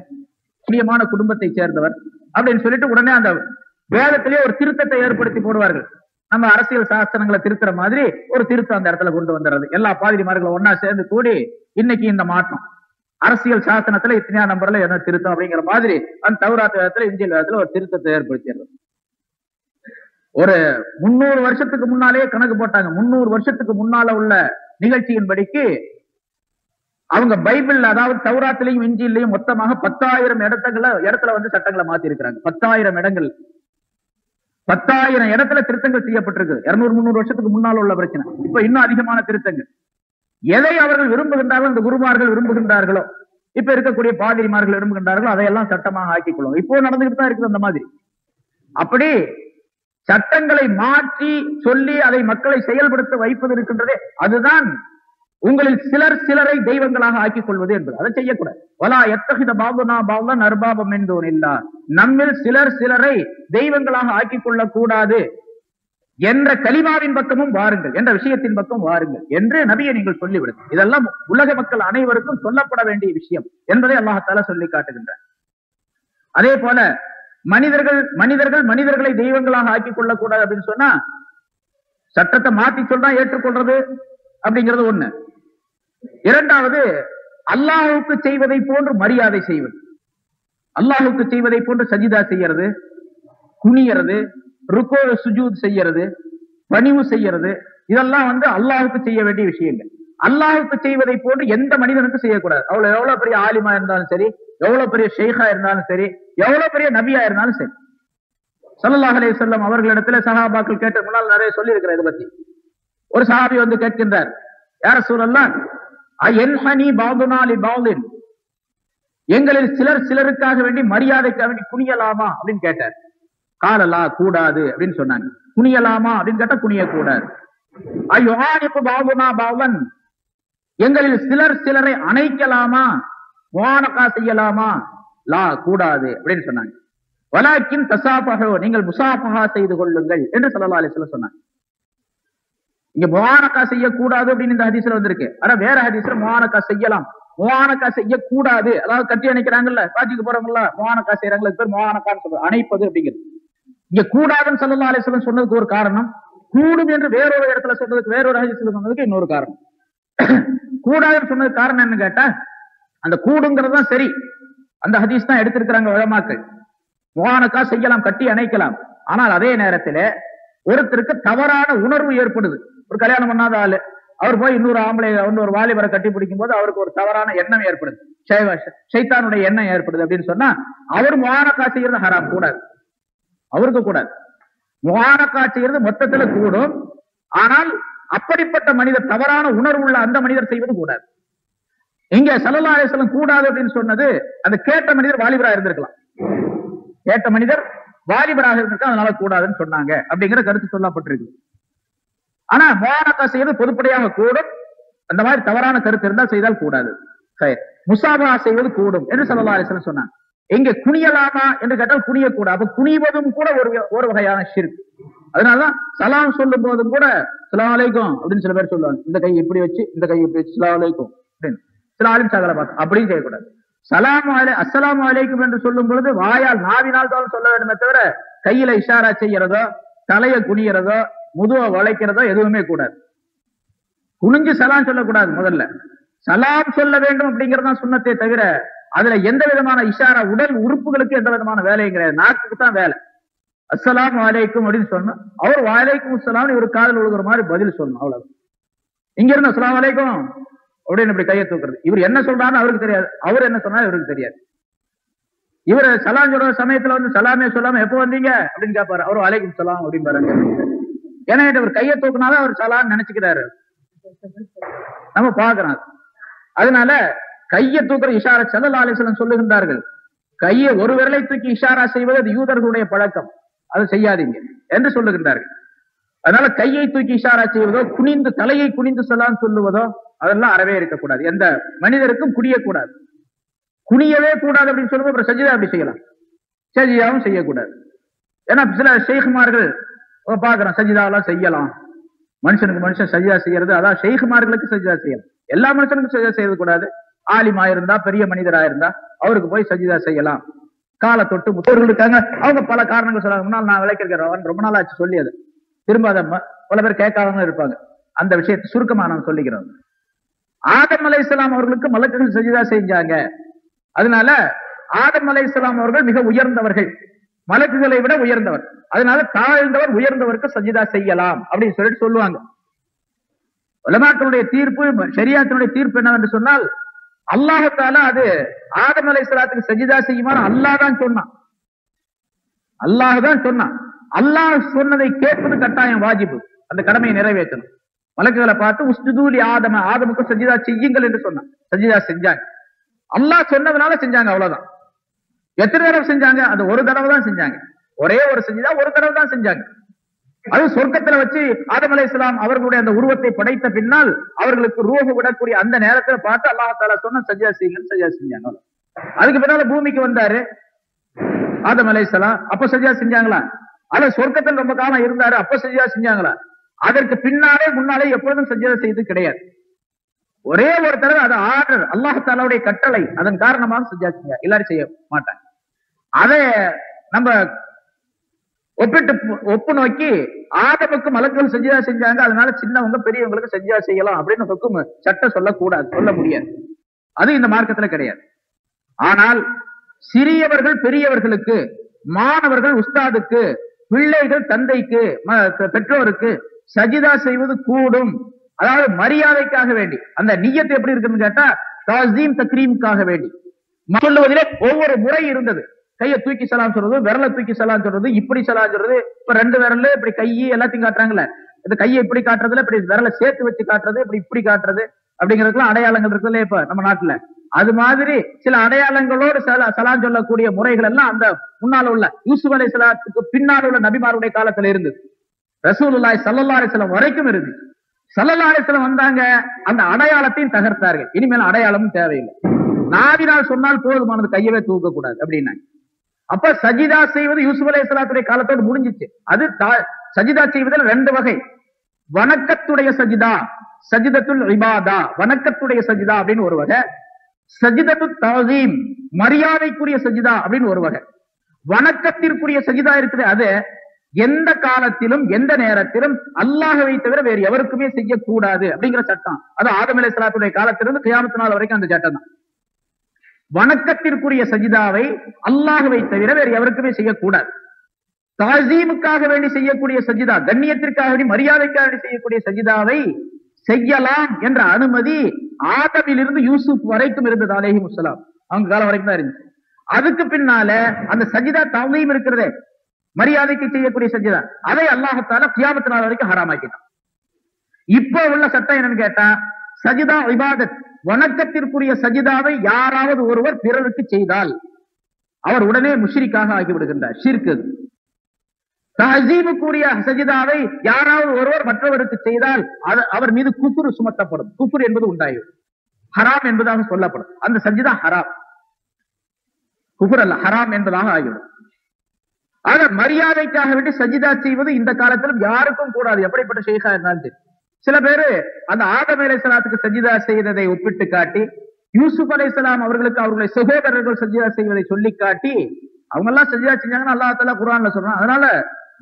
முக்கியமான குடும்பத்தை சேர்ந்தவர் அப்படின்னு சொல்லிட்டு உடனே அந்த வேதத்திலேயே ஒரு திருத்தத்தை ஏற்படுத்தி போடுவார்கள். நம்ம அரசியல் சாஸ்திரங்களை திருத்துற மாதிரி ஒரு திருத்தம் அந்த இடத்துல கொண்டு வந்துடுறது. எல்லா பாதிரிமார்களும் ஒன்னா சேர்ந்து கூடி இன்னைக்கு இந்த மாற்றம் அரசியல் சாசனத்துல இத்தனையா நம்பர்ல என்ன திருத்தம் அப்படிங்கிற மாதிரி அந்த தௌராத் வேதத்துல, இன்ஜீல் வேதத்துல ஒரு திருத்தத்தை ஏற்படுத்திடுறது. ஒரு 300 வருஷத்துக்கு முன்னாலே கணக்கு போட்டாங்க. 300 வருஷத்துக்கு முன்னால உள்ள நிகழ்ச்சியின்படிக்கு அவங்க பைபிள், அதாவது தௌராத்திலையும் இன்ஜீல்லையும் மொத்தமாக 10,000 இடத்துல வந்து சட்டங்களை மாத்தி இருக்கிறாங்க. 10,000 இடங்கள், 10,000 இடத்துல திருத்தங்கள் செய்யப்பட்டிருக்கு. 200-300 வருஷத்துக்கு முன்னால் உள்ள பிரச்சனை. இப்ப இன்னும் அதிகமான திருத்தங்கள். எதை அவர்கள் விரும்புகின்றார்களோ, இந்த குருமார்கள் விரும்புகின்றார்களோ, இப்ப இருக்கக்கூடிய பாதிரிமார்கள் விரும்புகின்றார்களோ, அதையெல்லாம் சட்டமாக ஆக்கிக் கொள்ளும். இப்போ நடந்துகிட்டு தான் இருக்குது அந்த மாதிரி. அப்படி சட்டங்களை மாற்றி சொல்லி அதை மக்களை செயல்படுத்த வைப்பது இருக்கின்றதே, அதுதான் உங்களில் சிலரை தெய்வங்களாக ஆக்கிக் கொள்வது என்பது. அதை செய்யக்கூடாது. வலா எத்தகித பாபுனா பாவன் அர்பாபம் என்றோன் இல்லா, நம்மில் சிலரை தெய்வங்களாக ஆக்கிக் கொள்ளக் கூடாது என்ற கலிமாவின் பக்கமும் வாருங்கள், என்ற விஷயத்தின் பக்கம் வாருங்கள் என்று நபியை நீங்கள் சொல்லிவிடுங்கள். இதெல்லாம் உலக மக்கள் அனைவருக்கும் சொல்லப்பட வேண்டிய விஷயம் என்பதை அல்லாஹ் சொல்லி காட்டுகின்றார். அதே போல மனிதர்களை தெய்வங்களாக ஆக்கிக் கொள்ளக் கூடாது அப்படின்னு சொன்னா, சட்டத்தை மாத்தி சொன்னா ஏற்றுக்கொள்றது அப்படிங்கிறது ஒண்ணு. இரண்டாவது, அல்லாஹுக்கு செய்வதை போன்று மரியாதை செய்வது, அல்லாஹுக்கு செய்வதை போன்று சஜிதா செய்யறது, குனியறது, ருக்கோ சுஜூத் செய்யறது, பணிவு செய்யறது, இதெல்லாம் அல்லாஹுக்கு செய்ய வேண்டிய விஷயங்கள். அல்லாஹுக்கு செய்வதை போன்று எந்த மனிதனுக்கும் செய்யக்கூடாது. அவ்வளவு எவ்வளவு பெரிய ஆலிமா இருந்தாலும் சரி, எவ்வளவு பெரிய ஷேഖா இருந்தாலும் சரி, எவ்வளவு பெரிய நபியா இருந்தாலும் சரி. ஸல்லல்லாஹு அலைஹி வஸல்லம் அவர்களிடத்துல சஹாபாக்கள் கேட்ட முன்னால் நிறைய சொல்லி இருக்கிற இதை பத்தி. ஒரு சஹாபி கேட்கின்றார், யா ரசூலல்லாஹ் அயன்ஹனி பாதுனா லி பாதின், எங்களில் சிலருக்காக வேண்டி மரியாதைக்காக வேண்டி குனியலாமா அப்படின்னு கேட்டார். காலலா, கூடாது அப்படின்னு சொன்னாங்க. குனியலாமா அப்படின்னு கேட்டா குனிய கூடாது. அய்யுஹானிகு பாதுனா பாவன், எங்களில் சிலரை அணைக்கலாமா, முஆனகா செய்யலாமா, லா கூடாது அப்படின்னு சொன்னாங்க. வலாக்கின் தசாபஹு, நீங்கள் முசாஃபஹா செய்து கொள்ளுங்கள் என்று ஸல்லல்லாஹு அலைஹி வஸல்லம் சொன்னாங்க. இங்க முஆனகா செய்யக்கூடாது அப்படின்னு இந்த ஹதீஸ்ல வந்திருக்கு. ஆனா வேற ஹதீஸ்ல முஆனகா செய்யலாம், முஆனகா செய்யக்கூடாது. அதாவது கட்டி அணைக்கிறாங்கல்ல, காட்சிக்கு போறவங்கள முஆனகா செய்யறாங்களா, பேர் முஆனகான்னு சொல்றது, அணைப்பது அப்படிங்கிறது. இங்க கூடாதுன்னு ஸல்லல்லாஹு அலைஹி வஸல்லம் சொன்னதுக்கு ஒரு காரணம், கூடும் என்று வேறொரு இடத்துல சொன்னதுக்கு, வேறொரு ஹதீஸ்ல சொன்னதுக்கு இன்னொரு காரணம். கூடாதுன்னு சொன்னதுக்கு காரணம் என்னன்னு கேட்டா, அந்த கூடுங்கிறது தான் சரி, அந்த ஹதீஸ் தான் எடுத்திருக்கிறாங்க உலமாக்கள். முஆனகா செய்யலாம், கட்டி அணைக்கலாம். ஆனால் அதே நேரத்தில் ஒருத்தருக்கு தவறான உணர்வு ஏற்படுது. ஒரு கல்யாணம் பண்ணாத ஆளு அவர் போய் இன்னொரு வாலிபரை கட்டி பிடிக்கும் போது அவருக்கு ஒரு தவறான எண்ணம் ஏற்படுது, ஷைத்தானுடைய எண்ணம் ஏற்படுது அப்படின்னு சொன்னா அவர் முஆனகா செய்யறது ஹராம், கூடாது, அவருக்கு கூடாது. முஆனகா செய்யறது மொத்தத்துல கூடும், ஆனால் அப்படிப்பட்ட மனிதர், தவறான உணர்வு உள்ள அந்த மனிதர் செய்வது கூடாது. இங்க ஸல்லல்லாஹு அலைஹி வஸல்லம் கூடாது அப்படின்னு சொன்னது, அந்த கேட்ட மனிதர் வாலிபரா இருந்திருக்கலாம், கேட்ட மனிதர் வாலிபராக இருந்திருக்கா, அதனால கூடாதுன்னு சொன்னாங்க அப்படிங்கிற கருத்து சொல்லப்பட்டிருக்கு. ஆனா முஆனகா செய்வது பொதுப்படையாக கூடும், அந்த மாதிரி தவறான கருத்து இருந்தால் செய்தால் கூடாது. முசாபஹா செய்வது கூடும் என்று ஸல்லல்லாஹு அலைஹி வஸல்லம் சொன்னாங்க. எங்க குனியலாமா என்று கேட்டால் குனியக்கூடாது. அப்ப குனிவதும் கூட ஒரு வகையான ஷிர்க். அதனாலதான் சலாம் சொல்லும் போதும் கூட ஸலாம் அலைக்கும் அப்படின்னு சில பேர் சொல்லுவாங்க, இந்த கை இப்படி வச்சு இந்த கை இப்படி வச்சு ஸலாம் அலைக்கும் அப்படின்னு. சில ஆலிம் சாதலை பார்த்து அப்படியும் செய்யக்கூடாது. அஸ்ஸலாமு அலைக்கும் என்று சொல்லும் பொழுது வாயால் நாவினால் தான் சொல்ல வேண்டுமே தவிர கையில இஷாரா செய்யறதோ, தலையை குனியறதோ, முதுவை வளைக்கிறதோ எதுவுமே கூடாது. குனிஞ்சு சலாம் சொல்லக்கூடாது. முதல்ல சலாம் சொல்ல வேண்டும் அப்படிங்கறதா சுன்னத்தே தவிர அதுல எந்த விதமான இஷாரா, உடல் உறுப்புகளுக்கு எந்த விதமான வேலையும் கிடையாது, நாக்குக்கு தான் வேலை. அஸ்ஸலாமு அலைக்கும் அப்படின்னு சொன்னா அவர் வலைக்கும் அஸ்ஸலாம் இவர் காதல் ஒழுகுற மாதிரி பதில் சொல்லணும், அவ்வளவு. இங்க இருந்து அஸ்ஸலாமு அலைக்கும் அப்படின்னு இப்படி கையை தூக்குறது, இவர் என்ன சொல்றாருன்னு அவருக்கு தெரியாது, அவர் என்ன சொன்னாலும் இவருக்கு தெரியாது. இவர் சலாம் சொல்ற சமயத்துல சலாமே சொல்லாம எப்போ வந்தீங்க அப்படின்னு கேட்பாரு, அவர் வலைக்கும் சலாம் அப்படின்னு பாருங்க. ஏன்னா இவர் கையை தூக்குனாதான் அவர் சலான்னு நினைச்சுக்கிறாரு, நம்ம பாக்குறோம். அதனால கையை தூக்குற இஷாரா ஸல்லல்லாஹு அலைஹி வஸல்லம் சொல்லுகின்றார்கள், கையை ஒரு விரலை தூக்கி இஷாரா செய்வது அது யூதர்களுடைய பழக்கம், அதை செய்யாதீங்க என்று சொல்லுகின்றார்கள். அதனால கையை தூக்கி இஷாரா செய்வதோ, குனிந்து தலையை குனிந்து சலாம் சொல்லுவதோ அதெல்லாம் அறவே இருக்கக்கூடாது. எந்த மனிதருக்கும் குனியக்கூடாது, குனியவே கூடாது அப்படின்னு சொல்லும்போது அப்புறம் சஜிதா அப்படி செய்யலாம், சஜிதாவும் செய்யக்கூடாது. ஏன்னா சில ஷேഖ்மார்கள் பாக்குறோம் சஜிதாவெல்லாம் செய்யலாம், மனுஷனுக்கு மனுஷன் சஜிதா செய்யறது, அதான் ஷேഖ்மார்களுக்கு சஜிதா செய்யலாம், எல்லா மனுஷனுக்கும் சஜிதா செய்யறது கூடாது. ஆலிமா இருந்தா, பெரிய மனிதரா இருந்தா அவருக்கு போய் சஜிதா செய்யலாம். காலை தொட்டு முத்தோர்கள் இருக்காங்க, அவங்க பல காரணங்கள் சொல்றாங்க. முன்னால் நான் விளக்கிறேன், ரொம்ப நாள் ஆச்சு சொல்லி, அது திரும்ப அதை பல பேர் கேட்காதவங்க இருப்பாங்க. அந்த விஷயத்தை சுருக்கமா நான் சொல்லிக்கிறோம். ஆதம் அலைஹிஸ்ஸலாம் அவர்களுக்கு மலக்குகள் சஜிதா செஞ்சாங்க. அதனால ஆதம் அலைஹிஸ்ஸலாம் அவர்கள் மிக உயர்ந்தவர்கள், மலக்குகளை விட உயர்ந்தவர். அதனால தாழ்ந்தவர் உயர்ந்தவருக்கு சஜிதா செய்யலாம் அப்படின்னு சொல்லிட்டு சொல்லுவாங்க. உலமாக்களுடைய தீர்ப்பு, ஷரியாத்தினுடைய தீர்ப்பு என்னவென்று சொன்னால், அல்லாஹ் தஆலா அது ஆதம் அலைஹிஸ்ஸலாத்துக்கு சஜிதா செய்யுமாறு அல்லாஹ் தான் சொன்னான், அல்லாஹ் தான் சொன்னான். அல்லாஹ் சொன்னதை கேட்பது கட்டாயம் வாஜிபு, அந்த கடமையை நிறைவேற்றணும். மலக்குகளை பார்த்து உஸ்ஜுதூலி ஆதம, ஆதமுக்கு சஜிதா செய்யுங்கள் என்று சொன்னான், சஜிதா செஞ்சாங்க. அல்லாஹ் சொன்னதுனால செஞ்சாங்க, அவ்வளவுதான். எத்தனை தடவை செஞ்சாங்க? அது ஒரு தடவை தான் செஞ்சாங்க, ஒரே ஒரு சஜிதா ஒரு தடவை தான் செஞ்சாங்க. அது சொர்க்கத்துல வச்சு ஆதம் அலைஹிஸ்ஸலாம் அவர்களுடைய அந்த உருவத்தை படைத்த பின்னால் அவர்களுக்கு ரூஹ் விடக்கூடிய அந்த நேரத்துல பார்த்து அல்லாஹ் தஆலா சொன்ன சஜ்ஜா செய்யுங்கன்னு சஜ்ஜா செஞ்சாங்க. அதுக்கு பின்னால பூமிக்கு வந்தாரு ஆதம் அலைஹிஸ்ஸலாம், அப்ப சஜ்ஜா செஞ்சாங்களா? அல்ல சொர்க்கத்தில் ரொம்ப காலம் இருந்தாரு, அப்ப சஜ்ஜா செஞ்சாங்களா? அதற்கு பின்னாலே முன்னாலே எப்பொழுதும் சஜ்ஜா செய்து கிடையாது. ஒரே ஒரு தடவை அது ஆர்டர், அல்லாஹ் தஆலாவுடைய கட்டளை, அதன் காரணமாக சஜ்ஜா செஞ்சாங்க. எல்லாரும் செய்ய மாட்டாங்க. அதை நம்ம ஒப்பு நோக்கி ஆதமுக்கு மலக்குகள் சஜ்ஜா செஞ்சாங்க, அதனால சின்னவங்க பெரியவங்களுக்கு சஜ்ஜா செய்யலாம் அப்படின்னு ஹுக்கும் சட்டம் சொல்லக்கூடாது, சொல்ல முடியாது. அது இந்த மார்க்கத்துல கிடையாது. ஆனால் சிறியவர்கள் பெரியவர்களுக்கு, மாணவர்கள் உஸ்தாதுக்கு, பிள்ளைகள் தந்தைக்கு, பெற்றோருக்கு சஜிதா செய்வது கூடும். அதாவது மரியாதைக்காக வேண்டி. அந்த நிய்யத் எப்படி இருக்குன்னு கேட்டா தாஸீம் தக்ரீமுக்காக வேண்டி சொல்லுவதிலே ஒவ்வொரு முறை இருந்தது. கையை தூக்கி சலாம் சொல்றது, விரலை தூக்கி சலாம் சொல்றது, இப்படி சலாம் சொல்றது. இப்ப 2 விரல்ல இப்படி கையை எல்லாத்தையும் காட்டுறாங்கல்ல, இந்த கையை இப்படி காட்டுறதுல இப்படி விரலை சேர்த்து வச்சு காட்டுறது, இப்படி காட்டுறது அப்படிங்கிறதுக்குலாம் அடையாளங்கள் இருக்குல்ல இப்ப நம்ம நாட்டுல. அது மாதிரி சில அடையாளங்களோடு சலாம் சொல்லக்கூடிய முறைகள் எல்லாம் அந்த முன்னால உள்ள யூசுப் அலைஹிஸ்ஸலாத்துக்கு பின்னால் உள்ள நபிமாருடைய காலத்துல இருந்தது. ரசூலுல்லாஹி ஸல்லல்லாஹு அலைஹி வஸல்லம் வரைக்கும் இருந்து. ஸல்லல்லாஹு அலைஹி வஸல்லம் வந்தாங்க, அந்த அடையாளத்தையும் தகர்த்தார்கள். இனிமேல் அடையாளமும் தேவையில்லை, நாவினால் சொன்னால் போதுமானது, கையவே தூக்க கூடாது அப்படின்னாங்க. அப்ப சஜிதா செய்வது யூசுப் அலைஹிஸ்ஸலாத்துடைய காலத்தோடு முடிஞ்சிச்சு. அது சஜிதா செய்வதில் 2 வகை. வணக்கத்துடைய சஜிதா, சஜிதத்துல் இபாதா, வணக்கத்துடைய சஜிதா அப்படின்னு ஒரு வகை. சஜிதத்து தாஸீம், மரியாதைக்குரிய சஜிதா அப்படின்னு ஒரு வகை. வணக்கத்திற்குரிய சஜிதா இருக்குது, அது எந்த காலத்திலும் எந்த நேரத்திலும் அல்லாஹ்வை தவிர வேறு எவருக்குமே செய்யக்கூடாது அப்படிங்கிற சட்டம். அது ஆதம் அலைஹிஸ்ஸலாத்துடைய காலத்திலிருந்து கியாமத் நாள் வரைக்கும் அந்த சட்டம் தான். வணக்கத்திற்குரிய சஜிதாவை அல்லாஹ்வை தவிர வேறு எவருக்குமே செய்யக்கூடாது. தாஸீமுக்காக வேண்டி செய்யக்கூடிய சஜிதா, கண்ணியத்திற்காக வேண்டி மரியாதைக்காக வேண்டி செய்யக்கூடிய சஜிதாவை செய்யலாம் என்ற அனுமதி ஆதமிலிருந்து யூசுப் வரைக்கும் இருந்தது அலைஹிமுஸ்ஸலாம். அவங்க காலம் வரைக்கும் தான் இருந்துச்சு. அதுக்கு பின்னால அந்த சஜிதா தாஸீம் இருக்கிறதே, மரியாதைக்கு செய்யக்கூடிய சஜிதா, அதை அல்லாஹ் தஆலா கியாமத் நாள் வரைக்கும் ஹராமாக்கிட்டான். இப்போ உள்ள சட்டம் என்னன்னு கேட்டா சஜிதா இபாதத், வணக்கத்திற்குரிய சஜிதாவை யாராவது ஒருவர் பிறருக்கு செய்தால் அவர் உடனே முஷ்ரிக்காக ஆகிவிடுகின்றார். ஷிர்க். தாஸீமுக்குரிய சஜிதாவை யாராவது ஒருவர் மற்றவருக்கு செய்தால் அவர் மீது குஃப்ர் சுமத்தப்படும். குஃப்ர் என்பது உண்டாயிடும், ஹராம் என்பதாக சொல்லப்படும். அந்த சஜிதா ஹராம், குஃப்ர் அல்ல, ஹராம் என்பதாக ஆகிவிடும். ஆக மரியாதைக்காக வேண்டி சஜிதா செய்வது இந்த காலத்திலும் யாருக்கும் கூடாது, எப்படிப்பட்ட ஷேഖா இருந்தாலும் சரி. சில பேரு அந்த ஆதம் அலைஹிஸ்ஸலாத்துக்கு சஜிதா செய்ததை ஒப்பிட்டு காட்டி, யூசுப் அலைஹிஸ்ஸலாம் அவர்களுக்கு அவர்களுடைய சகோதரர்கள் சஜிதா செய்வதை சொல்லி காட்டி, அவங்க எல்லாம் சஜிதா செஞ்சாங்கன்னா அல்லாஹ் தஆலா குர்ஆன்ல சொல்றான், அதனால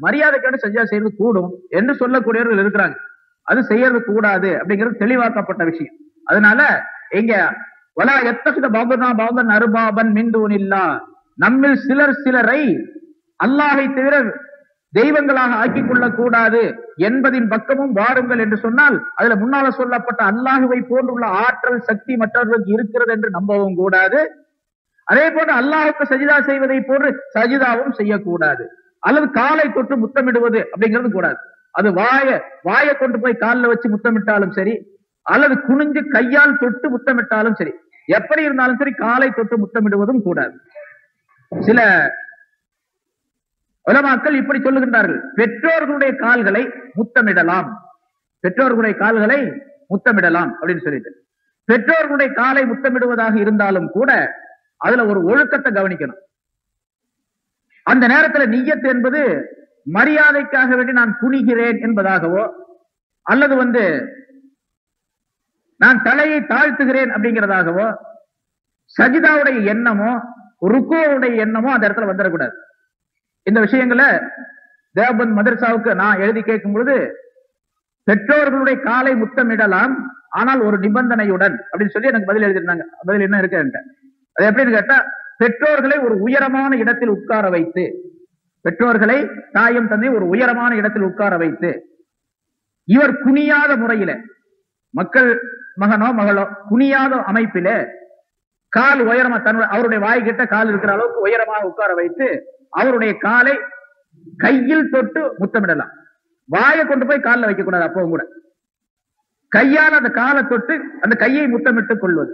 மரியாதைக்காக சஜிதா செய்வது கூடும் என்று சொல்லக்கூடியவர்கள் இருக்கிறாங்க. அது செய்யறது கூடாது அப்படிங்கிறது தெளிவாக்கப்பட்ட விஷயம். அதனால இங்க வலா யத்தகித பஅதுனா பஅதன் அர்பாபன் மின் தூனில்லாஹ், நம்மில் சிலரை அல்லாஹை தவிர தெய்வங்களாக ஆக்கிக் கொள்ளக் கூடாது என்பதின் பக்கமும் வாருங்கள் என்று சொன்னால், அதுல முன்னால சொல்லப்பட்ட அல்லாஹுவை போன்றுள்ள ஆற்றல் சக்தி மற்றவர்களுக்கு இருக்கிறது என்று நம்பவும் கூடாது. அதே போன்று அல்லாஹுக்கு சஜிதா செய்வதை போன்று சஜிதாவும் செய்யக்கூடாது. அல்லது காலை தொட்டு முத்தமிடுவது அப்படிங்கிறது கூடாது. அது வாயை கொண்டு போய் காலில் வச்சு முத்தமிட்டாலும் சரி, அல்லது குனிஞ்சு கையால் தொட்டு முத்தமிட்டாலும் சரி, எப்படி இருந்தாலும் சரி காலை தொட்டு முத்தமிடுவதும் கூடாது. சில உலமாக்கள் இப்படி சொல்லுகின்றார்கள், பெற்றோர்களுடைய கால்களை முத்தமிடலாம், பெற்றோர்களுடைய கால்களை முத்தமிடலாம் அப்படின்னு சொல்லிட்டு. பெற்றோர்களுடைய காலை முத்தமிடுவதாக இருந்தாலும் கூட அதுல ஒரு ஒழுக்கத்தை கவனிக்கணும். அந்த நேரத்தில் நிய்யத் என்பது மரியாதைக்காக வேண்டி நான் குனிகிறேன் என்பதாகவோ, அல்லது நான் தலையை தாழ்த்துகிறேன் அப்படிங்கிறதாகவோ, சஜிதாவுடைய எண்ணமோ ருக்குவுடைய எண்ணமோ அந்த இடத்துல வந்துடக்கூடாது. இந்த விஷயங்களை தேவபந்த் மதரசாவுக்கு நான் எழுதி கேட்கும் பொழுது, பெற்றோர்களுடைய காலை முத்தமிடலாம், ஆனால் ஒரு நிபந்தனையுடன் அப்படின்னு சொல்லி எனக்கு பதில் எழுதிருந்தாங்க. பதில் என்ன இருக்கு, அது எப்படின்னு கேட்டா, பெற்றோர்களை ஒரு உயரமான இடத்தில் உட்கார வைத்து, பெற்றோர்களை தாயும் தந்தை ஒரு உயரமான இடத்தில் உட்கார வைத்து, இவர் குனியாத முறையில, மக்கள் மகனோ மகளோ குனியாத அமைப்பில கால் உயரமா அவருடைய வாய்கிட்ட கால் இருக்கிற அளவுக்கு உயரமாக உட்கார வைத்து அவருடைய காலை கையில் தொட்டு முத்தமிடலாம். வாயை கொண்டு போய் காலில் வைக்க கூடாது. அப்பவும் கூட கையால் அந்த காலை தொட்டு அந்த கையை முத்தமிட்டுக் கொள்வது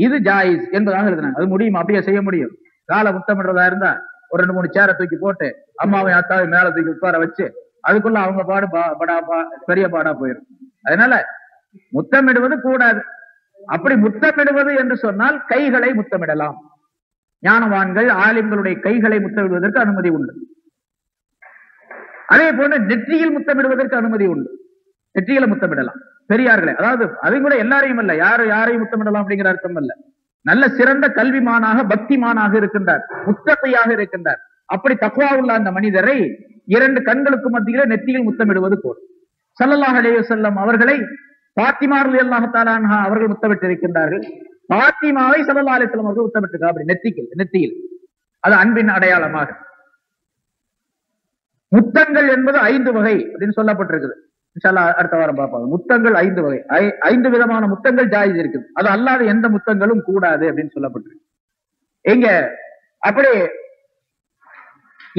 இது ஜாயிஸ் என்பதாக எழுதினாங்க. அது முடியும், அப்படியே செய்ய முடியும். காலை முத்தமிடுறதா இருந்தா ஒரு 2-3 சேரை தூக்கி போட்டு அம்மாவை அத்தாவை மேல தூக்கி உட்கார வச்சு அதுக்குள்ள அவங்க பாடு பெரிய பாடா போயிடும். அதனால முத்தமிடுவது கூடாது. அப்படி முத்தமிடுவது என்று சொன்னால் கைகளை முத்தமிடலாம். ஞானவான்கள் ஆலிம்களுடைய கைகளை முத்தமிடுவதற்கு அனுமதி உண்டு. அதே போன்று நெற்றியில் முத்தமிடுவதற்கு அனுமதி உண்டு. நெற்றியில முத்தமிடலாம் பெரியார்களே. அதாவது அதை கூட எல்லாரையும் அல்ல, யாரையும் முத்தமிடலாம் அப்படிங்கிற அர்த்தம் அல்ல. நல்ல சிறந்த கல்விமானாக பக்திமானாக இருக்கின்றார், முத்தகையாக இருக்கின்றார். அப்படி தக்வா உள்ள அந்த மனிதரை 2 கண்களுக்கு மத்தியில நெற்றியில் முத்தமிடுவது போல். ஸல்லல்லாஹு அலைஹி வஸல்லம் அவர்களை பாத்திமா ரலியல்லாஹு தஆலா அன்ஹா அவர்கள் முத்தமிட்டு இருக்கின்றார்கள். பாத்திமாவை ஸல்லல்லாஹு அலைஹி வஸல்லம் அவர்கள் முத்தமிட்டிருக்காங்க அப்படி நெற்றியில். அது அன்பின் அடையாளமாக. முத்தங்கள் என்பது 5 வகை அப்படின்னு சொல்லப்பட்டிருக்குது. இன்ஷா அல்லாஹ் அடுத்த வாரம் பார்ப்பாங்க. முத்தங்கள் 5 வகை, 5 விதமான முத்தங்கள் ஜாயிஸ் இருக்குது. அது அல்லாத எந்த முத்தங்களும் கூடாது அப்படின்னு சொல்லப்பட்டிருக்கு. எங்க அப்படி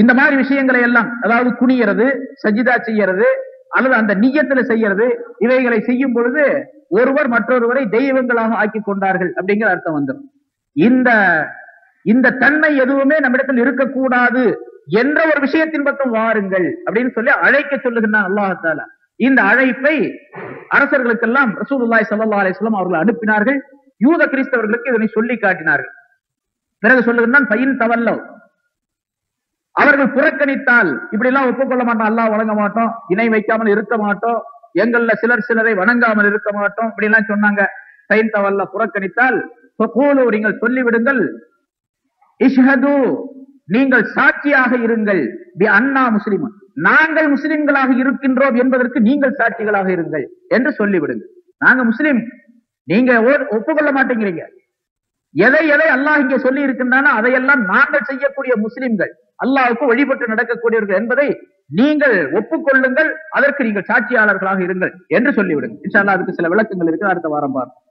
இந்த மாதிரி விஷயங்களை எல்லாம், அதாவது குனியறது, சஜிதா செய்யறது அல்லது அந்த நிய்யத்துல செய்யறது, இவைகளை செய்யும் பொழுது ஒருவர் மற்றொருவரை தெய்வங்களாக ஆக்கி கொண்டார்கள் அப்படிங்கிற அர்த்தம் வந்துடும். இந்த தன்மை எதுவுமே நம்மிடத்தில் இருக்கக்கூடாது என்ற ஒரு விஷயத்தின் பக்கம் வாருங்கள் அப்படின்னு சொல்லி அழைக்க சொல்லுகின்றான் அல்லாஹ் தஆலா. இந்த அழைப்பை அரசர்களுக்கெல்லாம் ரசூலுல்லாஹி ஸல்லல்லாஹு அலைஹி வஸல்லம் அவர்கள் அனுப்பினார்கள். யூத கிறிஸ்தவர்களுக்கு இதனை சொல்லி காட்டினார்கள். பிறகு சொல்லுகின்றான் பையின் தவல்லவ், அவர்கள் புறக்கணித்தால், இப்படி எல்லாம் ஒப்புக்கொள்ள மாட்டோம், அல்லாஹ் வணங்க மாட்டோம், இணை வைக்காமல் இருக்க மாட்டோம், எங்கள்ல சிலரை வணங்காமல் இருக்க மாட்டோம் இப்படி எல்லாம் சொன்னாங்க. பையின் தவல்ல புறக்கணித்தால் ஃபகூலு, நீங்கள் சொல்லிவிடுங்கள், இஷ்ஹது, நீங்கள் சாட்சியாக இருங்கள், பி அன்னா முஸ்லிமன், நாங்கள் முஸ்லிம்களாக இருக்கின்றோம் என்பதற்கு நீங்கள் சாட்சிகளாக இருங்கள் என்று சொல்லிவிடுங்க. நாங்க முஸ்லிம், நீங்க ஒப்புக்கொள்ள மாட்டேங்கிறீங்க. எதை அல்லாஹ் இங்கே சொல்லி இருக்கின்றானோ அதையெல்லாம் நாங்கள் செய்யக்கூடிய முஸ்லிம்கள், அல்லாஹ்வுக்கு வழிபட்டு நடக்கக்கூடியவர்கள் என்பதை நீங்கள் ஒப்புக்கொள்ளுங்கள், அதற்கு நீங்கள் சாட்சியாளர்களாக இருங்கள் என்று சொல்லிவிடுங்க. இன்ஷா அல்லாஹ் அதுக்கு சில விளக்கங்கள் இருக்கு, அடுத்த வாரம் பார்ப்போம்.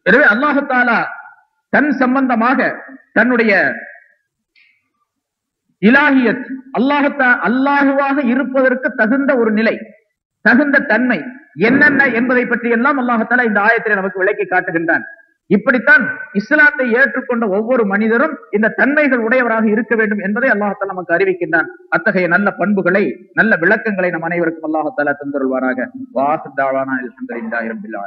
எனவே அல்லாஹ் தஆலா தன் சம்பந்தமாக தன்னுடைய இலாஹியத், அல்லாஹுவாக இருப்பதற்கு தகுந்த ஒரு நிலை, தகுந்த தன்மை என்னென்ன என்பதை பற்றி எல்லாம் அல்லாஹ் தஆலா இந்த ஆயத்திலே நமக்கு விளக்கி காட்டுகின்றான். இப்படித்தான் இஸ்லாத்தை ஏற்றுக்கொண்ட ஒவ்வொரு மனிதரும் இந்த தன்மைகள் உடையவராக இருக்க வேண்டும் என்பதை அல்லாஹ் தஆலா நமக்கு அறிவிக்கின்றான். அத்தகைய நல்ல பண்புகளை, நல்ல விளக்கங்களை நம் அனைவருக்கும் அல்லாஹ் தஆலா தந்தருள்வாராக. வாஹ் தஅவானா அல்ஹம்துலில்லாஹி ரப்பில் ஆலமீன்.